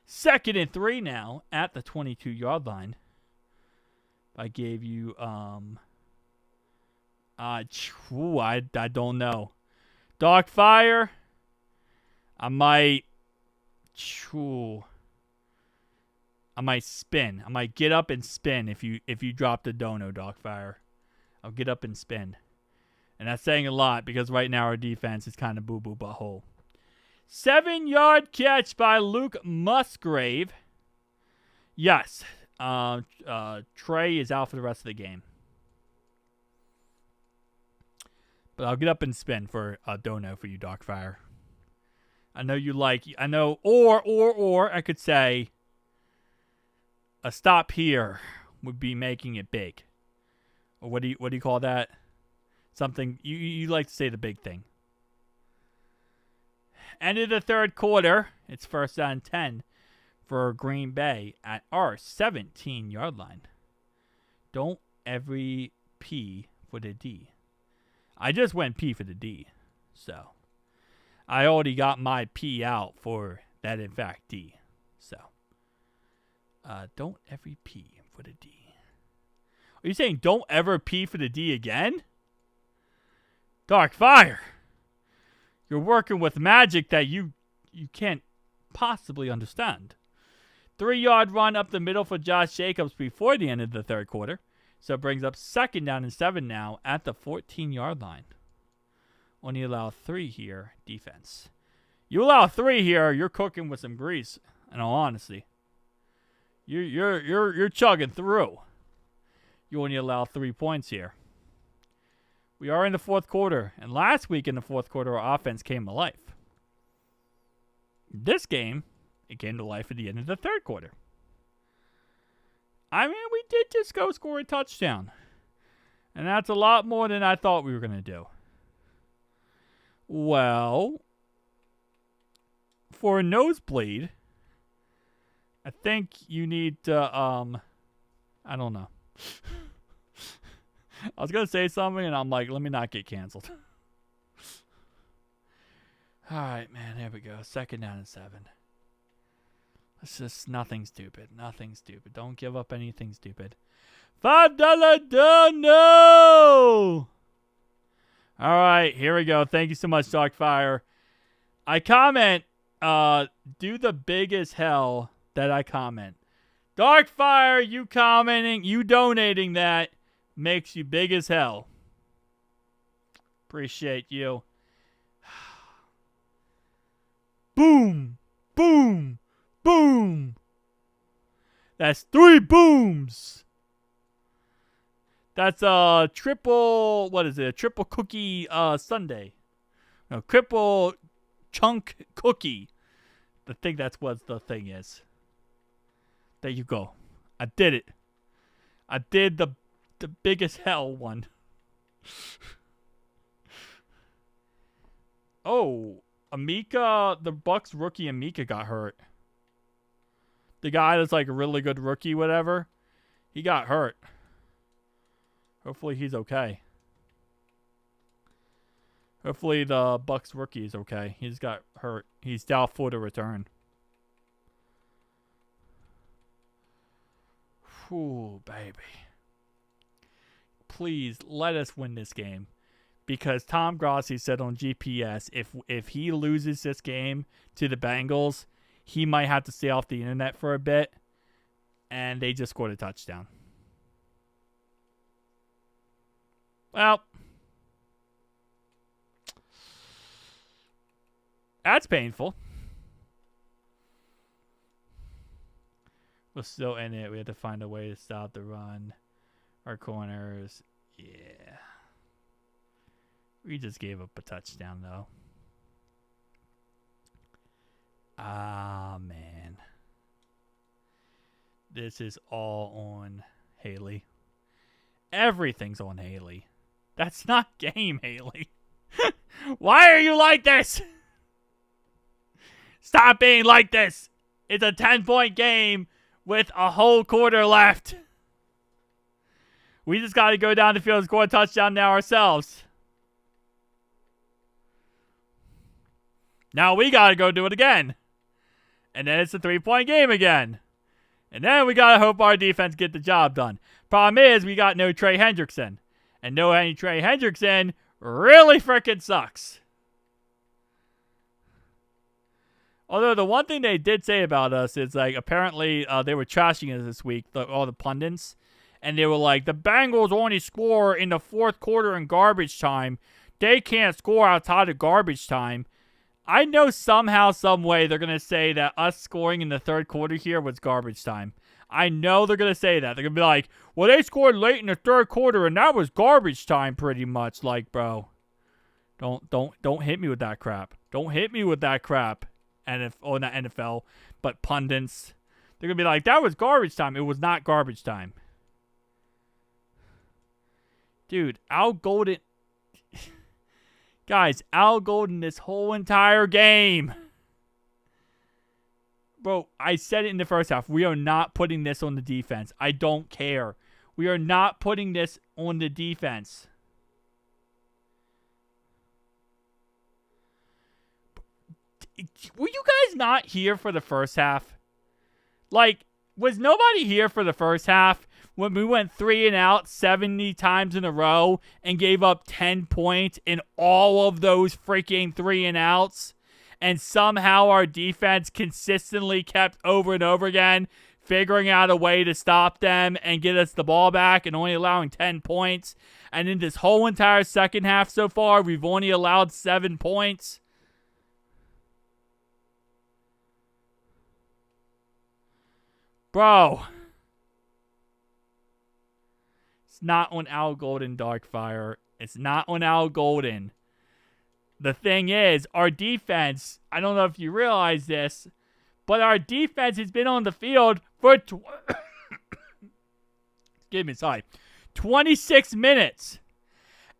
2nd and 3 now at the 22-yard line. I gave you, I don't know. Dark Fire. I might spin. I might get up and spin if you drop the dono, Darkfire. I'll get up and spin. And that's saying a lot because right now our defense is kind of boo-boo butthole. 7-yard catch by Luke Musgrave. Yes. Trey is out for the rest of the game. But I'll get up and spin for a dono for you, Darkfire. I know you like... I know... Or I could say... A stop here would be making it big. Or what do you call that? Something you like to say the big thing. End of the third quarter. It's 1st down 10 for Green Bay at our 17-yard line. Don't every P for the D. I just went P for the D. So I already got my P out for that in fact D. So don't ever P for the D. Are you saying don't ever P for the D again? Dark Fire. You're working with magic that you can't possibly understand. 3-yard run up the middle for Josh Jacobs before the end of the third quarter. So it brings up 2nd down and 7 now at the 14-yard line. Only allow 3 here, defense. You allow 3 here, you're cooking with some grease, in all honesty. You're chugging through. You only allow 3 points here. We are in the fourth quarter, and last week in the fourth quarter, our offense came to life. This game, it came to life at the end of the third quarter. I mean, we did just go score a touchdown, and that's a lot more than I thought we were going to do. Well, for a nosebleed, I think you need to, I don't know. I was going to say something, and I'm like, let me not get canceled. All right, man, here we go. 2nd down and 7. It's just nothing stupid. Nothing stupid. Don't give up anything stupid. $5 dono! All right, here we go. Thank you so much, Darkfire. I comment, do the big as hell that I comment. Darkfire, you commenting, you donating that makes you big as hell. Appreciate you. Boom, boom, boom. That's 3 booms. That's a triple, what is it? A triple cookie sundae. No, triple chunk cookie. I think that's what the thing is. There you go. I did it. I did the biggest hell one. Oh, Amika, the Bucks rookie Amika got hurt. The guy that's like a really good rookie, whatever, he got hurt. Hopefully he's okay. Hopefully the Bucks rookie is okay. He's got hurt. He's doubtful to return. Ooh, baby. Please let us win this game. Because Tom Grossi said on GPS, if he loses this game to the Bengals, he might have to stay off the internet for a bit. And they just scored a touchdown. Well, that's painful. We're still in it. We have to find a way to stop the run. Our corners. Yeah. We just gave up a touchdown, though. Ah, man. This is all on Haley. Everything's on Haley. That's not game, Haley. Why are you like this? Stop being like this. It's a 10-point game with a whole quarter left. We just got to go down the field and score a touchdown now ourselves. Now we got to go do it again. And then it's a 3-point game again. And then we got to hope our defense get the job done. Problem is, we got no Trey Hendrickson. And no any Trey Hendrickson really freaking sucks. Although the one thing they did say about us is, like, apparently they were trashing us this week, all the pundits. And they were like, the Bengals only score in the fourth quarter in garbage time. They can't score outside of garbage time. I know somehow, some way, they're going to say that us scoring in the third quarter here was garbage time. I know they're going to say that. They're going to be like, well, they scored late in the third quarter, and that was garbage time pretty much. Like, bro, don't hit me with that crap. Don't hit me with that crap. Not NFL, but pundits. They're going to be like, that was garbage time. It was not garbage time. Dude, Al Golden... Guys, Al Golden this whole entire game. Bro, I said it in the first half. We are not putting this on the defense. I don't care. We are not putting this on the defense. Were you guys not here for the first half? Like, was nobody here for the first half when we went 3 and out 70 times in a row and gave up 10 points in all of those freaking 3 and outs? And somehow our defense consistently kept over and over again figuring out a way to stop them and get us the ball back and only allowing 10 points. And in this whole entire second half so far, we've only allowed 7 points. Bro. It's not on Al Golden, Darkfire. It's not on Al Golden. The thing is, our defense, I don't know if you realize this, but our defense has been on the field for 26 minutes.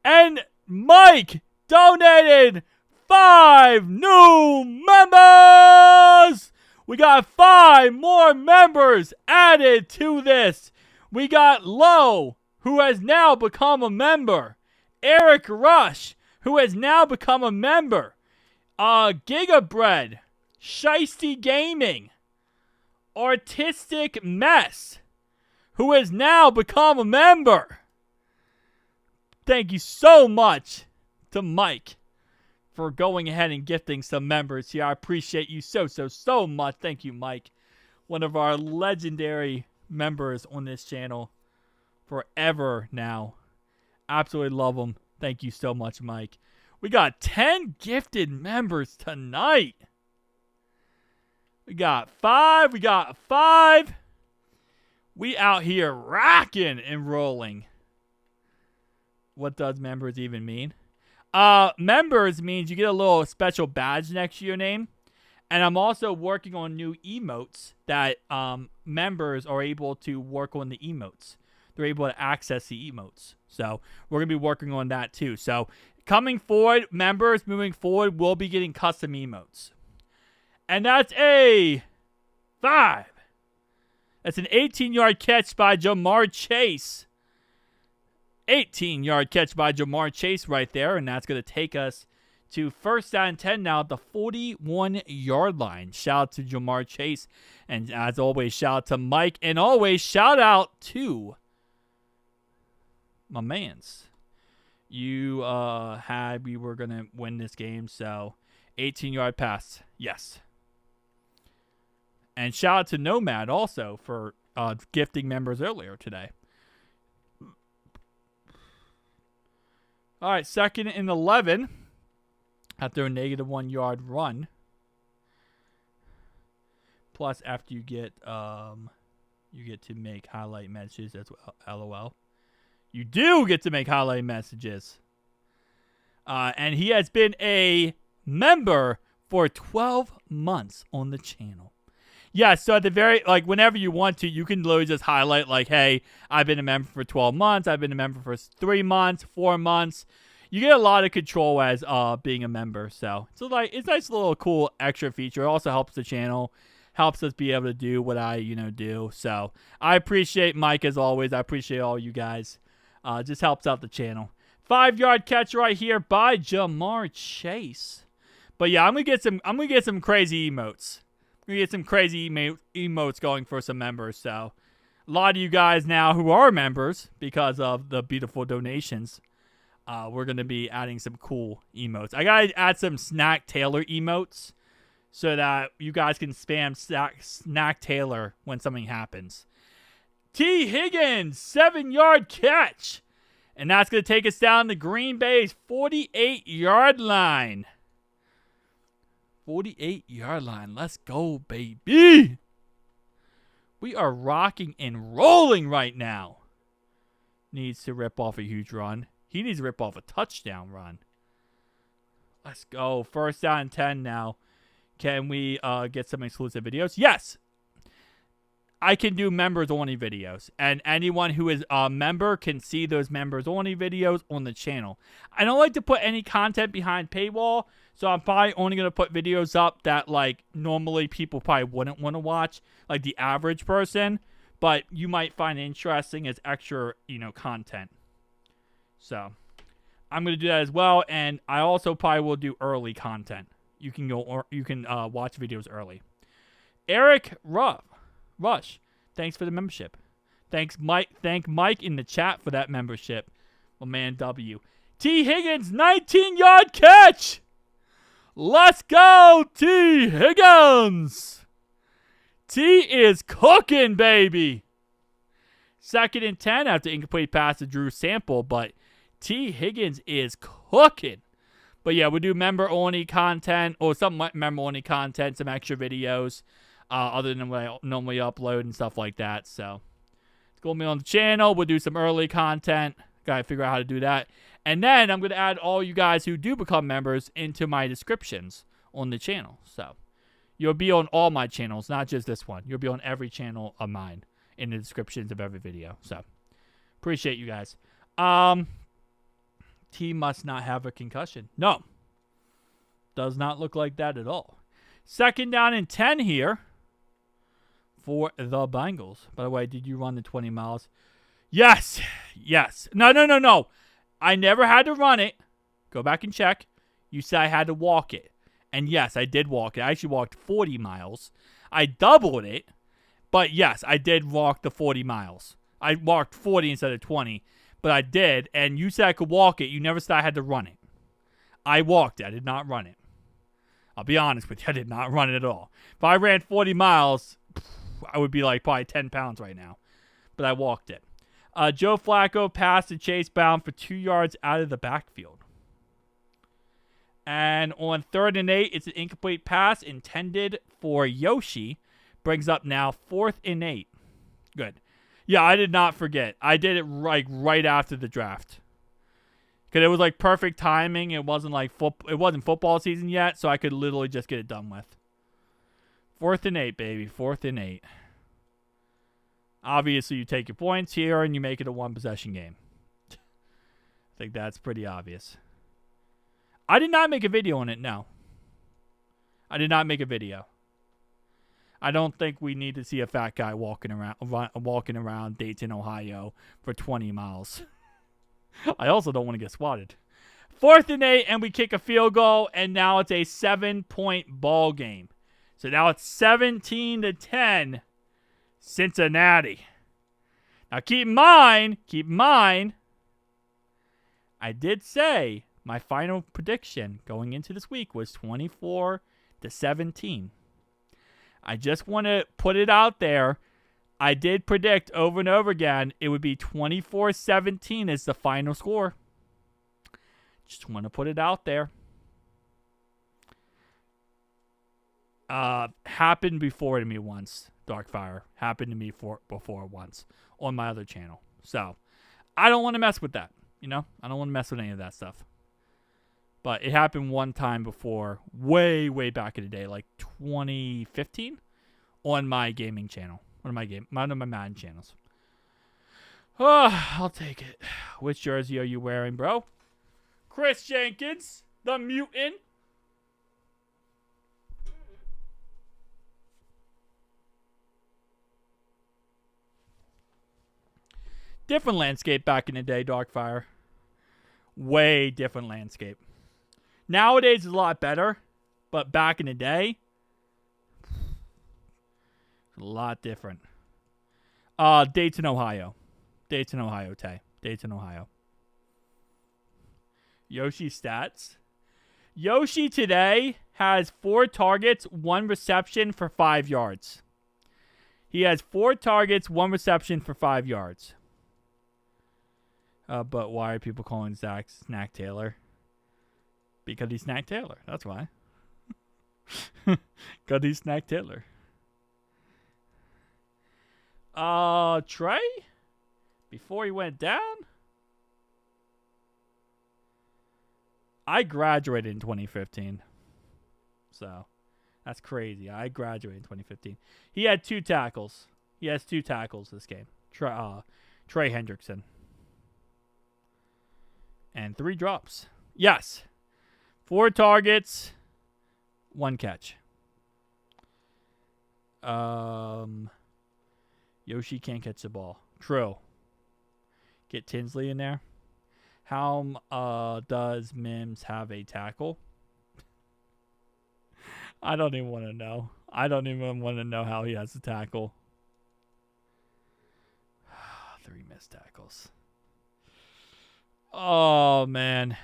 And Mike donated 5 new members. We got 5 more members added to this. We got Lowe, who has now become a member. Eric Rush, who has now become a member. Gigabread, Shiesty Gaming, Artistic Mess, who has now become a member. Thank you so much to Mike for going ahead and gifting some members here. I appreciate you so much. Thank you, Mike. One of our legendary members on this channel forever now. Absolutely love him. Thank you so much, Mike. We got 10 gifted members tonight. We got 5. We out here rocking and rolling. What does members even mean? Members means you get a little special badge next to your name. And I'm also working on new emotes that members are able to work on the emotes. They're able to access the emotes. So we're going to be working on that too. So coming forward, members moving forward will be getting custom emotes. And that's a 5, That's an 18-yard catch by Jamar Chase. 18-yard catch by Jamar Chase right there, and that's going to take us to 1st down and 10 now at the 41-yard line. Shout out to Jamar Chase, and as always, shout out to Mike, and always shout out to my mans. You had we were going to win this game, so 18-yard pass, yes. And shout out to Nomad also for gifting members earlier today. All right, 2nd and 11 after a -1 yard run. Plus, after you get to make highlight messages as well. LOL. You do get to make highlight messages. And he has been a member for 12 months on the channel. Yeah, so at the very, whenever you want to, you can literally just highlight, hey, I've been a member for 12 months. I've been a member for 3 months, 4 months. You get a lot of control as being a member. So it's a nice little cool extra feature. It also helps the channel, helps us be able to do what I, do. So I appreciate Mike as always. I appreciate all you guys. Just helps out the channel. 5-yard catch right here by Jamar Chase. But yeah, I'm gonna get some crazy emotes. We get some crazy emotes going for some members. So a lot of you guys now who are members, because of the beautiful donations, we're going to be adding some cool emotes. I got to add some Zack Taylor emotes so that you guys can spam Zack Taylor when something happens. T. Higgins, 7-yard catch. And that's going to take us down to Green Bay's 48-yard line. 48-yard line. Let's go, baby. We are rocking and rolling right now. Needs to rip off a huge run. He needs to rip off a touchdown run. Let's go. 1st down and 10 now. Can we get some exclusive videos? Yes. I can do members-only videos. And anyone who is a member can see those members-only videos on the channel. I don't like to put any content behind paywall. So I'm probably only going to put videos up that, normally people probably wouldn't want to watch. Like the average person. But you might find it interesting as extra, content. So I'm going to do that as well. And I also probably will do early content. You can watch videos early. Eric Rush, thanks for the membership. Thank Mike in the chat for that membership. My man W. T. Higgins, 19-yard catch. Let's go, T. Higgins. T is cooking, baby. 2nd and 10 after incomplete pass to Drew Sample, but T. Higgins is cooking. But yeah, we'll do member-only content, or some member-only content, some extra videos, other than what I normally upload and stuff like that. So it's going to be on the channel. We'll do some early content. Got to figure out how to do that. And then I'm going to add all you guys who do become members into my descriptions on the channel. So you'll be on all my channels, not just this one. You'll be on every channel of mine in the descriptions of every video. So appreciate you guys. T must not have a concussion. No. Does not look like that at all. 2nd down and 10 here for the Bengals. By the way, did you run the 20 miles? Yes. Yes. No. I never had to run it. Go back and check. You said I had to walk it. And yes, I did walk it. I actually walked 40 miles. I doubled it. But yes, I did walk the 40 miles. I walked 40 instead of 20. But I did. And you said I could walk it. You never said I had to run it. I walked it. I did not run it. I'll be honest with you. I did not run it at all. If I ran 40 miles, I would be probably 10 pounds right now. But I walked it. Joe Flacco passed to Chase bound for 2 yards out of the backfield. And on 3rd and 8, it's an incomplete pass intended for Yoshi. Brings up now 4th and 8. Good. Yeah, I did not forget. I did it right after the draft. Because it was perfect timing. It wasn't it wasn't football season yet, so I could literally just get it done with. 4th and 8, baby. 4th and 8. Obviously, you take your points here and you make it a 1-possession game. I think that's pretty obvious. I did not make a video on it, no. I did not make a video. I don't think we need to see a fat guy walking around Dayton, Ohio for 20 miles. I also don't want to get swatted. 4th and 8, and we kick a field goal, and now it's a 7-point ball game. So now it's 17-10, Cincinnati. Now keep in mind, I did say my final prediction going into this week was 24-17. I just want to put it out there. I did predict over and over again it would be 24-17 as the final score. Just want to put it out there. Happened before to me once, Darkfire. Happened to me before once on my other channel. So, I don't want to mess with that. You know? I don't want to mess with any of that stuff. But it happened one time before, way, way back in the day, like 2015, on my gaming channel. One of my Madden channels. Oh, I'll take it. Which jersey are you wearing, bro? Chris Jenkins, the mutant. Different landscape back in the day, Darkfire. Way different landscape. Nowadays is a lot better, but back in the day, a lot different. Dayton, Ohio. Dayton, Ohio, Tay. Dayton, Ohio. Yoshi stats. Yoshi today has 4 targets, 1 reception for 5 yards. He has 4 targets, 1 reception for 5 yards. But why are people calling Zack Snack Taylor? Because he's Snack Taylor. That's why. Because he's Snack Taylor. Trey? Before he went down? I graduated in 2015. So, that's crazy. I graduated in 2015. He had 2 tackles. He has 2 tackles this game. Trey Hendrickson. And 3 drops. Yes. 4 targets. 1 catch. Yoshi can't catch the ball. True. Get Tinsley in there. How does Mims have a tackle? I don't even want to know. I don't even want to know how he has a tackle. 3 missed tackles. Oh, man.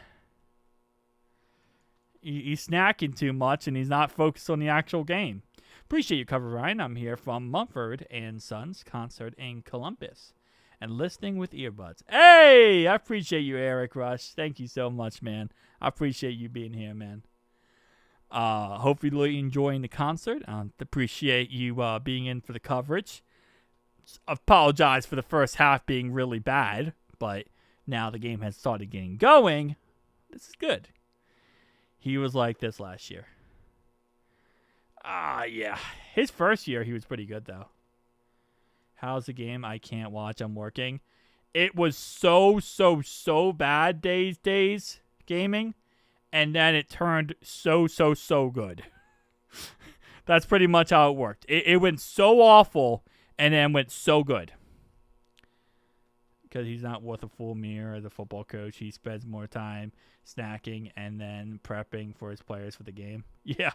He's snacking too much, and he's not focused on the actual game. Appreciate your cover, Ryan. I'm here from Mumford and Sons concert in Columbus and listening with earbuds. Hey, I appreciate you, Eric Rush. Thank you so much, man. I appreciate you being here, man. Hopefully you're enjoying the concert. Appreciate you being in for the coverage. Apologize for the first half being really bad, but now the game has started getting going. This is good. He was like this last year. Yeah. His first year, he was pretty good, though. How's the game? I can't watch. I'm working. It was so bad days gaming. And then it turned so good. That's pretty much how it worked. It went so awful and then went so good. Because he's not worth a full meal as a football coach. He spends more time snacking and then prepping for his players for the game. Yeah.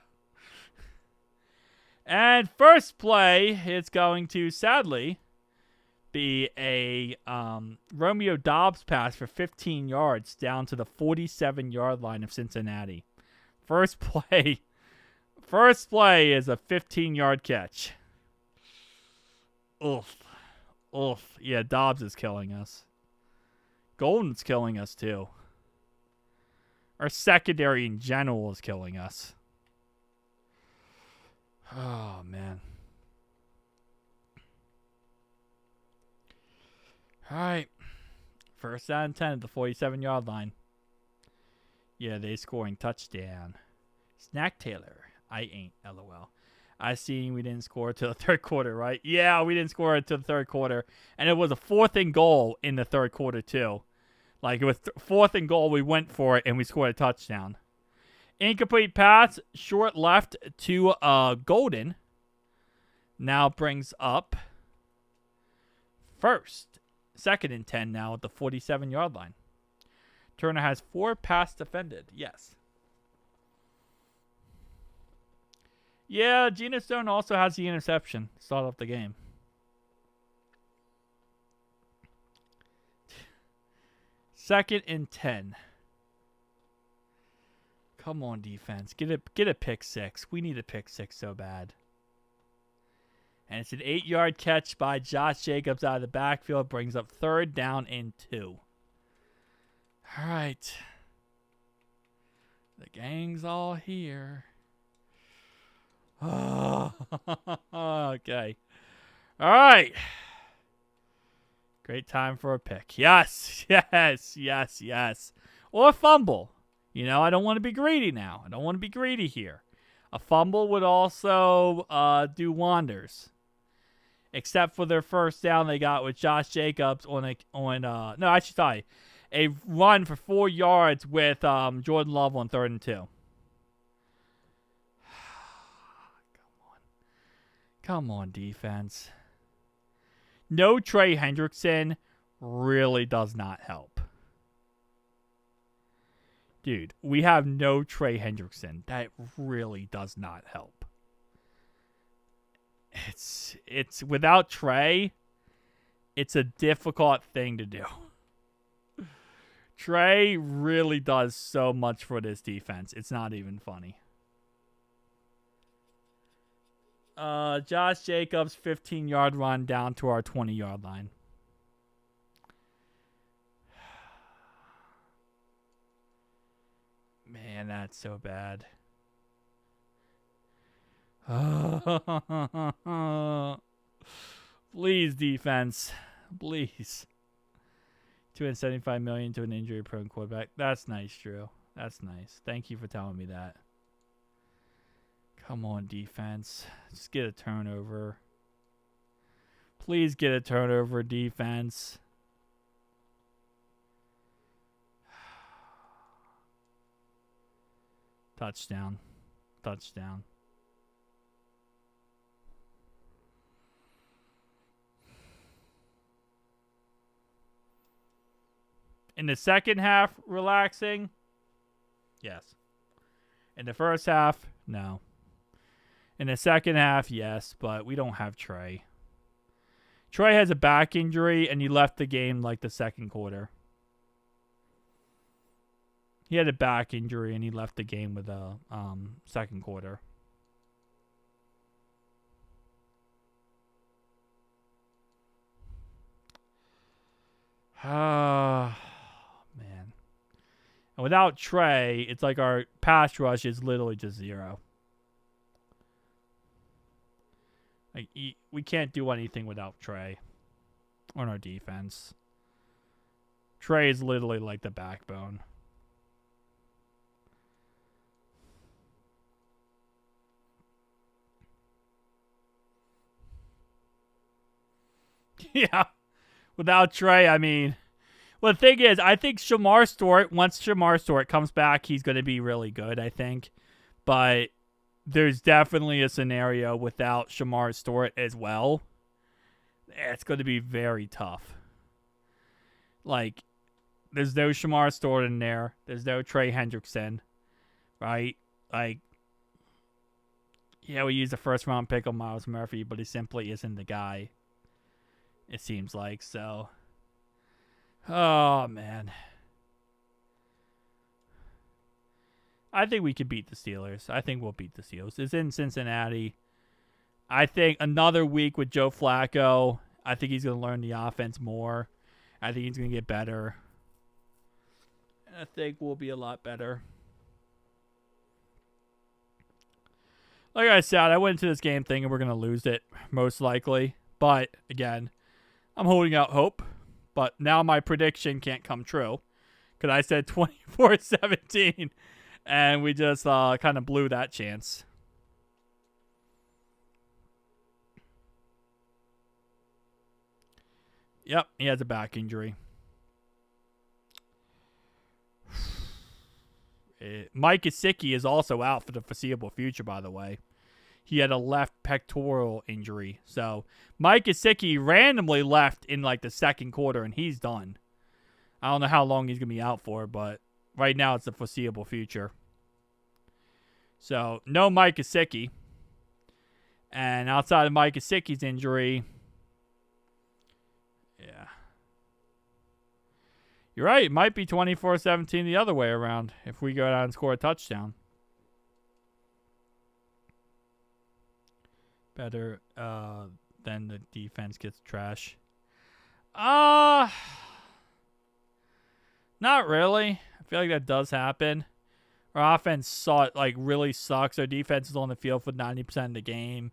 And first play is going to, sadly, be a Romeo Doubs pass for 15 yards down to the 47-yard line of Cincinnati. First play is a 15-yard catch. Oof. Yeah, Dobbs is killing us. Golden's killing us, too. Our secondary in general is killing us. Oh, man. All right. First down and 10 at the 47-yard line. Yeah, they scoring touchdown. Snack Taylor. I ain't, LOL. I seen we didn't score till the third quarter, right? Yeah, we didn't score until the third quarter. And it was a 4th and goal in the third quarter, too. Like, it was 4th and goal. We went for it, and we scored a touchdown. Incomplete pass, short left to Golden. Now brings up 2nd and 10 now at the 47-yard line. Turner has 4 pass defended. Yes. Yeah, Gino Stone also has the interception to start off the game. Second and 10. Come on, defense. Get a pick 6. We need a pick 6 so bad. And it's an 8-yard catch by Josh Jacobs out of the backfield. Brings up 3rd down and 2. All right. The gang's all here. Oh, okay. All right. Great time for a pick. Yes, yes, yes, yes. Or a fumble. You know, I don't want to be greedy now. I don't want to be greedy here. A fumble would also do wonders. Except for their first down they got with Josh Jacobs a run for 4 yards with Jordan Love on 3rd and 2. Come on, defense. No Trey Hendrickson really does not help. Dude, we have no Trey Hendrickson. That really does not help. It's without Trey, it's a difficult thing to do. Trey really does so much for this defense. It's not even funny. Josh Jacobs, 15-yard run down to our 20-yard line. Man, that's so bad. Please, defense. Please. $275 million to an injury-prone quarterback. That's nice, Drew. That's nice. Thank you for telling me that. Come on, defense. Just get a turnover. Please get a turnover, defense. Touchdown. Touchdown. In the second half, relaxing? Yes. In the first half, no. In the second half, yes, but we don't have Trey. Trey has a back injury, and he left the game like the second quarter. He had a back injury, and he left the game with a second quarter. Man. And without Trey, it's like our pass rush is literally just 0. Like, we can't do anything without Trey on our defense. Trey is literally like the backbone. Yeah. Without Trey, I mean... Well, the thing is, I think once Shamar Stewart comes back, he's going to be really good, I think. But there's definitely a scenario without Shamar Stewart as well. It's going to be very tough. Like, there's no Shamar Stewart in there. There's no Trey Hendrickson, right? Like, yeah, we used a first-round pick on Myles Murphy, but he simply isn't the guy, it seems like, so... Oh, man. I think we could beat the Steelers. I think we'll beat the Steelers. It's in Cincinnati. I think another week with Joe Flacco, I think he's going to learn the offense more. I think he's going to get better. I think we'll be a lot better. Like I said, I went into this game thinking we're going to lose it, most likely. But, again, I'm holding out hope. But now my prediction can't come true. Because I said 24-17. And we just kind of blew that chance. Yep, he has a back injury. Mike Gesicki is also out for the foreseeable future, by the way. he had a left pectoral injury. So Mike Gesicki randomly left in like the second quarter, and he's done. I don't know how long he's going to be out for, but right now it's the foreseeable future. So no Mike Gesicki. And outside of Mike Gesicki's injury, yeah. You're right. It might be 24-17 the other way around if we go down and score a touchdown. Better than the defense gets trash. Not really. I feel like that does happen. Our offense really sucks. Our defense is on the field for 90% of the game.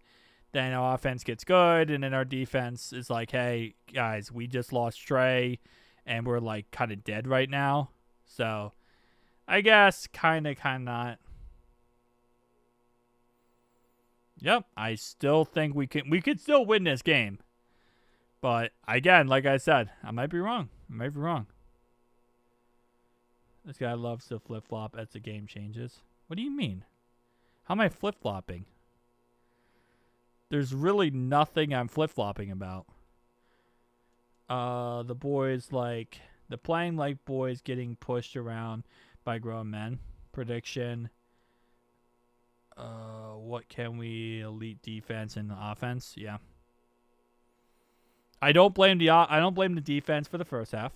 Then our offense gets good, and then our defense is like, hey, guys, we just lost Trey, and we're like kind of dead right now. So I guess kind of not. Yep, I still think we could still win this game. But again, like I said, I might be wrong. This guy loves to flip-flop as the game changes. What do you mean? How am I flip-flopping? There's really nothing I'm flip-flopping about. The boys the playing like boys getting pushed around by grown men. Prediction. What can we? Elite defense and offense. Yeah. I don't blame the defense for the first half.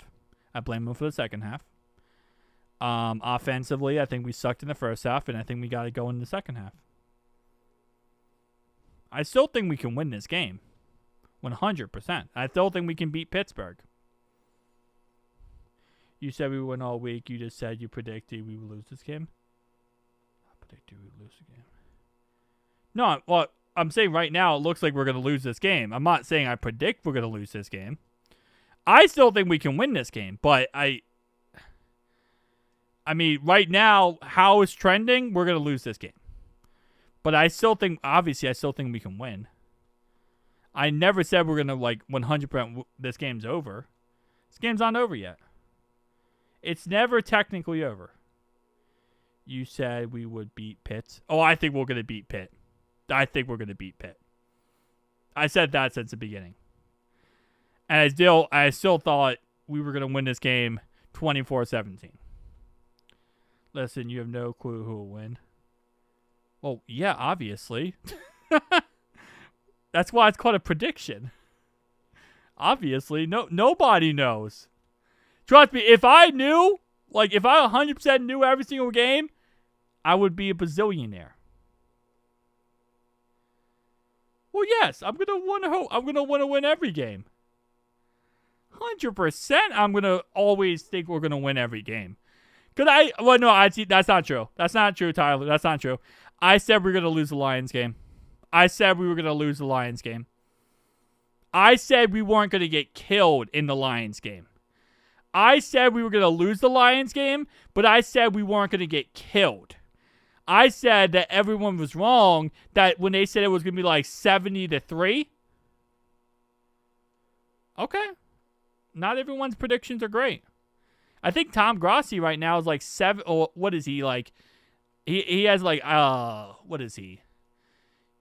I blame them for the second half. Offensively, I think we sucked in the first half, and I think we got to go in the second half. I still think we can win this game. 100%. I still think we can beat Pittsburgh. You said we would win all week. You just said you predicted we would lose this game. I predicted we would lose the game. No, well, I'm saying right now it looks like we're going to lose this game. I'm not saying I predict we're going to lose this game. I still think we can win this game, but I mean, right now, how it's trending, we're going to lose this game. But I still think we can win. I never said we're going to, 100% this game's over. This game's not over yet. It's never technically over. You said we would beat Pitt. Oh, I think we're going to beat Pitt. I said that since the beginning. And I still thought we were going to win this game 24-17. Listen, you have no clue who will win. Well, yeah, obviously. That's why it's called a prediction. Obviously, nobody knows. Trust me, if I knew, if I 100% knew every single game, I would be a bazillionaire. Well, yes, I'm gonna want to win every game. 100%, I'm gonna always think we're gonna win every game. That's not true. That's not true, Tyler. That's not true. I said we were going to lose the Lions game. I said we weren't going to get killed in the Lions game. I said we were going to lose the Lions game, but I said we weren't going to get killed. I said that everyone was wrong, that when they said it was going to be 70-3. Okay. Not everyone's predictions are great. I think Tom Grossi right now is 7. Or what is he like? He has what is he?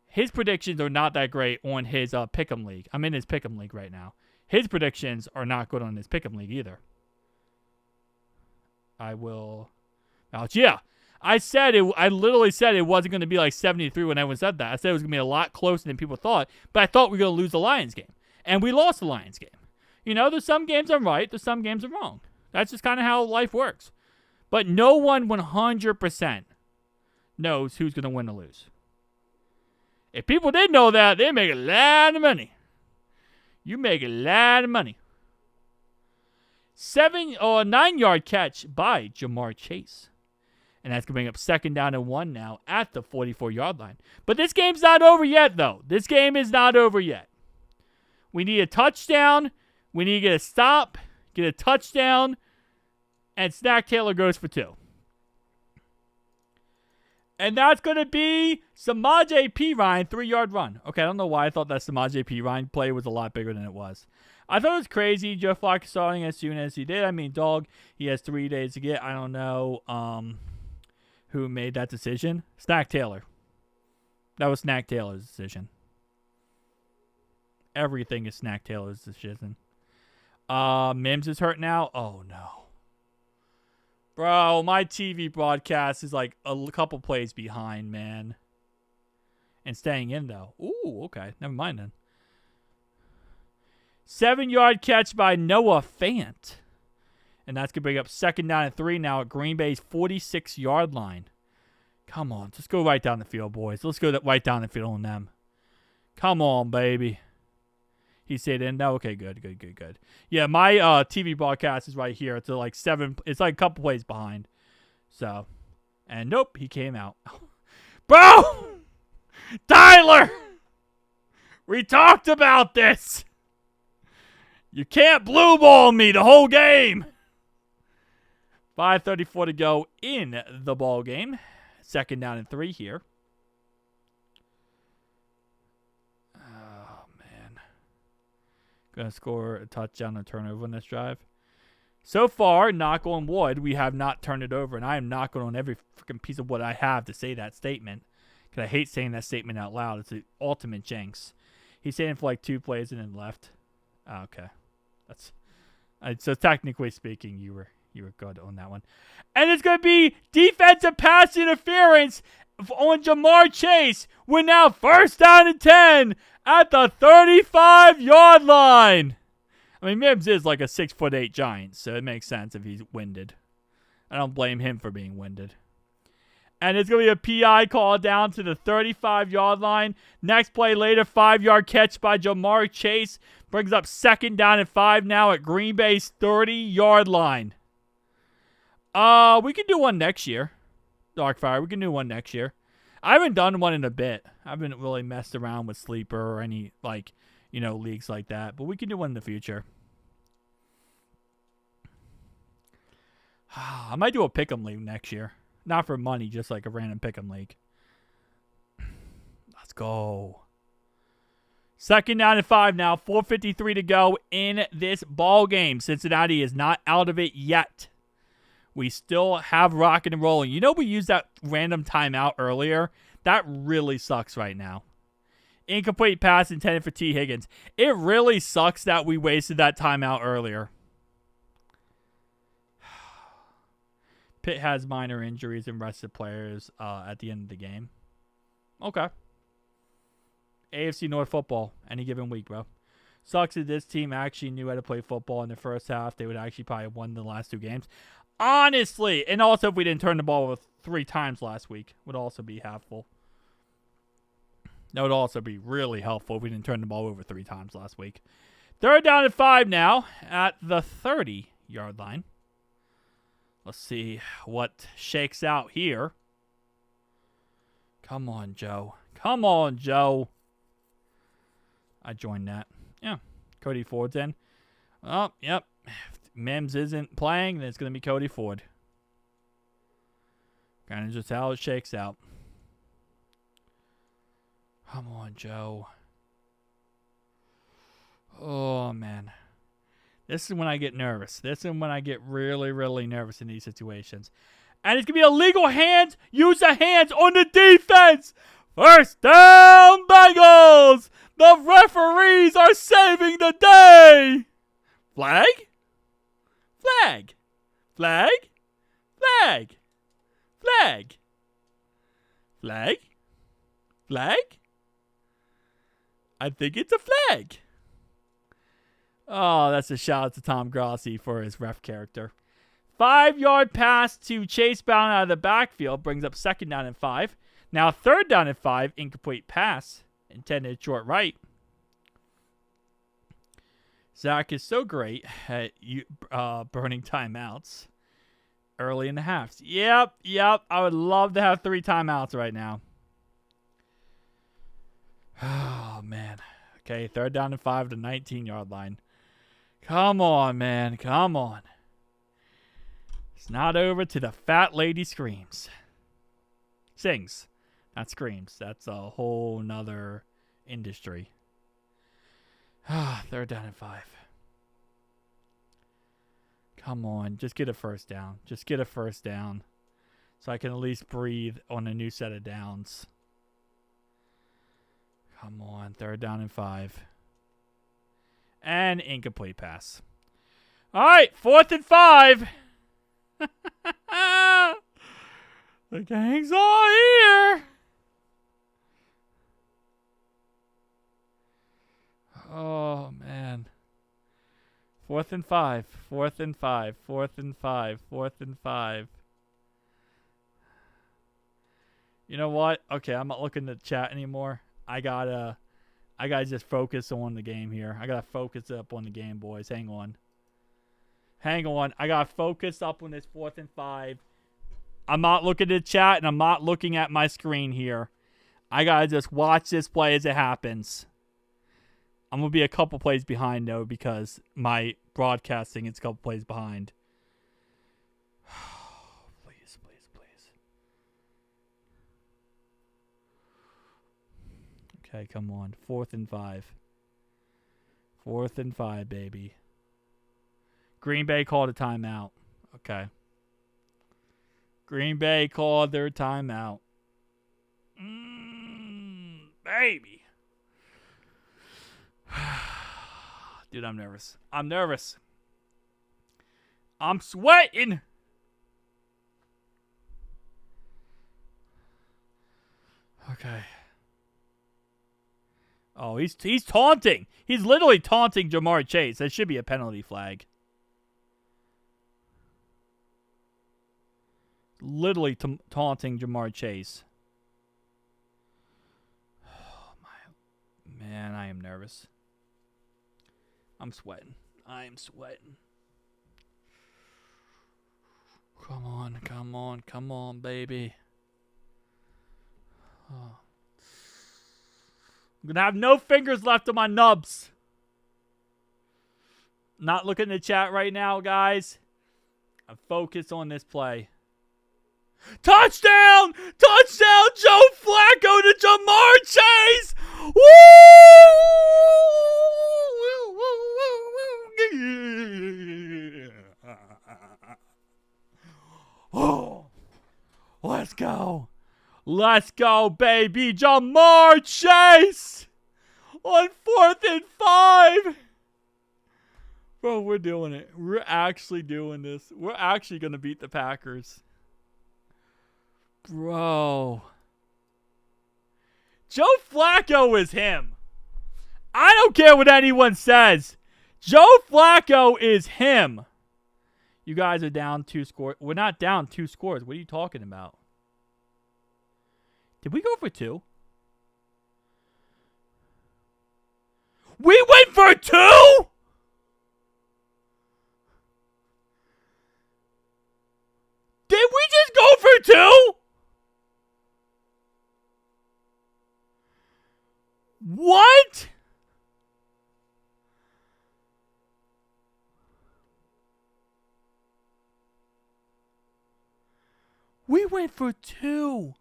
His predictions are not that great on his Pick'em League. I'm in his Pick'em League right now. His predictions are not good on his Pick'em League either. I will. Yeah. I literally said it wasn't going to be 73 when everyone said that. I said it was going to be a lot closer than people thought, but I thought we were going to lose the Lions game. And we lost the Lions game. There's some games I'm right, there's some games I'm wrong. That's just kind of how life works. But no one 100% knows who's going to win or lose. If people did know that, they make a lot of money. You make a lot of money. 9-yard catch by Jamar Chase. And that's going to bring up 2nd down and 1 now at the 44-yard line. But this game's not over yet, though. This game is not over yet. We need a touchdown. We need to get a stop, get a touchdown, and Zack Taylor goes for 2. And that's going to be Samaje Perine, 3-yard run. Okay, I don't know why I thought that Samaje Perine play was a lot bigger than it was. I thought it was crazy. Joe Flacco starting as soon as he did. I mean, dog, he has 3 days to get. I don't know who made that decision. Zack Taylor. That was Zack Taylor's decision. Everything is Zack Taylor's decision. Mims is hurt now. Oh no, bro, my TV broadcast is like a couple plays behind, man. And staying in though. Ooh, okay, never mind then. 7-yard catch by Noah Fant. And that's going to bring up 2nd down and 3 now at Green Bay's 46-yard line. Come on. Just go right down the field, boys. Let's go right down the field on them. Come on, baby. He stayed in. No, okay, good. Yeah, my TV broadcast is right here. It's like 7. It's like a couple plays behind. So, and nope, he came out. Bro! Tyler! We talked about this. You can't blue ball me the whole game. 5:34 to go in the ball game. 2nd down and 3 here. Oh, man. Gonna score a touchdown or turnover on this drive. So far, knock on wood, we have not turned it over. And I am knocking on every freaking piece of wood I have to say that statement. Because I hate saying that statement out loud. It's the ultimate jinx. He's saying for like 2 plays and then left. Oh, okay. So technically speaking, you were good on that one. And it's going to be defensive pass interference on Jamar Chase. We're now 1st down and 10 at the 35-yard line. I mean, Mims is like a 6'8" giant, so it makes sense if he's winded. I don't blame him for being winded. And it's going to be a PI call down to the 35-yard line. Next play later, 5-yard catch by Jamar Chase. Brings up 2nd down and 5 now at Green Bay's 30-yard line. We can do one next year. Darkfire, we can do one next year. I haven't done one in a bit. I haven't really messed around with Sleeper or any, leagues like that. But we can do one in the future. I might do a pick'em league next year. Not for money, just like a random pick'em league. Let's go. 2nd down and 5 now. 4:53 to go in this ball game. Cincinnati is not out of it yet. We still have rocking and rolling. You know, we used that random timeout earlier. That really sucks right now. Incomplete pass intended for T. Higgins. It really sucks that we wasted that timeout earlier. Pitt has minor injuries and rested players at the end of the game. Okay. AFC North football, any given week, bro. Sucks that this team actually knew how to play football in the first half. They would actually probably have won the last 2 games. Honestly. And also if we didn't turn the ball over 3 times last week, would also be helpful. That would also be really helpful if we didn't turn the ball over 3 times last week. 3rd down and 5 now at the 30-yard line. Let's see what shakes out here. Come on, Joe. Come on, Joe. I joined that. Yeah. Cody Ford's in. Oh, yep. If Mims isn't playing, then it's going to be Cody Ford. Kind of just how it shakes out. Come on, Joe. Oh, man. This is when I get nervous. This is when I get really, really nervous in these situations. And it's going to be illegal hands. Use the hands on the defense. 1st down, Bengals. The referees are saving the day. Flag? Flag. Flag. Flag. Flag. Flag. Flag. I think it's a flag. Oh, that's a shout out to Tom Grossi for his ref character. 5-yard pass to Chase Brown out of the backfield brings up 2nd down and 5. Now 3rd down and 5, incomplete pass, intended short right. Zach is so great at burning timeouts early in the halves. Yep. I would love to have 3 timeouts right now. Oh, man. Okay, 3rd down and 5 to 19-yard line. Come on, man. Come on. It's not over till the fat lady screams. Sings. Not screams. That's a whole nother industry. 3rd down and 5. Come on. Just get a 1st down. Just get a 1st down. So I can at least breathe on a new set of downs. Come on. 3rd down and 5. And incomplete pass. All right. 4th and 5. The gang's all here. Oh, man. 4th and 5. 4th and 5. 4th and 5. 4th and 5. You know what? Okay, I'm not looking at the chat anymore. I gotta just focus on the game here. I gotta focus up on the game, boys. Hang on. Hang on. I gotta focus up on this 4th and 5. I'm not looking at the chat, and I'm not looking at my screen here. I gotta just watch this play as it happens. I'm gonna be a couple plays behind though because my broadcasting is a couple plays behind. Please, please, please. Okay, come on. 4th and 5. 4th and 5, baby. Green Bay called a timeout. Okay. Green Bay called their timeout. Baby. Dude, I'm nervous. I'm nervous. I'm sweating. Okay. Oh, he's taunting. He's literally taunting Jamar Chase. That should be a penalty flag. Literally taunting Jamar Chase. Oh, my man, I am nervous. I'm sweating. I am sweating. Come on, come on, come on, baby. Oh. I'm going to have no fingers left on my nubs. Not looking at the chat right now, guys. I'm focused on this play. Touchdown! Touchdown! Joe Flacco to Jamar Chase! Woo! Oh, let's go. Let's go, baby. Jamar Chase on 4th and 5. Bro, we're doing it. We're actually doing this. We're actually going to beat the Packers. Bro. Joe Flacco is him. I don't care what anyone says. Joe Flacco is him. You guys are down 2 scores. We're not down 2 scores. What are you talking about? Did we go for 2? We went for 2? Did we just go for 2? What? We went for 2.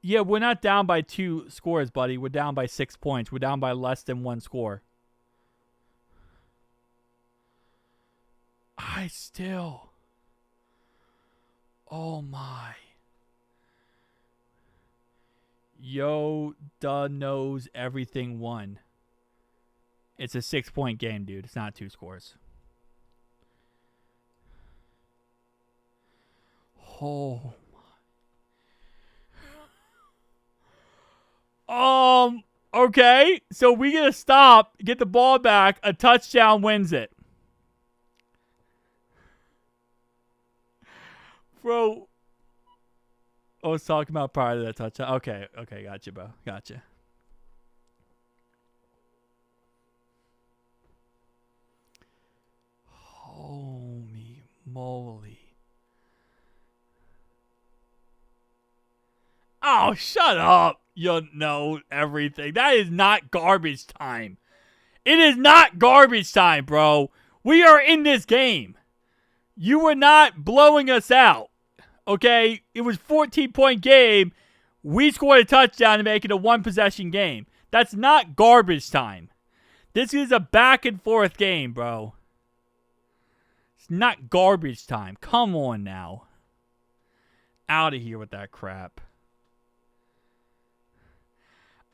Yeah, we're not down by 2 scores, buddy. We're down by 6 points. We're down by less than 1 score. I still. Oh, my. Yo, duh knows everything won. It's a 6-point game, dude. It's not 2 scores. Oh. Okay. So we gotta stop, get the ball back. A touchdown wins it. Bro. I was talking about prior to that touchdown. Okay, gotcha, bro. Gotcha. Holy moly. Oh, shut up. You know everything. That is not garbage time. It is not garbage time, bro. We are in this game. You were not blowing us out. Okay? It was a 14-point game. We scored a touchdown to make it a 1-possession game. That's not garbage time. This is a back-and-forth game, bro. It's not garbage time. Come on now. Out of here with that crap.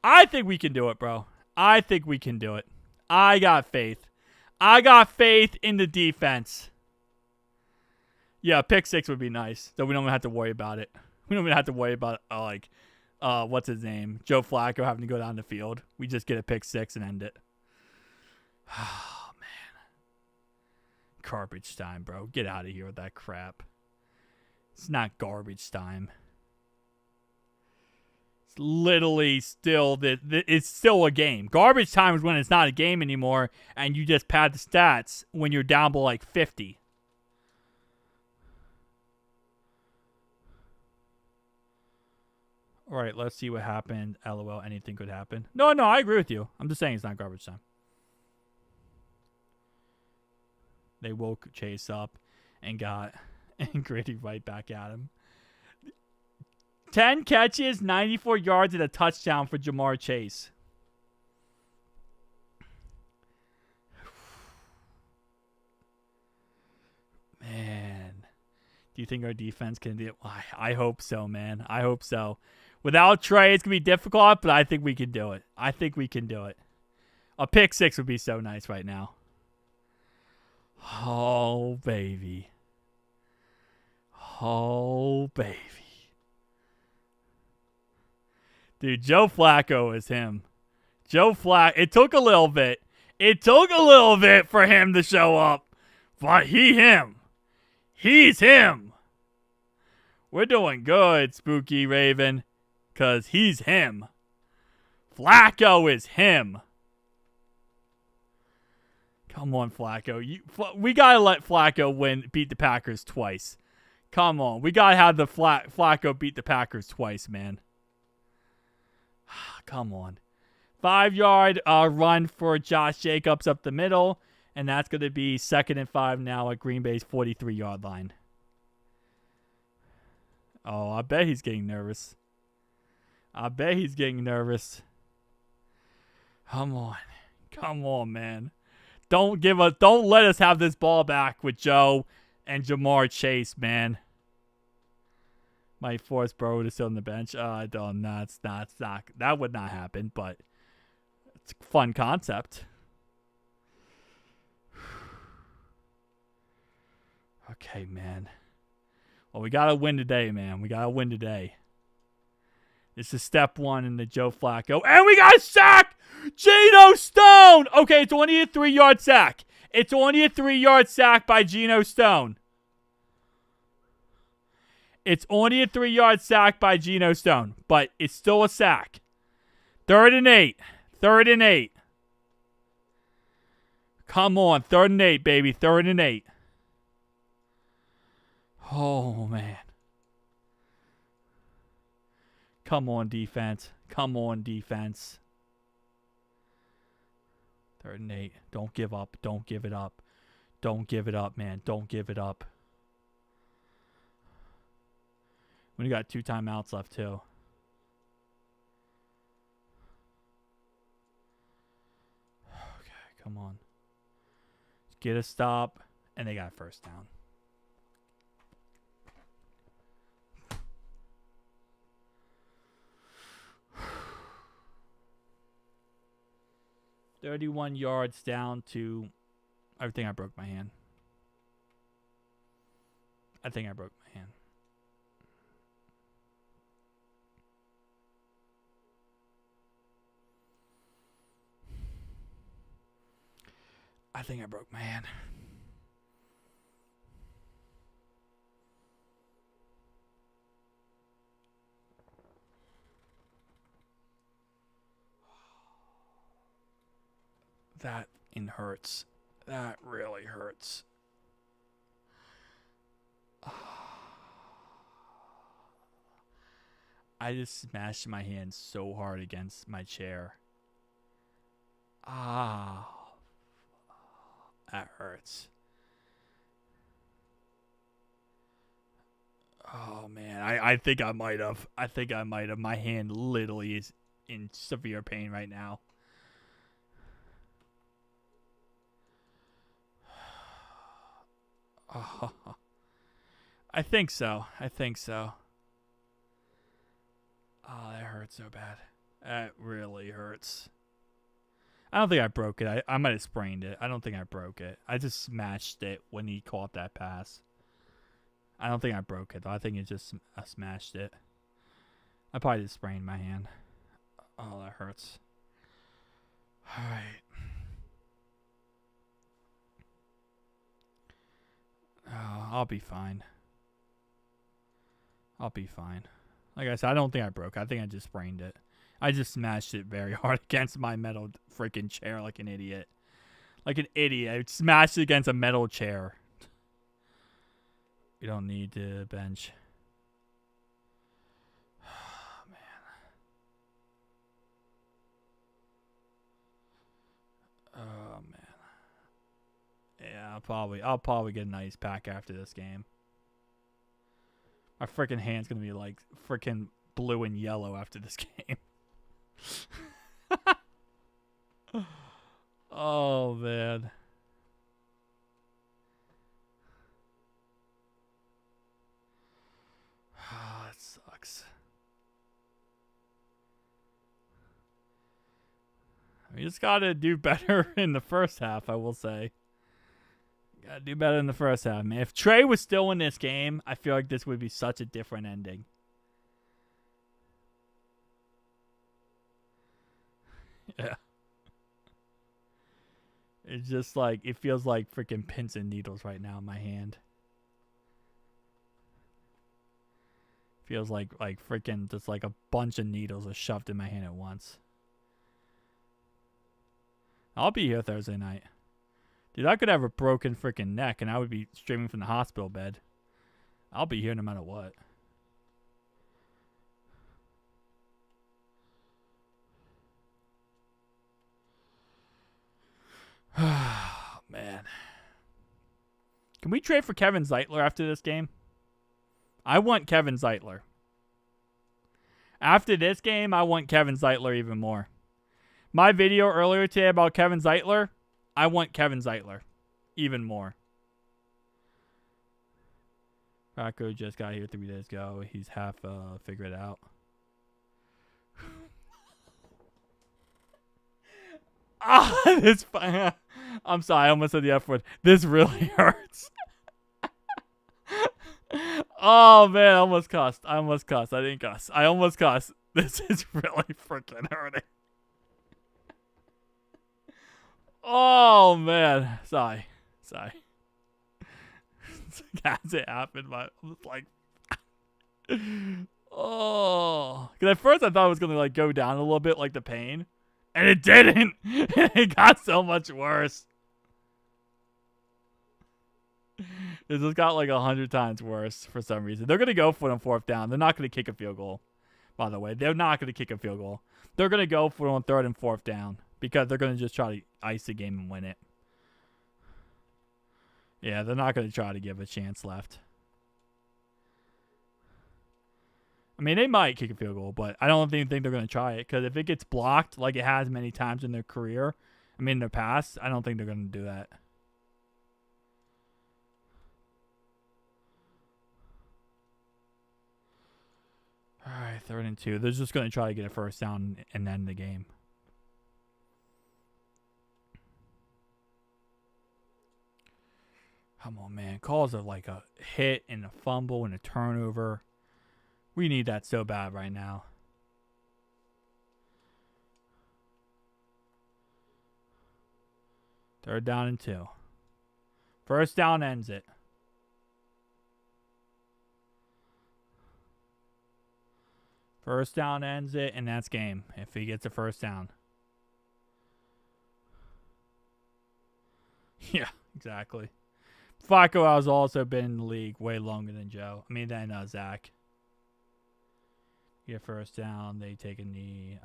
I think we can do it, bro. I think we can do it. I got faith. I got faith in the defense. Yeah, pick 6 would be nice. So we don't even have to worry about it. We don't even have to worry about, what's his name? Joe Flacco having to go down the field. We just get a pick 6 and end it. Oh, man. Garbage time, bro. Get out of here with that crap. It's not garbage time. It's literally still, it's still a game. Garbage time is when it's not a game anymore and you just pad the stats when you're down below like 50. All right, let's see what happened. LOL, anything could happen. No, I agree with you. I'm just saying it's not garbage time. They woke Chase up and got Gritty right back at him. 10 catches, 94 yards, and a touchdown for Jamar Chase. Man. Do you think our defense can do it? I hope so, man. I hope so. Without Trey, it's going to be difficult, but I think we can do it. I think we can do it. A pick 6 would be so nice right now. Oh, baby. Oh, baby. Dude, Joe Flacco is him. Joe Flacco. It took a little bit. It took a little bit for him to show up. But him. He's him. We're doing good, Spooky Raven. Because he's him. Flacco is him. Come on, Flacco. We got to let Flacco beat the Packers twice. Come on. We got to have the Flacco beat the Packers twice, man. Come on. 5-yard run for Josh Jacobs up the middle. And that's going to be 2nd and 5 now at Green Bay's 43-yard line. Oh, I bet he's getting nervous. I bet he's getting nervous. Come on. Come on, man. Don't let us have this ball back with Joe and Jamar Chase, man. Might force Burrow to sit on the bench. That would not happen, but it's a fun concept. Okay, man. Well, we got to win today, man. We got to win today. This is step 1 in the Joe Flacco. And we got a sack! Gino Stone! Okay, it's only a 3-yard sack. It's only a 3-yard sack by Gino Stone. It's only a 3-yard sack by Gino Stone. But it's still a sack. 3rd and 8. 3rd and 8. Come on. 3rd and 8, baby. 3rd and 8. Oh, man. Come on, defense. Come on, defense. 3rd and 8. Don't give up. Don't give it up. Don't give it up, man. Don't give it up. We got 2 timeouts left, too. Okay, come on. Get a stop, and they got first down. "31 yards down to..." I think I broke my hand. I think I broke my hand. I think I broke my hand. That hurts. That really hurts. I just smashed my hand so hard against my chair. That hurts. Oh, man. I think I might have. My hand literally is in severe pain right now. Oh, I think so. Oh, that hurts so bad. That really hurts. I don't think I broke it. I might have sprained it. I don't think I broke it. I just smashed it when he caught that pass. I don't think I broke it, though. I think I smashed it. I probably just sprained my hand. Oh, that hurts. All right. Oh, I'll be fine. I'll be fine. Like I said, I don't think I broke it. I think I just sprained it. I just smashed it very hard against my metal freaking chair like an idiot. Like an idiot. I smashed it against a metal chair. We don't need to bench. Oh, man. Oh, man. Yeah, I'll probably get an ice pack after this game. My freaking hand's gonna be like freaking blue and yellow after this game. Oh, man. Oh, that sucks. We just gotta do better in the first half, I will say. Gotta do better in the first half, man. If Trey was still in this game, I feel like this would be such a different ending. Yeah. It's just like, it feels like freaking pins and needles right now in my hand. Feels like freaking just like a bunch of needles are shoved in my hand at once. I'll be here Thursday night. Dude, I could have a broken freaking neck and I would be streaming from the hospital bed. I'll be here no matter what. Oh, man. Can we trade for Kevin Zeitler after this game? I want Kevin Zeitler. After this game, I want Kevin Zeitler even more. My video earlier today about Kevin Zeitler, I want Kevin Zeitler even more. Rocco just got here 3 days ago. He's half figured it out. This. I'm sorry, I almost said the F word. This really hurts. Oh, man, I almost cussed. I didn't cuss. I almost cussed. This is really freaking hurting. Oh, man. Sorry. As it happened, but I was like, oh. Because at first I thought it was going to like go down a little bit, like the pain. And it didn't. It got so much worse. It just got like 100 times worse for some reason. They're going to go for it on 4th down. They're not going to kick a field goal, by the way. They're not going to kick a field goal. They're going to go for it on 3rd and 4th down because they're going to just try to ice the game and win it. Yeah, they're not going to try to give a chance left. I mean, they might kick a field goal, but I don't even think they're going to try it because if it gets blocked like it has many times in their career, I mean, in their past, I don't think they're going to do that. All right, 3rd and 2. They're just going to try to get a 1st down and end the game. Come on, man. Calls of like a hit and a fumble and a turnover. We need that so bad right now. Third down and 2. 1st down ends it. First down ends it, and that's game if he gets a 1st down. Yeah, exactly. Flacco has also been in the league way longer than Joe. I mean, than Zach. Get 1st down, they take a knee,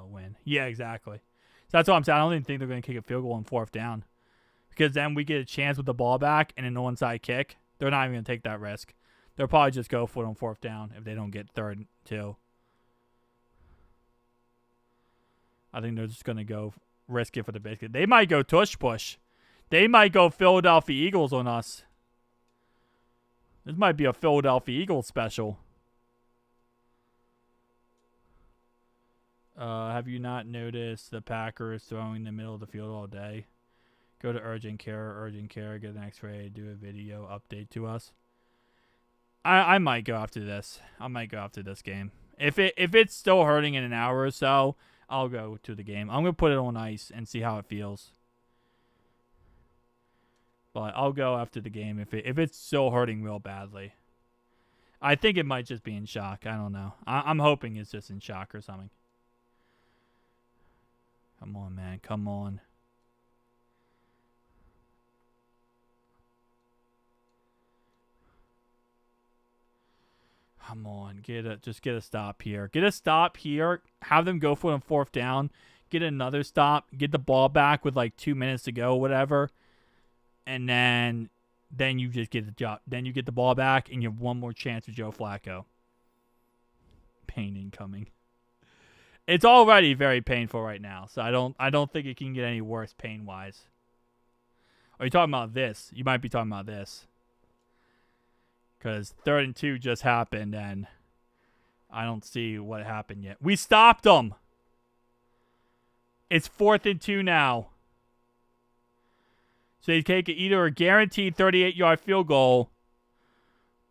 win. Yeah, exactly. So that's what I'm saying. I don't even think they're going to kick a field goal on 4th down. Because then we get a chance with the ball back and an onside kick. They're not even going to take that risk. They'll probably just go for it on 4th down if they don't get 3rd and 2. I think they're just going to go risk it for the biscuit. They might go tush push. They might go Philadelphia Eagles on us. This might be a Philadelphia Eagles special. Have you not noticed the Packers throwing in the middle of the field all day? Go to urgent care, get an x-ray, do a video update to us. I might go after this. I might go after this game. If it's still hurting in an hour or so, I'll go to the game. I'm going to put it on ice and see how it feels. But I'll go after the game if it's still hurting real badly. I think it might just be in shock. I don't know. I'm hoping it's just in shock or something. Come on, man. Come on. Come on. Just get a stop here. Get a stop here. Have them go for it on fourth down. Get another stop. Get the ball back with like 2 minutes to go, whatever. And then you just get the job. Then you get the ball back and you have one more chance with Joe Flacco. Pain incoming. It's already very painful right now, so I don't think it can get any worse pain-wise. Are you talking about this? You might be talking about this. Because 3rd and 2 just happened, and I don't see what happened yet. We stopped them. It's 4th and 2 now. So they take either a guaranteed 38-yard field goal,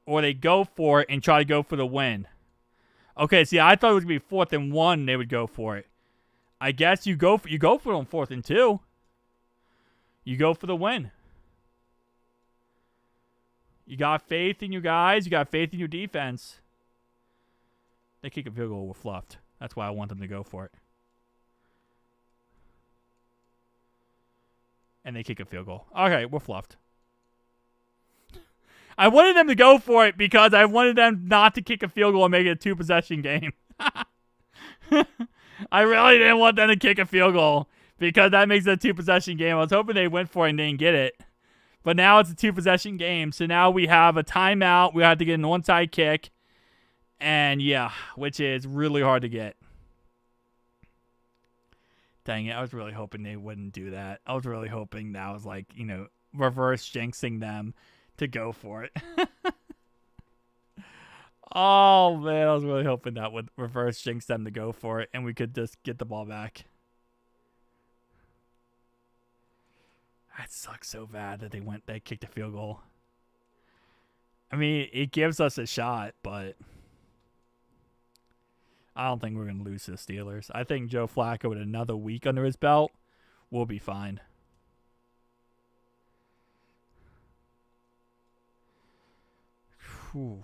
or they go for it and try to go for the win. Okay, see, I thought it was going to be 4th and 1 and they would go for it. I guess you go for it on 4th and 2. You go for the win. You got faith in you guys. You got faith in your defense. They kick a field goal, we're fluffed. That's why I want them to go for it. And they kick a field goal. Okay, we're fluffed. I wanted them to go for it because I wanted them not to kick a field goal and make it a 2-possession game. I really didn't want them to kick a field goal because that makes it a 2-possession game. I was hoping they went for it and didn't get it. But now it's a 2-possession game, so now we have a timeout. We have to get an onside kick. And yeah, which is really hard to get. Dang it, I was really hoping they wouldn't do that. I was really hoping that was like, reverse jinxing them to go for it. Oh, man, I was really hoping that would reverse jinx them to go for it, and we could just get the ball back. That sucks so bad that they kicked a field goal. I mean, it gives us a shot, but I don't think we're going to lose to the Steelers. I think Joe Flacco with another week under his belt will be fine. Whew.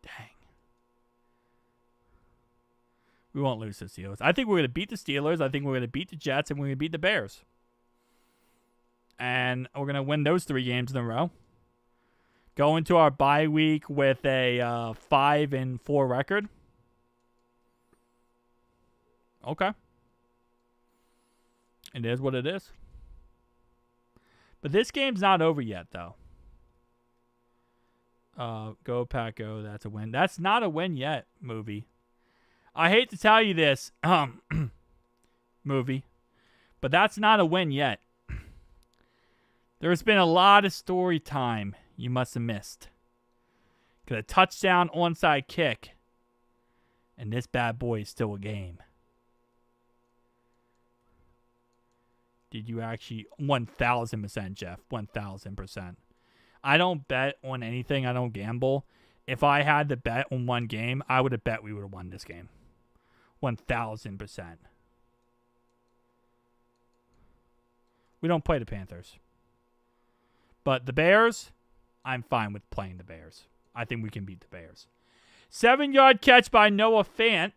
Dang. We won't lose to the Steelers. I think we're going to beat the Steelers. I think we're going to beat the Jets, and we're going to beat the Bears. And we're going to win those 3 games in a row. Go into our bye week with a 5-4 record. Okay. It is what it is. But this game's not over yet, though. Go Pack Go. That's a win. That's not a win yet, movie. I hate to tell you this, movie, but that's not a win yet. There's been a lot of story time you must have missed. Because a touchdown onside kick, and this bad boy is still a game. Did you actually? 1,000%, Jeff. 1,000%. I don't bet on anything. I don't gamble. If I had to bet on one game, I would have bet we would have won this game. 1,000%. We don't play the Panthers. But the Bears, I'm fine with playing the Bears. I think we can beat the Bears. 7-yard catch by Noah Fant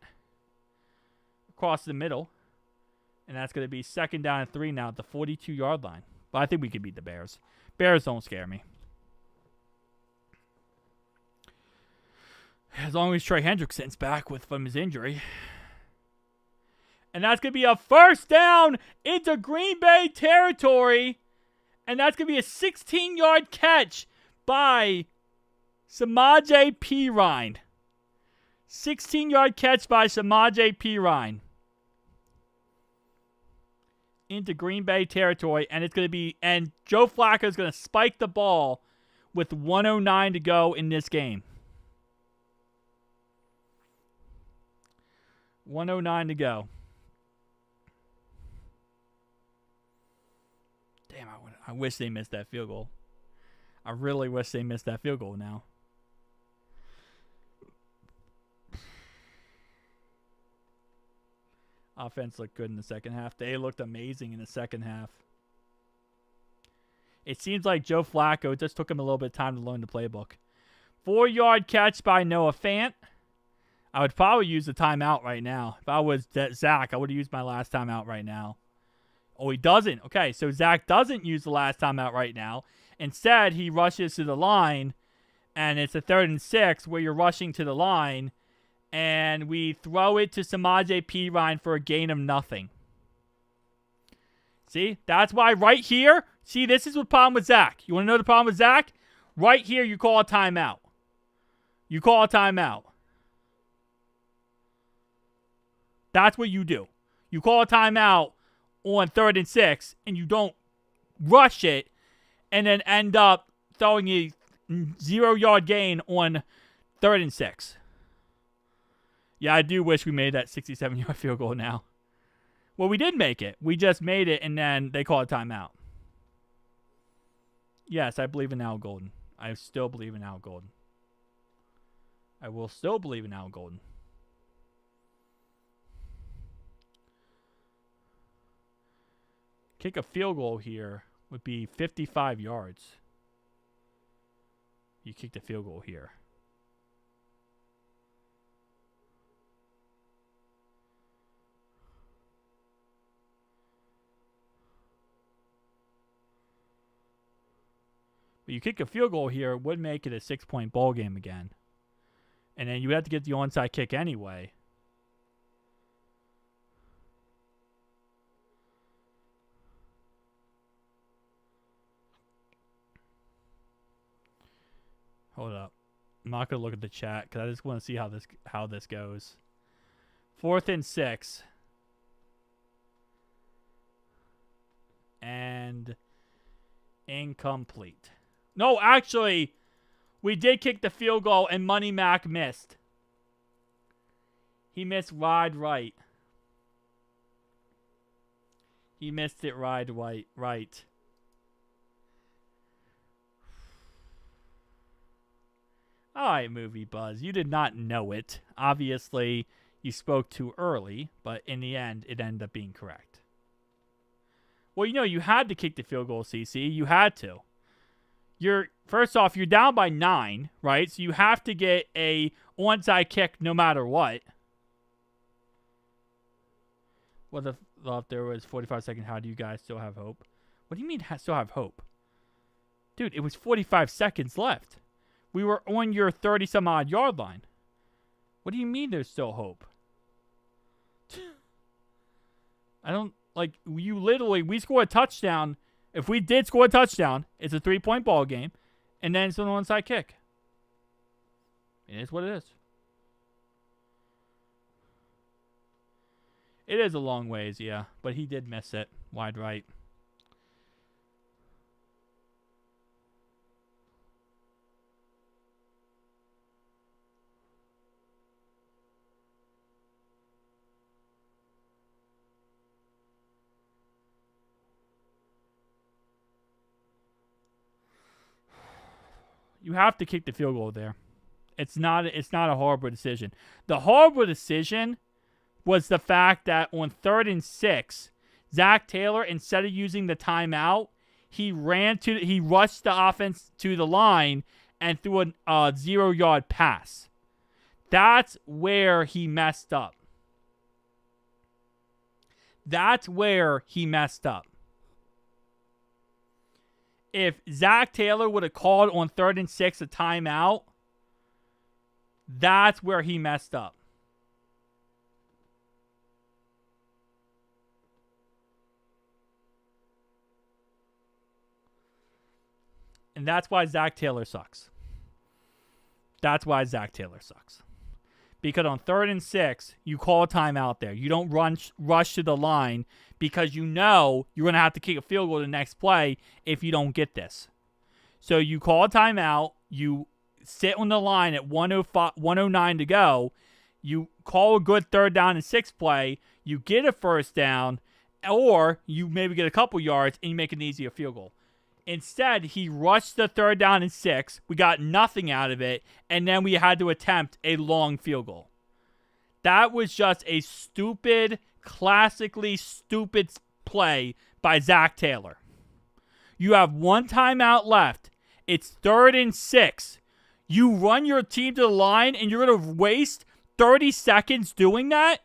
across the middle. And that's going to be 2nd down and 3 now at the 42-yard line. But I think we can beat the Bears. Bears don't scare me. As long as Trey Hendrickson's back from his injury. And that's going to be a 1st down into Green Bay territory. And that's going to be a 16-yard catch by Samaje Perine. 16-yard catch by Samaje Perine. Into Green Bay territory. And it's going to be, and Joe Flacco is going to spike the ball with 1:09 to go in this game. 1:09 to go. Damn, I wish they missed that field goal. I really wish they missed that field goal now. Offense looked good in the second half. They looked amazing in the second half. It seems like Joe Flacco, it just took him a little bit of time to learn the playbook. 4-yard catch by Noah Fant. I would probably use the timeout right now. If I was Zach, I would have used my last timeout right now. Oh, he doesn't. Okay, so Zach doesn't use the last timeout right now. Instead, he rushes to the line, and it's a 3rd and 6 where you're rushing to the line, and we throw it to Samaje Perine for a gain of nothing. See, that's why right here, see, this is the problem with Zach. You want to know the problem with Zach? Right here, you call a timeout. You call a timeout. That's what you do. You call a timeout on 3rd and 6, and you don't rush it and then end up throwing a 0-yard gain on 3rd and 6. Yeah, I do wish we made that 67-yard field goal now. Well, we did make it. We just made it, and then they call a timeout. Yes, I believe in Al Golden. I still believe in Al Golden. I will still believe in Al Golden. Kick a field goal here would be 55 yards. You kicked a field goal here. But you kick a field goal here, it would make it a 6-point ball game again. And then you would have to get the onside kick anyway. Hold up. I'm not going to look at the chat because I just want to see how this goes. 4th and 6. And incomplete. No, actually, we did kick the field goal and Money Mac missed. He missed wide right. He missed it wide right. Alright, Movie Buzz. You did not know it. Obviously, you spoke too early, but in the end, it ended up being correct. Well, you know, you had to kick the field goal, CC. You had to. First off, you're down by 9, right? So you have to get a onside kick no matter what. Well, if there was 45 seconds, how do you guys still have hope? What do you mean still have hope? Dude, it was 45 seconds left. We were on your 30-some-odd yard line. What do you mean there's still hope? I don't, like, we score a touchdown. If we did score a touchdown, it's a 3-point ball game, and then it's an onside kick. It is what it is. It is a long ways, yeah, but he did miss it. Wide right. You have to kick the field goal there. It's not a horrible decision. The horrible decision was the fact that on 3rd and 6, Zack Taylor, instead of using the timeout, he rushed the offense to the line and threw a 0-yard pass. That's where he messed up. That's where he messed up. If Zack Taylor would have called on 3rd and 6 a timeout, that's where he messed up. And that's why Zack Taylor sucks. That's why Zack Taylor sucks. Because on 3rd and 6, you call a timeout there. You don't rush to the line because you know you're going to have to kick a field goal the next play if you don't get this. So you call a timeout. You sit on the line at 1:09 to go. You call a good 3rd down and 6 play, you get a 1st down, or you maybe get a couple yards and you make an easier field goal. Instead, he rushed the 3rd down and 6. We got nothing out of it, and then we had to attempt a long field goal. That was just a stupid, classically stupid play by Zack Taylor. You have 1 timeout left. It's 3rd and 6. You run your team to the line, and you're going to waste 30 seconds doing that?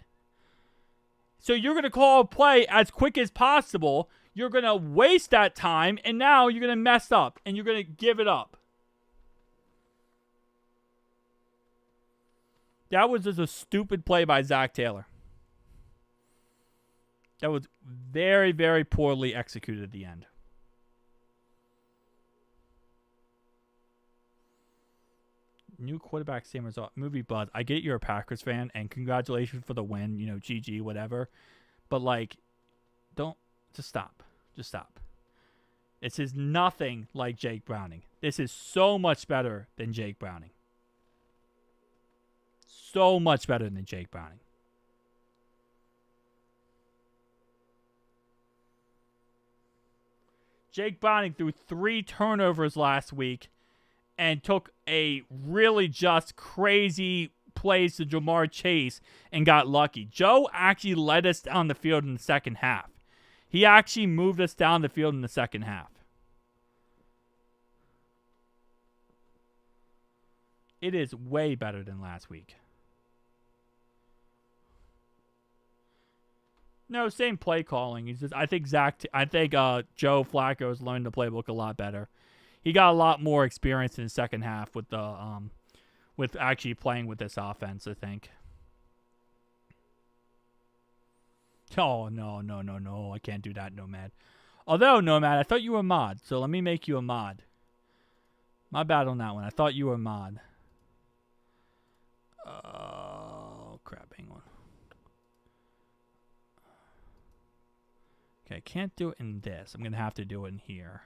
So you're going to call a play as quick as possible. You're going to waste that time, and now you're going to mess up, and you're going to give it up. That was just a stupid play by Zack Taylor. That was very, very poorly executed at the end. New quarterback, same result. Movie buzz. I get you're a Packers fan, and congratulations for the win. You know, GG, whatever. But, like, just stop. Just stop. This is nothing like Jake Browning. This is so much better than Jake Browning. So much better than Jake Browning. Jake Browning threw 3 turnovers last week and took a really just crazy plays to Jamar Chase and got lucky. Joe actually led us down the field in the second half. He actually moved us down the field in the second half. It is way better than last week. No, same play calling. He's just, I think Joe Flacco has learned the playbook a lot better. He got a lot more experience in the second half with with actually playing with this offense, I think. Oh, no. I can't do that, Nomad. Although, Nomad, I thought you were a mod, so let me make you a mod. My bad on that one. I thought you were a mod. Oh, crap. Hang on. Okay, I can't do it in this. I'm going to have to do it in here.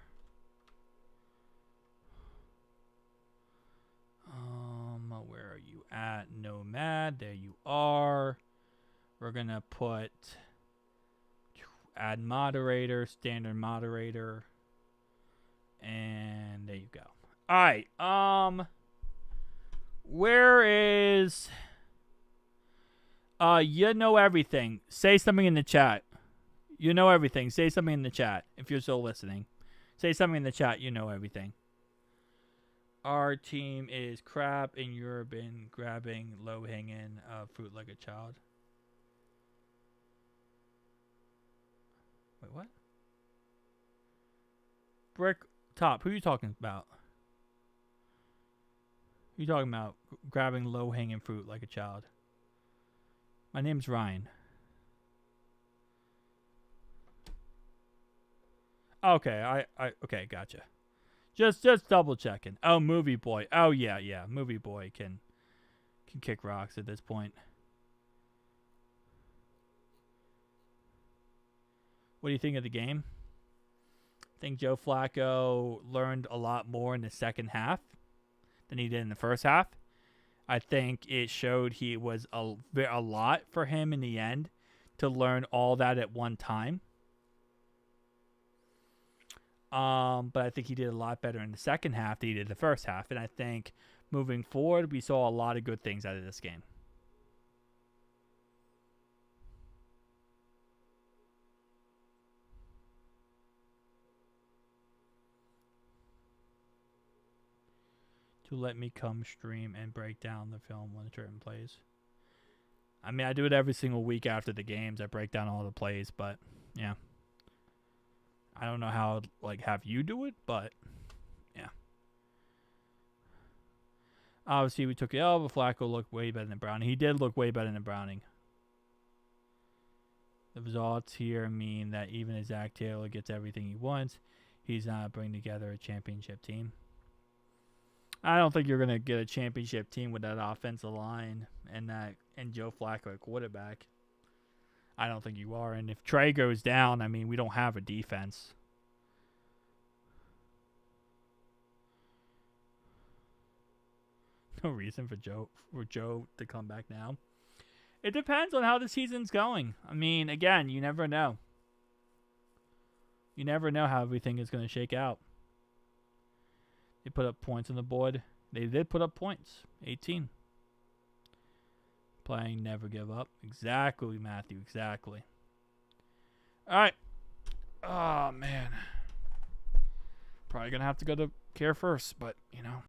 Where are you at? Nomad. There you are. We're going to put add moderator, standard moderator. And there you go. All right. Where is you know everything. Say something in the chat. You know everything. Say something in the chat if you're still listening. Say something in the chat. You know everything. Our team is crap and you've been grabbing low-hanging fruit like a child. Wait, what? Brick Top. Who are you talking about? Who are you talking about grabbing low-hanging fruit like a child? My name's Ryan. Okay, okay, gotcha. Just double checking. Oh, Movie Boy. Oh yeah. Movie Boy can kick rocks at this point. What do you think of the game? I think Joe Flacco learned a lot more in the second half than he did in the first half. I think it showed he was a lot for him in the end to learn all that at one time. But I think he did a lot better in the second half than he did the first half. And I think moving forward, we saw a lot of good things out of this game. To let me come stream and break down the film when the certain plays. I mean, I do it every single week after the games. I break down all the plays, but yeah. I don't know how I'd have you do it, but yeah. Obviously, we took the L, but Flacco looked way better than Browning. He did look way better than Browning. The results here mean that even if Zack Taylor gets everything he wants, he's not bringing together a championship team. I don't think you're going to get a championship team with that offensive line and Joe Flacco at quarterback. I don't think you are. And if Trey goes down, I mean, we don't have a defense. No reason for Joe to come back now. It depends on how the season's going. I mean, again, you never know. You never know how everything is going to shake out. They put up points on the board. They did put up points. 18. Playing never give up. Exactly, Matthew. Exactly. All right. Oh, man. Probably going to have to go to care first, but, you know.